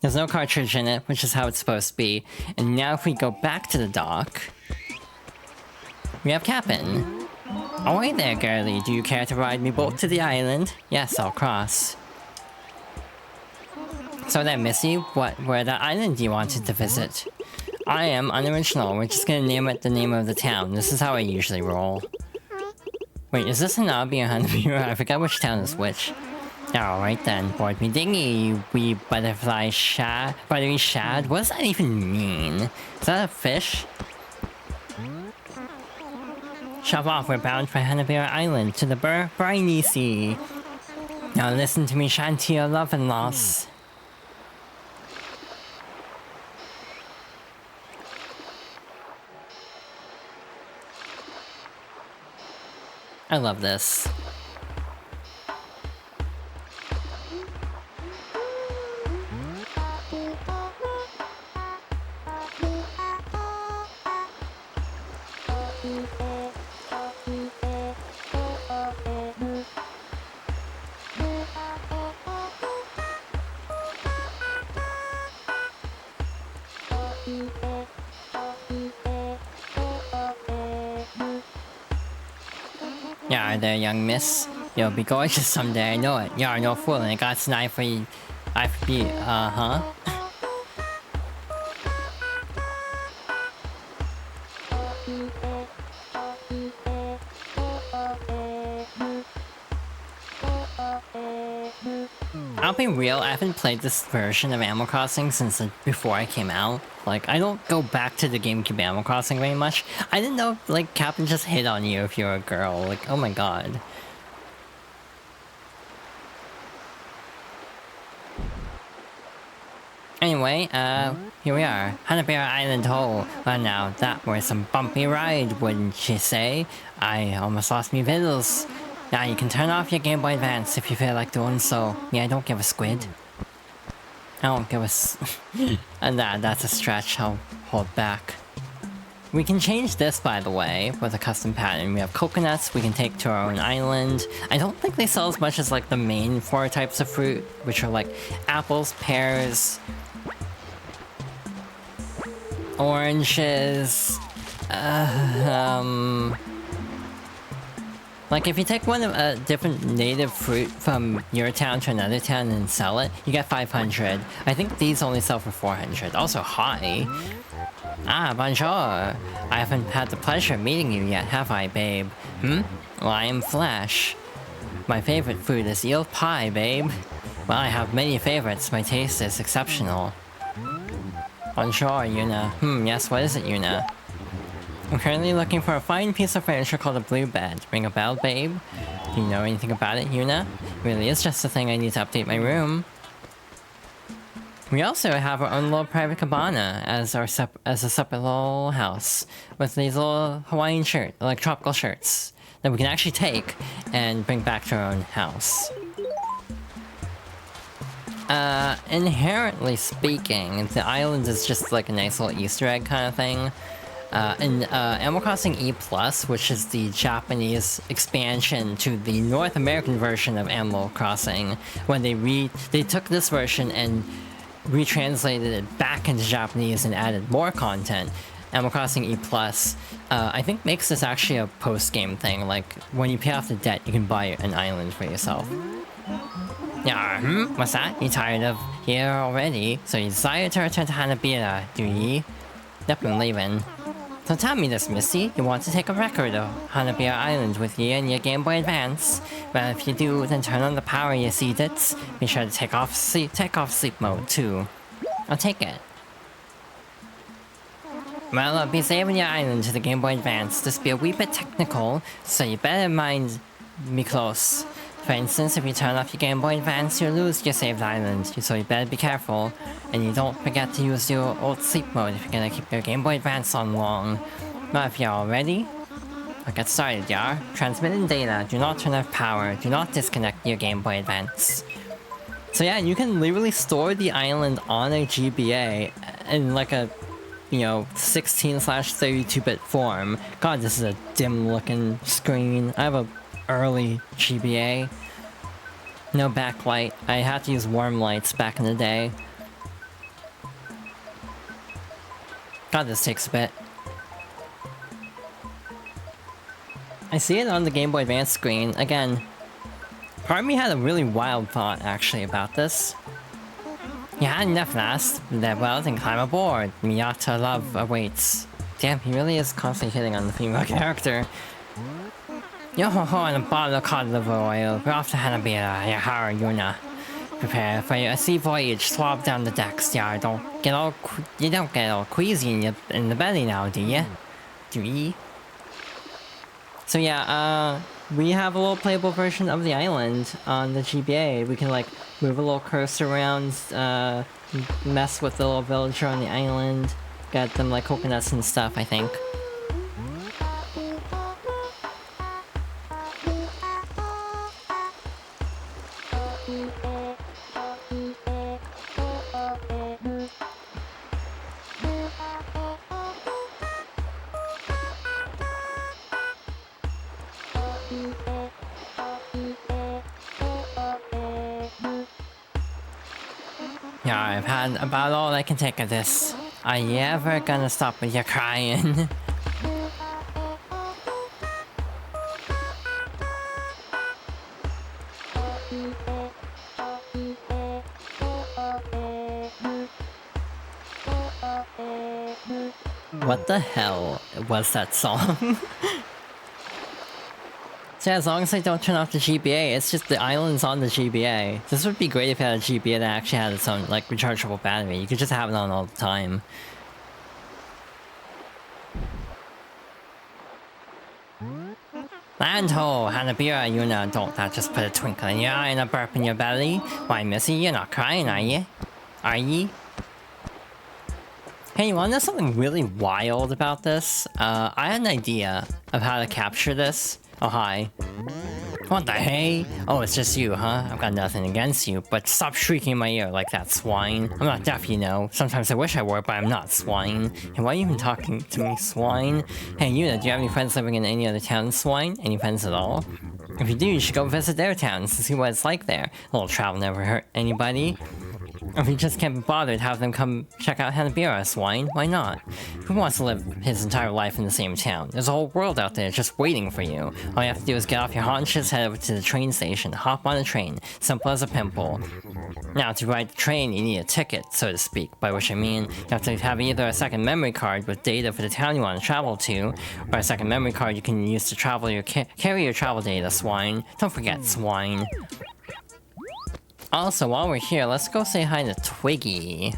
There's no cartridge in it, which is how it's supposed to be. And now if we go back to the dock, we have Kapp'n. Oh, hey there, girlie. Do you care to ride me boat to the island? Yes, I'll cross. So there, Missy, where that island you wanted to visit? I am unoriginal. We're just gonna name it the name of the town. This is how I usually roll. Wait, is this Hanabi or Hanabi? I forgot which town is which. Alright then, board me dinghy, you wee butterfly shad. Buttery shad? What does that even mean? Is that a fish? Shove off, we're bound for Hanabira Island, to the briny sea. Now listen to me shanty your love and loss. I love this. Yeah, there, young miss. You'll be gorgeous someday, I know it. You're no fool, and I got an eye for you. Eye for be, huh? I'll be real, I haven't played this version of Animal Crossing since before I came out. Like, I don't go back to the GameCube Animal Crossing very much. I didn't know, like, Kapp'n just hit on you if you're a girl. Like, oh my god. Anyway, here we are. Hanabira Island Hole. Well now, that was some bumpy ride, wouldn't you say? I almost lost me vittles. Now you can turn off your Game Boy Advance if you feel like doing so. Yeah, don't give a squid. I don't give a and that's a stretch, I'll hold back. We can change this, by the way, with a custom pattern. We have coconuts we can take to our own island. I don't think they sell as much as like the main 4 types of fruit, which are like apples, pears, oranges, like if you take one of a different native fruit from your town to another town and sell it, you get 500. I think these only sell for 400. Also, hi. Ah, bonjour. I haven't had the pleasure of meeting you yet, have I, babe? Well, I am Flash. My favorite food is eel pie, babe. Well, I have many favorites. My taste is exceptional. Bonjour, Yuna. Yes, what is it, Yuna? I'm currently looking for a fine piece of furniture called a blue bed. Ring a bell, babe? Do you know anything about it, Yuna? Really, it's just the thing I need to update my room. We also have our own little private cabana as a separate little house with these little Hawaiian like tropical shirts that we can actually take and bring back to our own house. Inherently speaking, the island is just like a nice little Easter egg kind of thing. In Animal Crossing E+, which is the Japanese expansion to the North American version of Animal Crossing, when they took this version and retranslated it back into Japanese and added more content. Animal Crossing E+, I think makes this actually a post-game thing, like when you pay off the debt you can buy an island for yourself. Yeah, what's that? You tired of here already? So you desire to return to Hanabira, do ye? Yep, I'm leaving. So tell me this, Missy, you want to take a record of Hanabira Island with you and your Game Boy Advance? Well, if you do, then turn on the power, you see it. Be sure to take off sleep mode, too. I'll take it. Well, I'll be saving your island to the Game Boy Advance. This be a wee bit technical, so you better mind me close. For instance, if you turn off your Game Boy Advance, you'll lose your saved island, so you better be careful. And you don't forget to use your old sleep mode if you're gonna keep your Game Boy Advance on long. But if you're all ready, I'll get started, yar. Transmitting data, do not turn off power, do not disconnect your Game Boy Advance. So yeah, you can literally store the island on a GBA in like a, 16/32-bit form. God, this is a dim looking screen. I have a early GBA. No backlight. I had to use warm lights back in the day. God, this takes a bit. I see it on the Game Boy Advance screen. Again, part of me had a really wild thought, actually, about this. You had enough last, well, then climb aboard. Miyata love awaits. Damn, he really is constantly hitting on the female character. Yo-ho-ho and a bottle of cod liver oil. We're off to Hanabira, Yahara, Yuna. Prepare for a sea voyage. Swab down the decks, yar. You don't get all queasy in the belly now, do ya? Do ye? So yeah, we have a little playable version of the island on the GBA. We can like move a little cursor around, mess with the little villager on the island, get them like coconuts and stuff, I think. Yeah, I've had about all I can take of this. Are you ever gonna stop with your crying? What the hell was that song? So yeah, as long as I don't turn off the GBA, it's just the island's on the GBA. This would be great if you had a GBA that actually had its own, like, rechargeable battery. You could just have it on all the time. Land ho! Hanabira, Yuna, don't that just put a twinkle in your eye and a burp in your belly? Why, Missy, you're not crying, are ye? Are ye? Hey, you wanna know something really wild about this? I had an idea of how to capture this. Oh, hi. What the hey? Oh, it's just you, huh? I've got nothing against you, but stop shrieking in my ear like that, swine. I'm not deaf, you know. Sometimes I wish I were, but I'm not, swine. Hey, why are you even talking to me, swine? Hey, Yuna, do you have any friends living in any other town, swine? Any friends at all? If you do, you should go visit their towns to see what it's like there. A little travel never hurt anybody. If you just can't be bothered, have them come check out Hanabira, swine. Why not? Who wants to live his entire life in the same town? There's a whole world out there just waiting for you. All you have to do is get off your haunches, head over to the train station, hop on a train. Simple as a pimple. Now, to ride the train, you need a ticket, so to speak, by which I mean you have to have either a second memory card with data for the town you want to travel to, or a second memory card you can use to travel your carry your travel data, swine. Don't forget, swine. Also, while we're here, let's go say hi to Twiggy.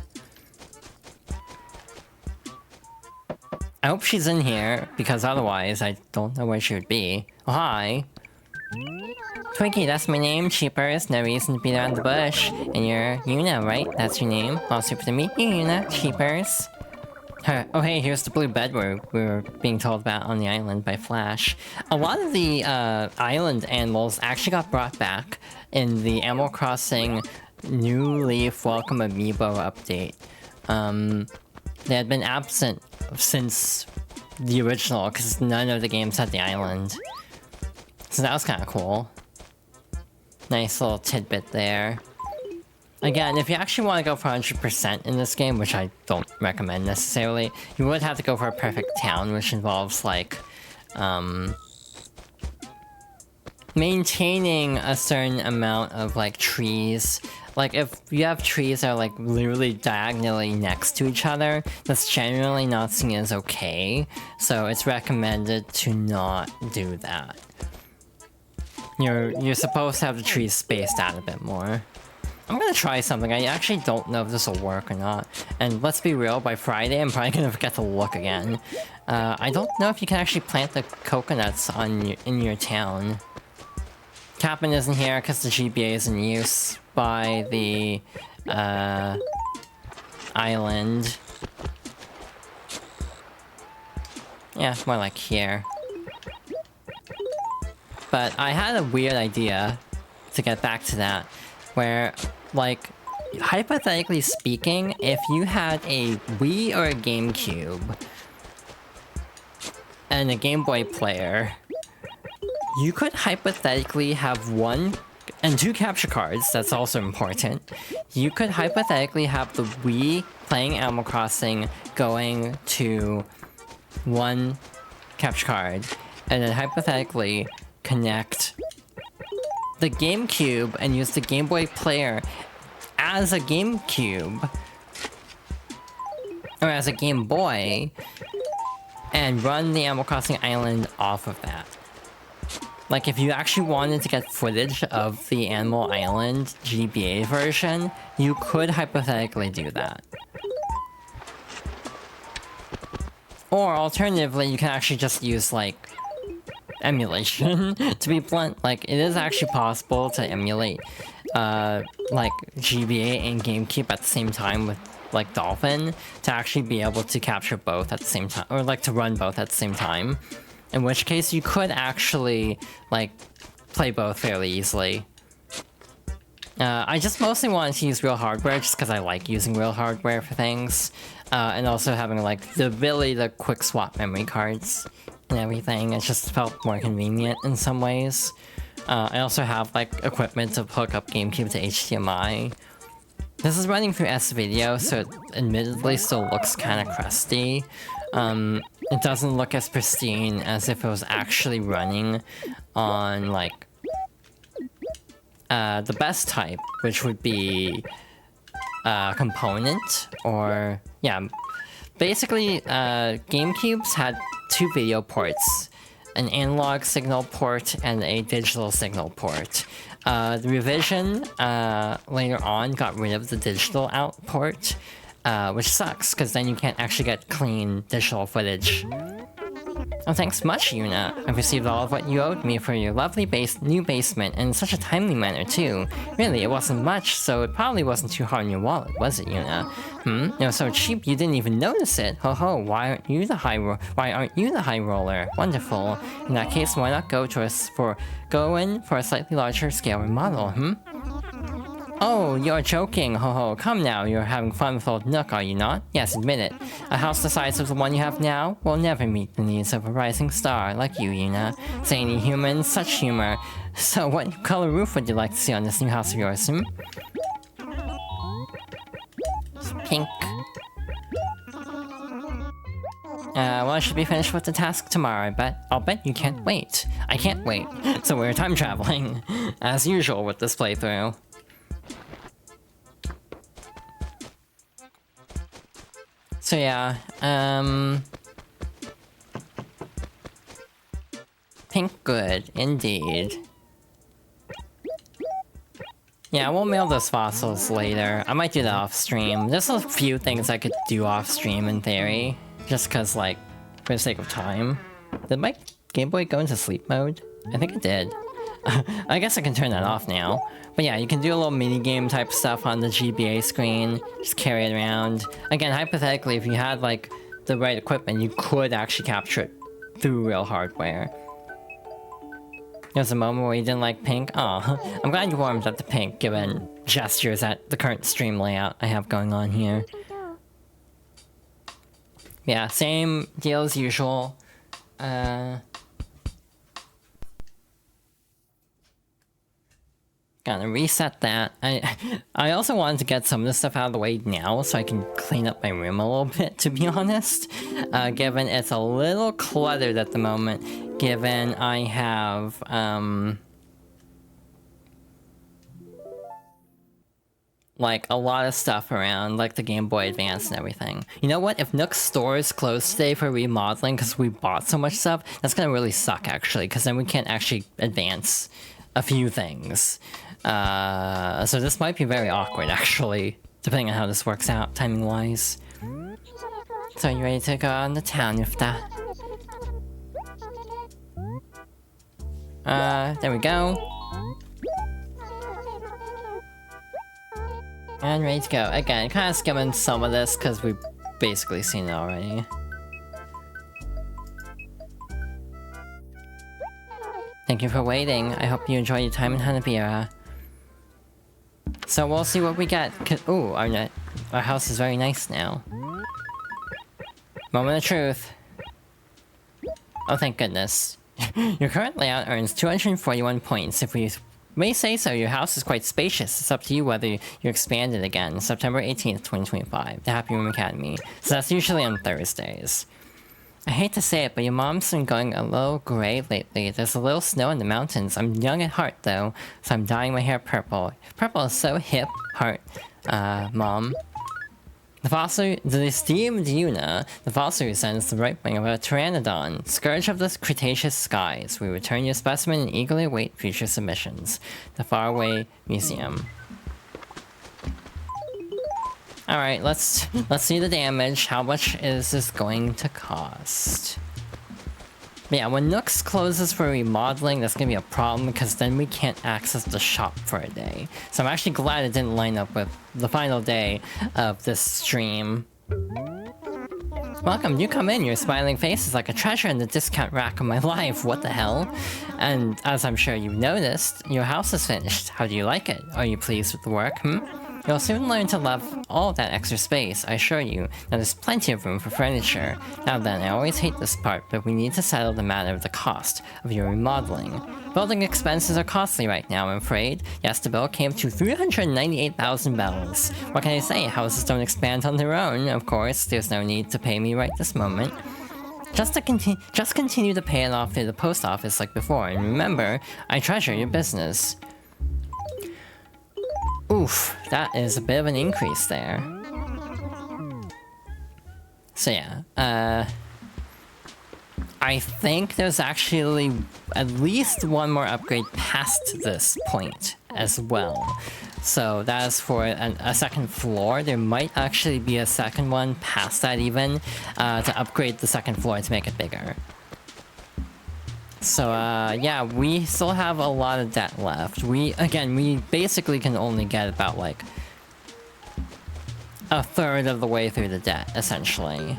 I hope she's in here, because otherwise I don't know where she would be. Oh, hi. Twiggy, that's my name, Cheapers. No reason to beat around the bush. And you're Yuna, right? That's your name. Well, super to meet you, Yuna. Cheapers. Oh hey, here's the blue bed we were being told about on the island by Flash. A lot of the island animals actually got brought back in the Animal Crossing New Leaf Welcome Amiibo update. They had been absent since the original, because none of the games had the island. So that was kind of cool. Nice little tidbit there. Again, if you actually want to go for 100% in this game, which I don't recommend necessarily, you would have to go for a perfect town, which involves, like, maintaining a certain amount of, like, trees. Like, if you have trees that are, like, literally diagonally next to each other, that's generally not seen as okay, so it's recommended to not do that. You're supposed to have the trees spaced out a bit more. I'm gonna try something. I actually don't know if this will work or not. And let's be real, by Friday I'm probably gonna forget to look again. I don't know if you can actually plant the coconuts in your town. Kapp'n isn't here because the GBA is in use by the island. Yeah, more like here. But I had a weird idea, to get back to that, where, like, hypothetically speaking, if you had a Wii or a GameCube and a Game Boy player, you could hypothetically have one and two capture cards. That's also important. You could hypothetically have the Wii playing Animal Crossing going to one capture card, and then hypothetically connect the GameCube and use the Game Boy player as a GameCube, or as a Game Boy, and run the Animal Crossing Island off of that. Like, if you actually wanted to get footage of the Animal Island GBA version, you could hypothetically do that. Or alternatively, you can actually just use, like, emulation, to be blunt. Like, it is actually possible to emulate, like, GBA and GameCube at the same time with, like, Dolphin, to actually be able to capture both at the same time, or, like, to run both at the same time. In which case, you could actually, like, play both fairly easily. I just mostly wanted to use real hardware, just because I like using real hardware for things. And also having, like, the ability to quick swap memory cards and everything. It just felt more convenient in some ways. I also have, like, equipment to hook up GameCube to HDMI. This is running through S-Video, so it admittedly still looks kind of crusty. It doesn't look as pristine as if it was actually running on, like, the best type, which would be component, or, yeah. Basically, GameCubes had two video ports, an analog signal port and a digital signal port. The revision later on got rid of the digital out port, which sucks, because then you can't actually get clean digital footage Oh, thanks much, Yuna. I've received all of what you owed me for your lovely new basement, and in such a timely manner, too. Really, it wasn't much, so it probably wasn't too hard on your wallet, was it, Yuna? It was so cheap you didn't even notice it. Ho ho, why aren't you the high roller? Wonderful. In that case, why not go in for a slightly larger scale remodel, Oh, you're joking, ho ho. Come now, you're having fun with old Nook, are you not? Yes, admit it. A house the size of the one you have now will never meet the needs of a rising star like you, Yuna. Zany humans, such humor. So what color roof would you like to see on this new house of yours, Pink. Well, I should be finished with the task tomorrow, I'll bet you can't wait. I can't wait. So we're time traveling, as usual with this playthrough. So yeah, pink good, indeed. Yeah, we'll mail those fossils later. I might do that off stream. There's a few things I could do off stream in theory. Just cause, like, for the sake of time. Did my Game Boy go into sleep mode? I think it did. I guess I can turn that off now. But yeah, you can do a little mini-game type stuff on the GBA screen. Just carry it around. Again, hypothetically, if you had, like, the right equipment, you could actually capture it through real hardware. There was a moment where you didn't like pink. Aw, I'm glad you warmed up to pink, given gestures at the current stream layout I have going on here. Yeah, same deal as usual. Gotta reset that. I also wanted to get some of this stuff out of the way now so I can clean up my room a little bit, to be honest. Given it's a little cluttered at the moment, given I have, like, a lot of stuff around, like the Game Boy Advance and everything. You know what? If Nook's store is closed today for remodeling because we bought so much stuff, that's gonna really suck, actually, because then we can't actually advance a few things. So this might be very awkward, actually, depending on how this works out, timing-wise. So you ready to go on the town with that? There we go. And ready to go. Again, kind of skimming some of this, because we've basically seen it already. Thank you for waiting. I hope you enjoy your time in Hanabira. So we'll see what we get. Ooh, our house is very nice now. Moment of truth. Oh, thank goodness. Your current layout earns 241 points. If we may say so, your house is quite spacious. It's up to you whether you expand it again. September 18th, 2025. The Happy Room Academy. So that's usually on Thursdays. I hate to say it, but your mom's been going a little gray lately. There's a little snow in the mountains. I'm young at heart, though, so I'm dyeing my hair purple. Purple is so hip, heart, Mom. The esteemed Yuna, the fossil you sent is the right wing of a pteranodon, scourge of the Cretaceous skies. We return your specimen and eagerly await future submissions. The Faraway Museum. Alright, let's see the damage. How much is this going to cost? But yeah, when Nooks closes for remodeling, that's gonna be a problem because then we can't access the shop for a day. So I'm actually glad it didn't line up with the final day of this stream. Welcome, you come in. Your smiling face is like a treasure in the discount rack of my life. What the hell? And as I'm sure you've noticed, your house is finished. How do you like it? Are you pleased with the work, You'll soon learn to love all that extra space, I assure you. Now there's plenty of room for furniture. Now then, I always hate this part, but we need to settle the matter of the cost of your remodeling. Building expenses are costly right now, I'm afraid. Yes, the bill came to 398,000 bells. What can I say? Houses don't expand on their own, of course. There's no need to pay me right this moment. Just continue to pay it off through the post office like before, and remember, I treasure your business. Oof, that is a bit of an increase there. So yeah, I think there's actually at least one more upgrade past this point as well. So that is for a second floor. There might actually be a second one past that even, to upgrade the second floor to make it bigger. So, yeah, we still have a lot of debt left. We basically can only get about, like, a third of the way through the debt, essentially.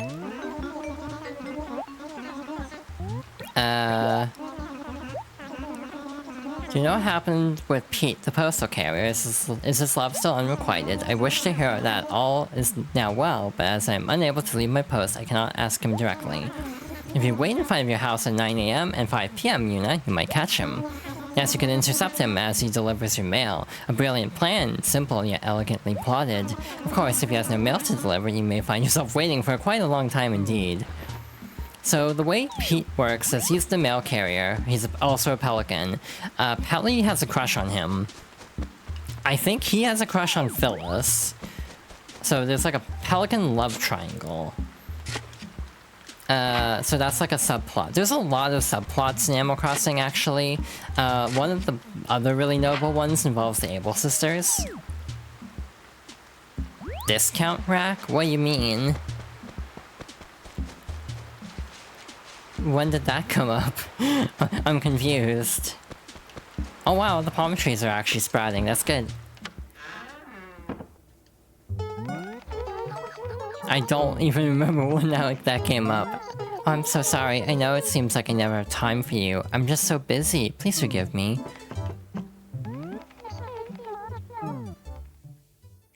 Do you know what happened with Pete, the postal carrier? Is his love still unrequited? I wish to hear that all is now well, but as I am unable to leave my post, I cannot ask him directly. If you wait in front of your house at 9 AM and 5 PM, Yuna, you might catch him. Yes, you can intercept him as he delivers your mail. A brilliant plan, simple yet elegantly plotted. Of course, if he has no mail to deliver, you may find yourself waiting for quite a long time indeed. So the way Pete works is he's the mail carrier. He's also a pelican. Pelly has a crush on him. I think he has a crush on Phyllis. So there's like a pelican love triangle. So that's like a subplot. There's a lot of subplots in Animal Crossing, actually. One of the other really notable ones involves the Able sisters. Discount rack? What do you mean? When did that come up? I'm confused. Oh wow, the palm trees are actually sprouting. That's good. I don't even remember when that came up. Oh, I'm so sorry. I know it seems like I never have time for you. I'm just so busy. Please forgive me.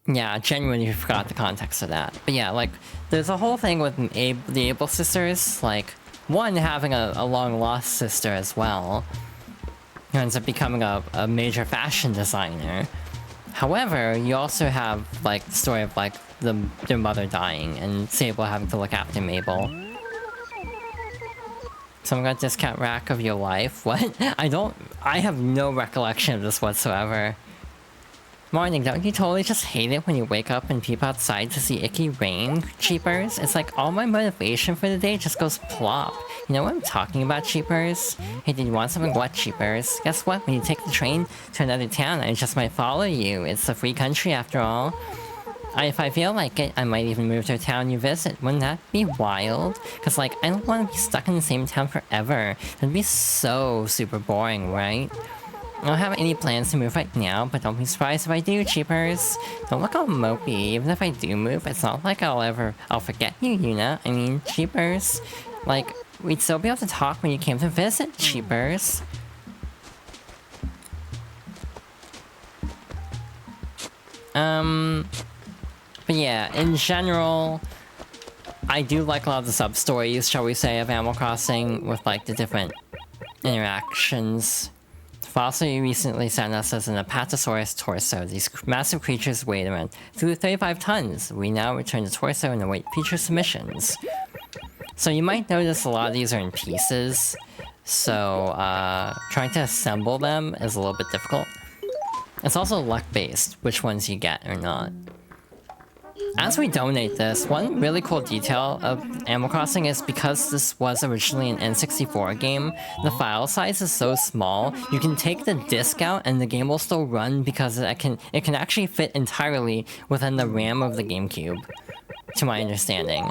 Yeah, genuinely forgot the context of that. But yeah, like, there's a whole thing with the Able sisters, like, one having a long-lost sister as well, who ends up becoming a major fashion designer. However, you also have, like, the story of, like, their mother dying, and Sable having to look after Mabel. Someone got a discount rack of your life? What? I have no recollection of this whatsoever. Morning, don't you totally just hate it when you wake up and peep outside to see icky rain, Cheapers? It's like all my motivation for the day just goes plop. You know what I'm talking about, Cheapers? Hey, did you want something wet, Cheapers? Guess what? When you take the train to another town, I just might follow you. It's a free country after all. If I feel like it, I might even move to a town you visit. Wouldn't that be wild? Cause like, I don't want to be stuck in the same town forever. That'd be so super boring, right? I don't have any plans to move right now, but don't be surprised if I do, Cheapers. Don't look all mopey. Even if I do move, it's not like I'll forget you, Yuna. I mean, Cheapers. Like, we'd still be able to talk when you came to visit, Cheapers. But yeah, in general, I do like a lot of the sub-stories, shall we say, of Animal Crossing, with like the different interactions. Fossil you recently sent us as an Apatosaurus torso. These massive creatures weighed around 35 tons. We now return the torso and await future submissions. So you might notice a lot of these are in pieces, so trying to assemble them is a little bit difficult. It's also luck-based, which ones you get or not. As we donate this, one really cool detail of Animal Crossing is because this was originally an N64 game, the file size is so small, you can take the disc out and the game will still run because it can actually fit entirely within the RAM of the GameCube, to my understanding.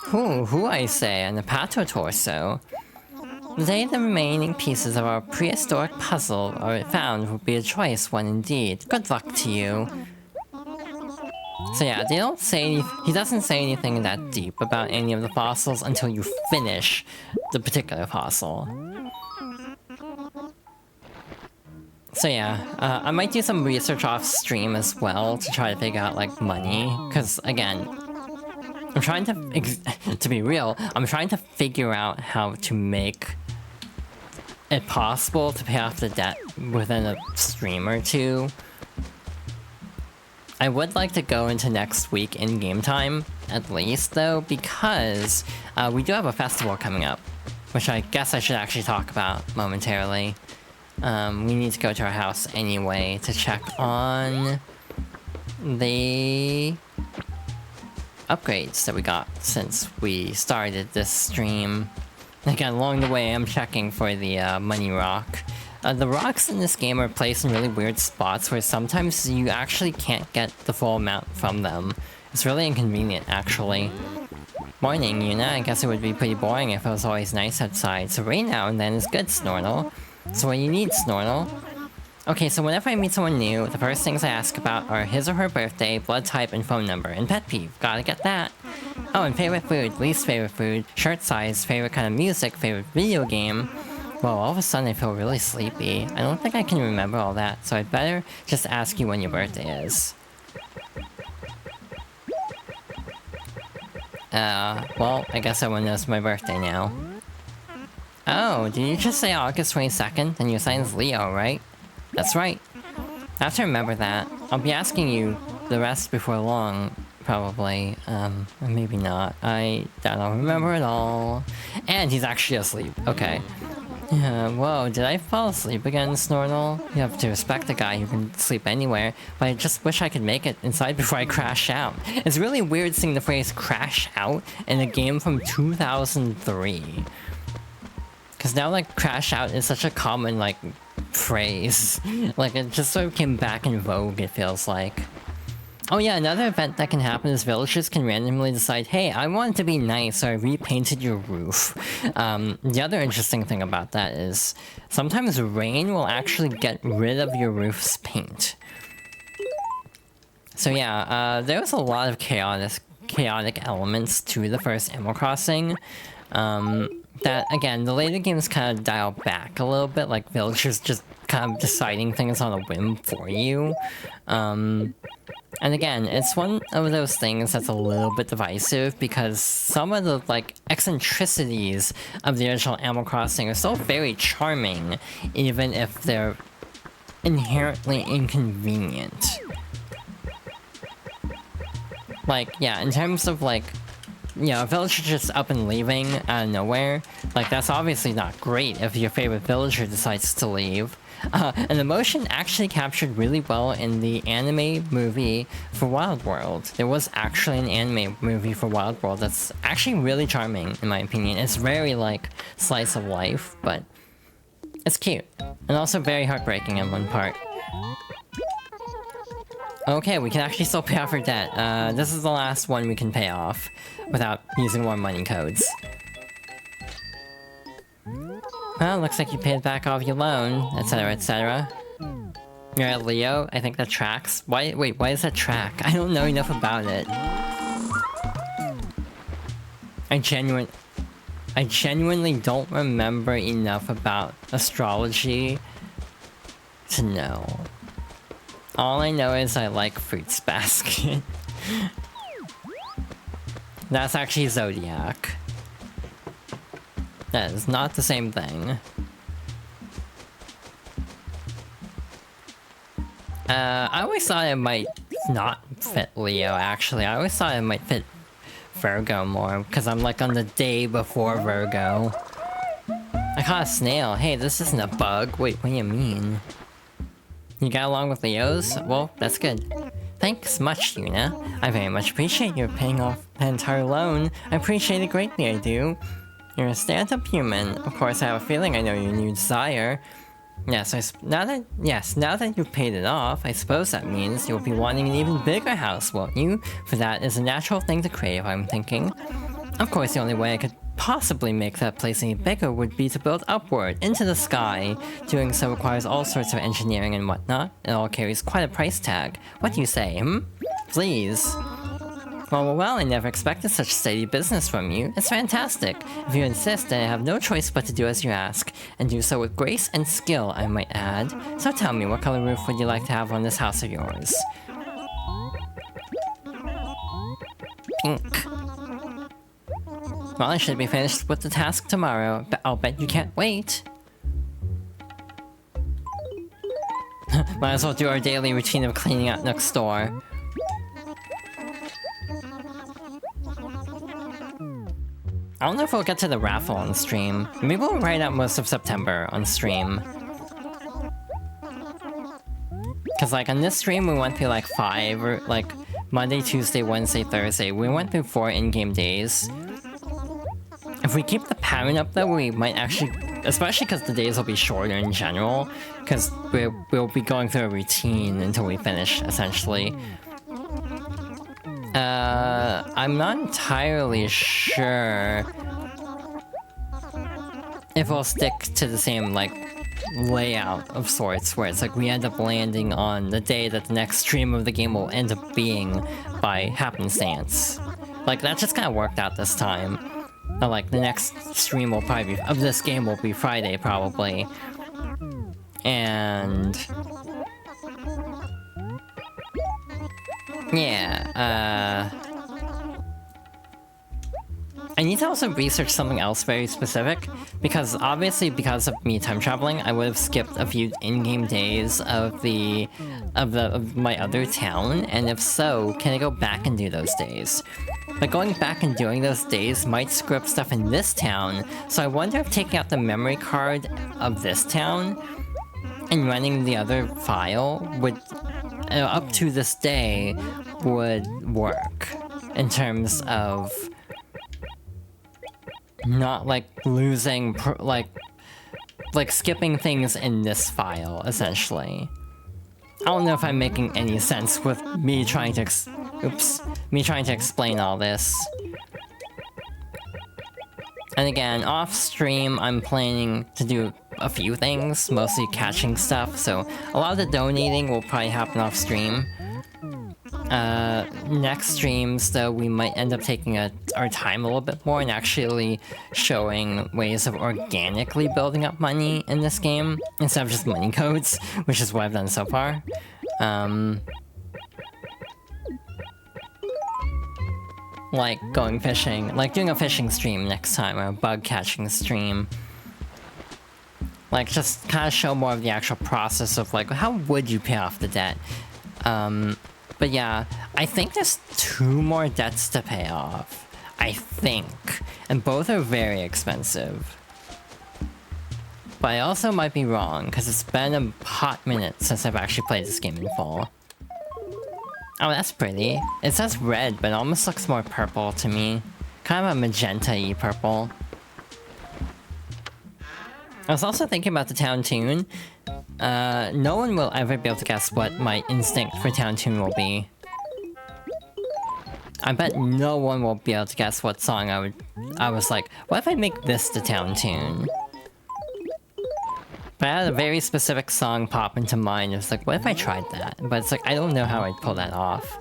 Who I say, an Apato torso. The day the remaining pieces of our prehistoric puzzle are found will be a choice one indeed. Good luck to you. So yeah, he doesn't say anything that deep about any of the fossils until you finish the particular fossil. So yeah, I might do some research off stream as well to try to figure out like money, because again, I'm trying to be real, I'm trying to figure out how to make it possible to pay off the debt within a stream or two. I would like to go into next week in game time, at least though, because we do have a festival coming up, which I guess I should actually talk about momentarily. We need to go to our house anyway to check on the upgrades that we got since we started this stream. Again, along the way, I'm checking for the money rock. The rocks in this game are placed in really weird spots where sometimes you actually can't get the full amount from them. It's really inconvenient, actually. Morning, Yuna. I guess it would be pretty boring if it was always nice outside, so rain now and then is good, Snortle. So what do you need, Snortle? Okay, so whenever I meet someone new, the first things I ask about are his or her birthday, blood type, and phone number, and pet peeve. Gotta get that. Oh, and favorite food, least favorite food, shirt size, favorite kind of music, favorite video game. Well, all of a sudden I feel really sleepy. I don't think I can remember all that, so I'd better just ask you when your birthday is. Well, I guess everyone knows my birthday now. Oh, did you just say August 22nd? Then your sign's Leo, right? That's right. I have to remember that. I'll be asking you the rest before long, probably. Or maybe not. I don't remember it all. And he's actually asleep. Okay. Whoa, did I fall asleep again, Snortle? You have to respect a guy who can sleep anywhere, but I just wish I could make it inside before I crash out. It's really weird seeing the phrase crash out in a game from 2003. Because now, like, crash out is such a common, like, phrase. Like, it just sort of came back in vogue, it feels like. Oh yeah, another event that can happen is villagers can randomly decide, hey, I want it to be nice, so I repainted your roof. The other interesting thing about that is, sometimes rain will actually get rid of your roof's paint. So yeah, there was a lot of chaotic elements to the first Animal Crossing. That, again, the later games kind of dial back a little bit, like villagers just kind of deciding things on a whim for you. And again, it's one of those things that's a little bit divisive because some of the, like, eccentricities of the original Animal Crossing are still very charming, even if they're inherently inconvenient. Like, yeah, in terms of, like, you know, a villager just up and leaving out of nowhere, like, that's obviously not great if your favorite villager decides to leave. And the motion actually captured really well in the anime movie for Wild World. There was actually an anime movie for Wild World that's actually really charming, in my opinion. It's very, like, slice of life, but it's cute. And also very heartbreaking in one part. Okay, we can actually still pay off our debt. This is the last one we can pay off without using more money codes. Well, looks like you paid back off your loan, etc, etc. You're at Leo? I think that tracks. Wait, why does that track? I don't know enough about it. I genuinely don't remember enough about astrology to know. All I know is I like Fruits Basket. That's actually Zodiac. That is not the same thing. I always thought it might not fit Leo, actually. I always thought it might fit Virgo more, because I'm like on the day before Virgo. I caught a snail. Hey, this isn't a bug. Wait, what do you mean? You got along with Leos? Well, that's good. Thanks much, Yuna. I very much appreciate your paying off the entire loan. I appreciate it greatly, I do. You're a stand-up human. Of course, I have a feeling I know your new desire. Yes, now that you've paid it off, I suppose that means you'll be wanting an even bigger house, won't you? For that is a natural thing to crave, I'm thinking. Of course, the only way I could possibly make that place any bigger would be to build upward, into the sky. Doing so requires all sorts of engineering and whatnot. It all carries quite a price tag. What do you say, Please. Well, I never expected such steady business from you. It's fantastic. If you insist, then I have no choice but to do as you ask, and do so with grace and skill, I might add. So tell me, what color roof would you like to have on this house of yours? Pink. Well, I should be finished with the task tomorrow, but I'll bet you can't wait. Might as well do our daily routine of cleaning out next door. I don't know if we'll get to the raffle on stream. Maybe we'll write out most of September on stream. Cause like on this stream we went through like 5, or like Monday, Tuesday, Wednesday, Thursday. We went through 4 in-game days. If we keep the pattern up though, we might actually, especially because the days will be shorter in general, because we'll be going through a routine until we finish, essentially. I'm not entirely sure if we'll stick to the same, like, layout of sorts, where it's like we end up landing on the day that the next stream of the game will end up being by happenstance. Like, that just kind of worked out this time. But, like, the next stream will probably be, of this game will be Friday, probably. And... yeah, I need to also research something else very specific, because obviously because of me time traveling, I would have skipped a few in-game days of my other town, and if so, can I go back and do those days? But going back and doing those days might screw up stuff in this town, so I wonder if taking out the memory card of this town and running the other file would, up to this day, would work in terms of not, like, losing, like skipping things in this file, essentially. I don't know if I'm making any sense with me trying to explain all this. And again, off-stream, I'm planning to do a few things, mostly catching stuff, so a lot of the donating will probably happen off-stream. Next streams, though, we might end up taking our time a little bit more and actually showing ways of organically building up money in this game, instead of just money codes, which is what I've done so far. Like going fishing, like doing a fishing stream next time, or a bug catching stream. Like, just kind of show more of the actual process of, like, how would you pay off the debt? But yeah, I think there's 2 more debts to pay off. I think. And both are very expensive. But I also might be wrong, because it's been a hot minute since I've actually played this game in full. Oh, that's pretty. It says red, but it almost looks more purple to me. Kind of a magenta-y purple. I was also thinking about the town tune. No one will ever be able to guess what my instinct for town tune will be. I bet no one will be able to guess what song I was like, what if I make this the town tune? But I had a very specific song pop into mind. It was like, what if I tried that? But it's like, I don't know how I'd pull that off.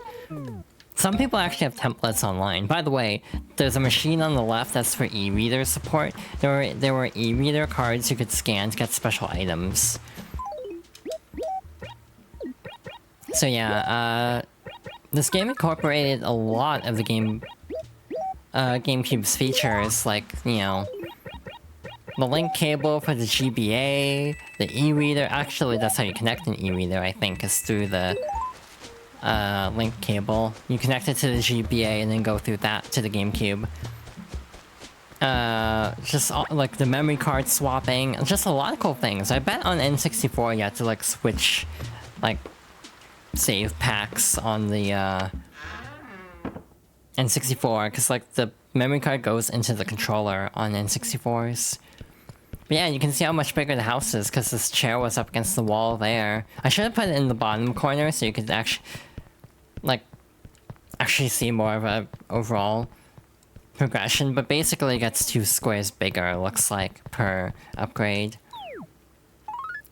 Some people actually have templates online. By the way, there's a machine on the left that's for e-reader support. There were e-reader cards you could scan to get special items. So yeah, this game incorporated a lot of the GameCube's features, like, you know, the link cable for the GBA, the e-reader. Actually, that's how you connect an e-reader, I think, is through the link cable. You connect it to the GBA and then go through that to the GameCube. Just like the memory card swapping, just a lot of cool things. I bet on N64 you had to, like, switch, like, save packs on the N64, because, like, the memory card goes into the controller on N64s. But yeah, you can see how much bigger the house is, because this chair was up against the wall there. I should have put it in the bottom corner so you could actually, like, see more of a overall progression, but basically it gets 2 squares bigger, it looks like, per upgrade.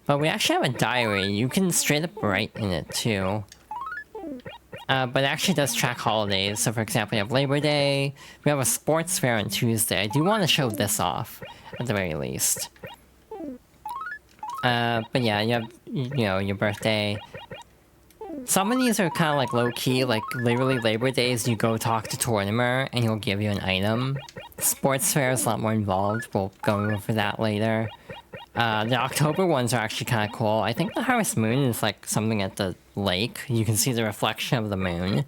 But we actually have a diary. You can straight up write in it, too. But it actually does track holidays. So, for example, we have Labor Day. We have a sports fair on Tuesday. I do want to show this off, at the very least. But yeah, you have, you know, your birthday. Some of these are kind of like low-key, like literally Labor Days, you go talk to Tortimer and he'll give you an item. Sports fair is a lot more involved. We'll go over that later. The October ones are actually kind of cool. I think the Harvest Moon is like something at the lake. You can see the reflection of the moon.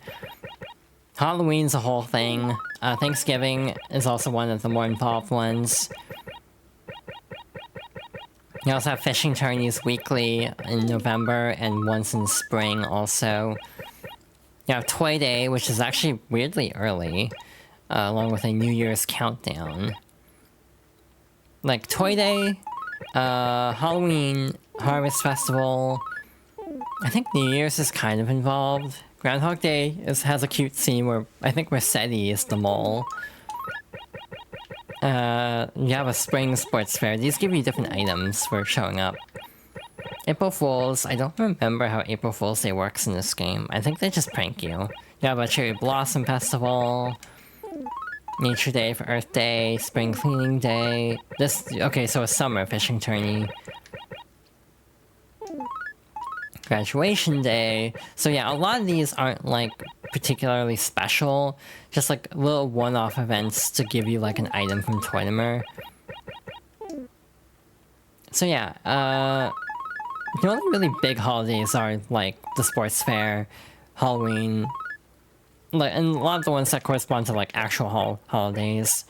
Halloween's a whole thing. Thanksgiving is also one of the more involved ones. You also have fishing tourneys weekly in November and once in spring also. You have Toy Day, which is actually weirdly early, along with a New Year's countdown. Like Toy Day, Halloween, Harvest Festival, I think New Year's is kind of involved. Groundhog Day has a cute scene where I think Rossetti is the mole. You have a spring sports fair. These give you different items for showing up. April Fools. I don't remember how April Fool's Day works in this game. I think they just prank you. You have a Cherry Blossom Festival, Nature Day for Earth Day, Spring Cleaning Day. Okay, so a summer fishing tourney. Graduation Day. So yeah, a lot of these aren't like particularly special, just like little one-off events to give you like an item from Toytimer. So yeah, the only really big holidays are like the sports fair, Halloween, like, and a lot of the ones that correspond to like actual holidays.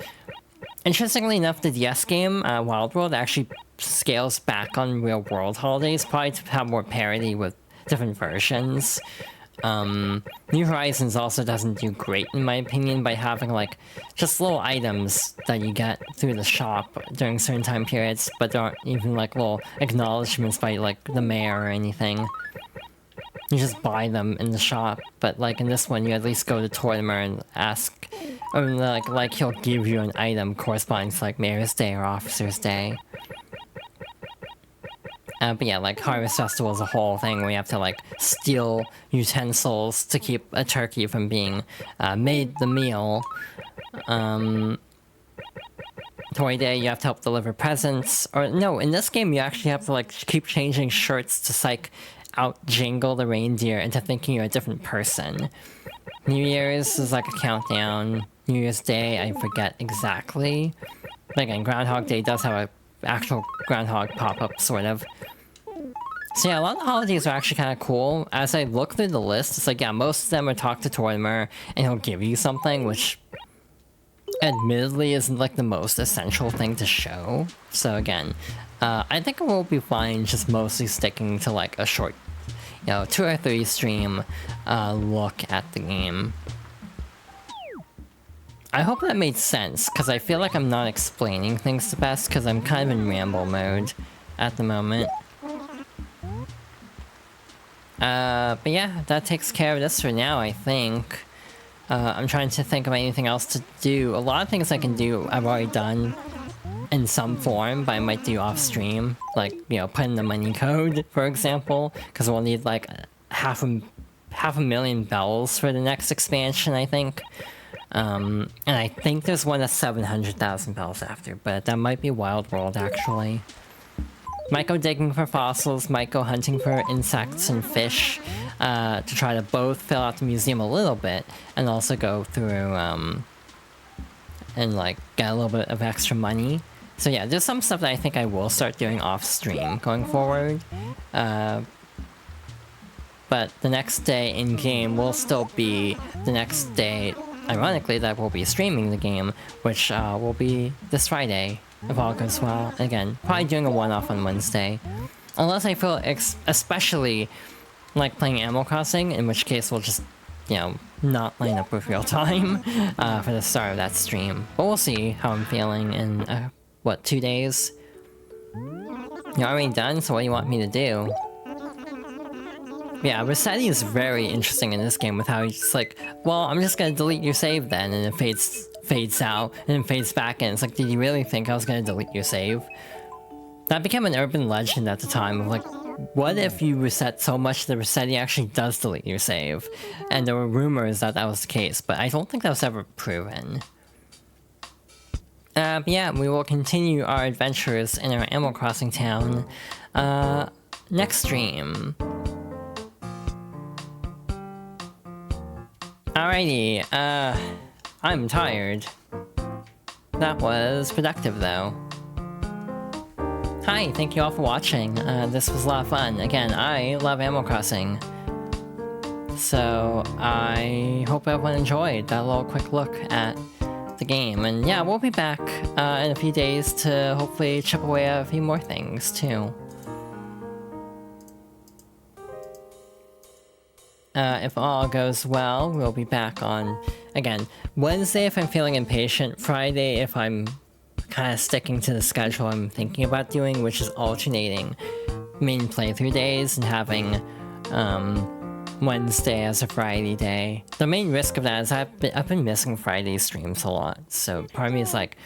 Interestingly enough, the DS game, Wild World, actually scales back on real world holidays, probably to have more parity with different versions. New Horizons also doesn't do great, in my opinion, by having like just little items that you get through the shop during certain time periods, but there aren't even like little acknowledgements by like the mayor or anything. You just buy them in the shop, but like in this one, you at least go to Toytimer and ask, or like he'll give you an item corresponding to like Mayor's Day or Officer's Day. But yeah, like Harvest Festival is a whole thing where you have to like steal utensils to keep a turkey from being made the meal. Toy Day, you have to help deliver presents. Or no, in this game you actually have to like keep changing shirts to psych out Jingle the reindeer into thinking you're a different person. New Year's is like a countdown. New Year's Day, I forget exactly. But again, Groundhog Day does have a actual groundhog pop-up, sort of. So yeah, a lot of the holidays are actually kind of cool. As I look through the list, it's like, yeah, most of them are talk to Toytimer, and he'll give you something, which admittedly isn't like the most essential thing to show. So again, I think we'll be fine just mostly sticking to like a short, 2 or 3 stream look at the game. I hope that made sense, because I feel like I'm not explaining things the best, because I'm kind of in ramble mode at the moment. But yeah, that takes care of this for now, I think. I'm trying to think of anything else to do. A lot of things I can do, I've already done in some form, but I might do off stream. Like, put in the money code, for example, because we'll need like half a million bells for the next expansion, I think. And I think there's one that's 700,000 bells after, but that might be Wild World, actually. Might go digging for fossils, might go hunting for insects and fish, to try to both fill out the museum a little bit, and also go through, and like, get a little bit of extra money. So yeah, there's some stuff that I think I will start doing off-stream going forward. But the next day in-game will still be the next day, ironically, that we'll be streaming the game, which will be this Friday, if all goes well. Again, probably doing a one-off on Wednesday. Unless I feel especially like playing Animal Crossing, in which case we'll just, not line up with real time for the start of that stream. But we'll see how I'm feeling in, 2 days? You're already done, so what do you want me to do? Yeah, Rossetti is very interesting in this game with how he's just like, well, I'm just gonna delete your save then, and it fades out, and then fades back in. It's like, did you really think I was gonna delete your save? That became an urban legend at the time of like, what if you reset so much that Rossetti actually does delete your save? And there were rumors that that was the case, but I don't think that was ever proven. But yeah, we will continue our adventures in our Animal Crossing town, next stream. Alrighty, I'm tired. That was productive, though. Hi, thank you all for watching. This was a lot of fun. Again, I love Animal Crossing. So, I hope everyone enjoyed that little quick look at the game. And yeah, we'll be back in a few days to hopefully chip away at a few more things, too. If all goes well, we'll be back on, again, Wednesday if I'm feeling impatient, Friday if I'm kind of sticking to the schedule I'm thinking about doing, which is alternating main playthrough days and having Wednesday as a Friday day. The main risk of that is I've been missing Friday streams a lot, so part of me is like,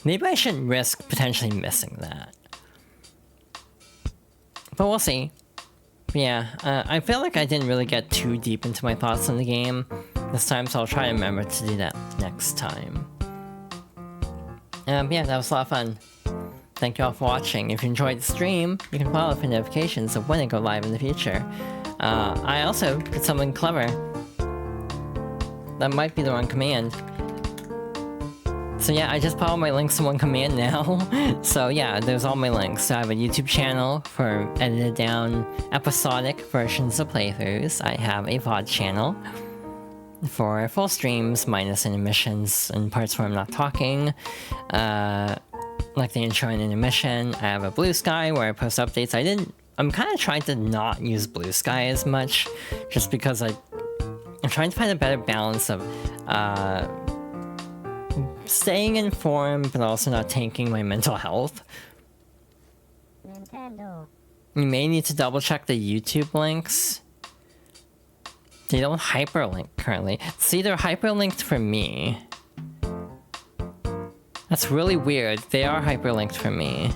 maybe I shouldn't risk potentially missing that. But we'll see. Yeah, I feel like I didn't really get too deep into my thoughts on the game this time, so I'll try to remember to do that next time. Yeah, that was a lot of fun. Thank you all for watching. If you enjoyed the stream, you can follow for notifications of when I go live in the future. I also did something clever. That might be the wrong command. So yeah, I just put all my links in one command now. So yeah, there's all my links. So I have a YouTube channel for edited down episodic versions of playthroughs. I have a VOD channel for full streams, minus intermissions and parts where I'm not talking. Like the intro and intermission. I have a Blue Sky where I post updates. I'm kind of trying to not use Blue Sky as much, just because I'm trying to find a better balance of staying informed, but also not tanking my mental health. Nintendo. You may need to double check the YouTube links. They don't hyperlink currently. See, they're hyperlinked for me. That's really weird. They are hyperlinked for me.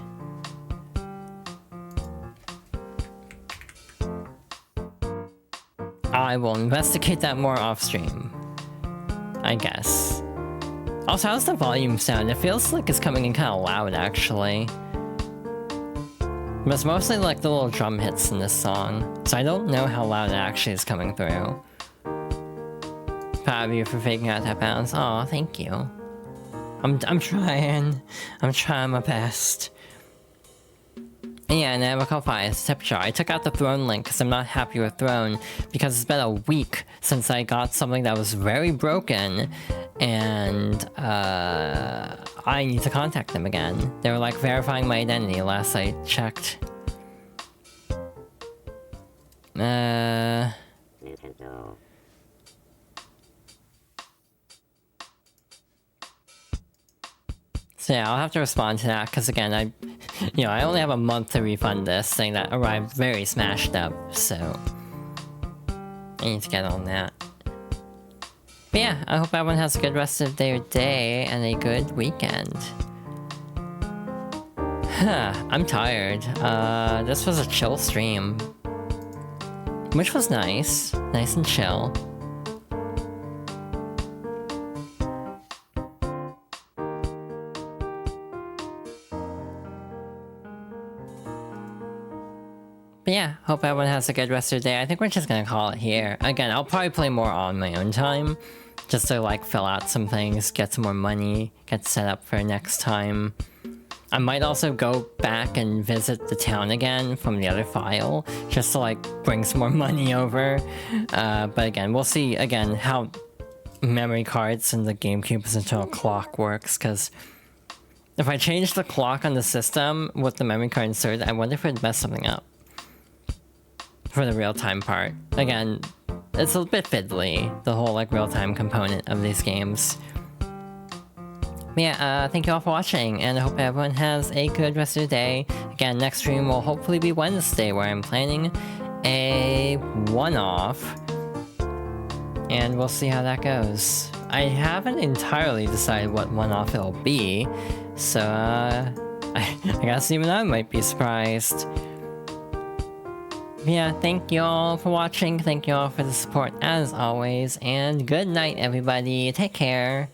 I will investigate that more off stream, I guess. Also, how's the volume sound? It feels like it's coming in kind of loud, actually. But it's mostly like the little drum hits in this song, so I don't know how loud it actually is coming through. Proud of you for figuring out that balance. Aw, thank you. I'm trying. I'm trying my best. Yeah, and I have a couple files. Temperature. I took out the Throne link because I'm not happy with Throne, because it's been a week since I got something that was very broken, and I need to contact them again. They were like verifying my identity last I checked. So yeah, I'll have to respond to that, because again, I only have a month to refund this, saying that arrived very smashed up, so I need to get on that. But yeah, I hope everyone has a good rest of their day, and a good weekend. I'm tired. This was a chill stream, which was nice. Nice and chill. But yeah, hope everyone has a good rest of their day. I think we're just gonna call it here. Again, I'll probably play more on my own time, just to like fill out some things, get some more money, get set up for next time. I might also go back and visit the town again from the other file, just to like bring some more money over. But again, we'll see again how memory cards and the GameCube Central clock works, because if I change the clock on the system with the memory card inserted, I wonder if it'd mess something up for the real-time part. Again, it's a bit fiddly, the whole like real-time component of these games. But yeah, thank you all for watching, and I hope everyone has a good rest of the day. Again, next stream will hopefully be Wednesday, where I'm planning a one-off, and we'll see how that goes. I haven't entirely decided what one-off it'll be, so I guess even I might be surprised. Yeah, thank you all for watching, thank you all for the support as always, and good night everybody, take care!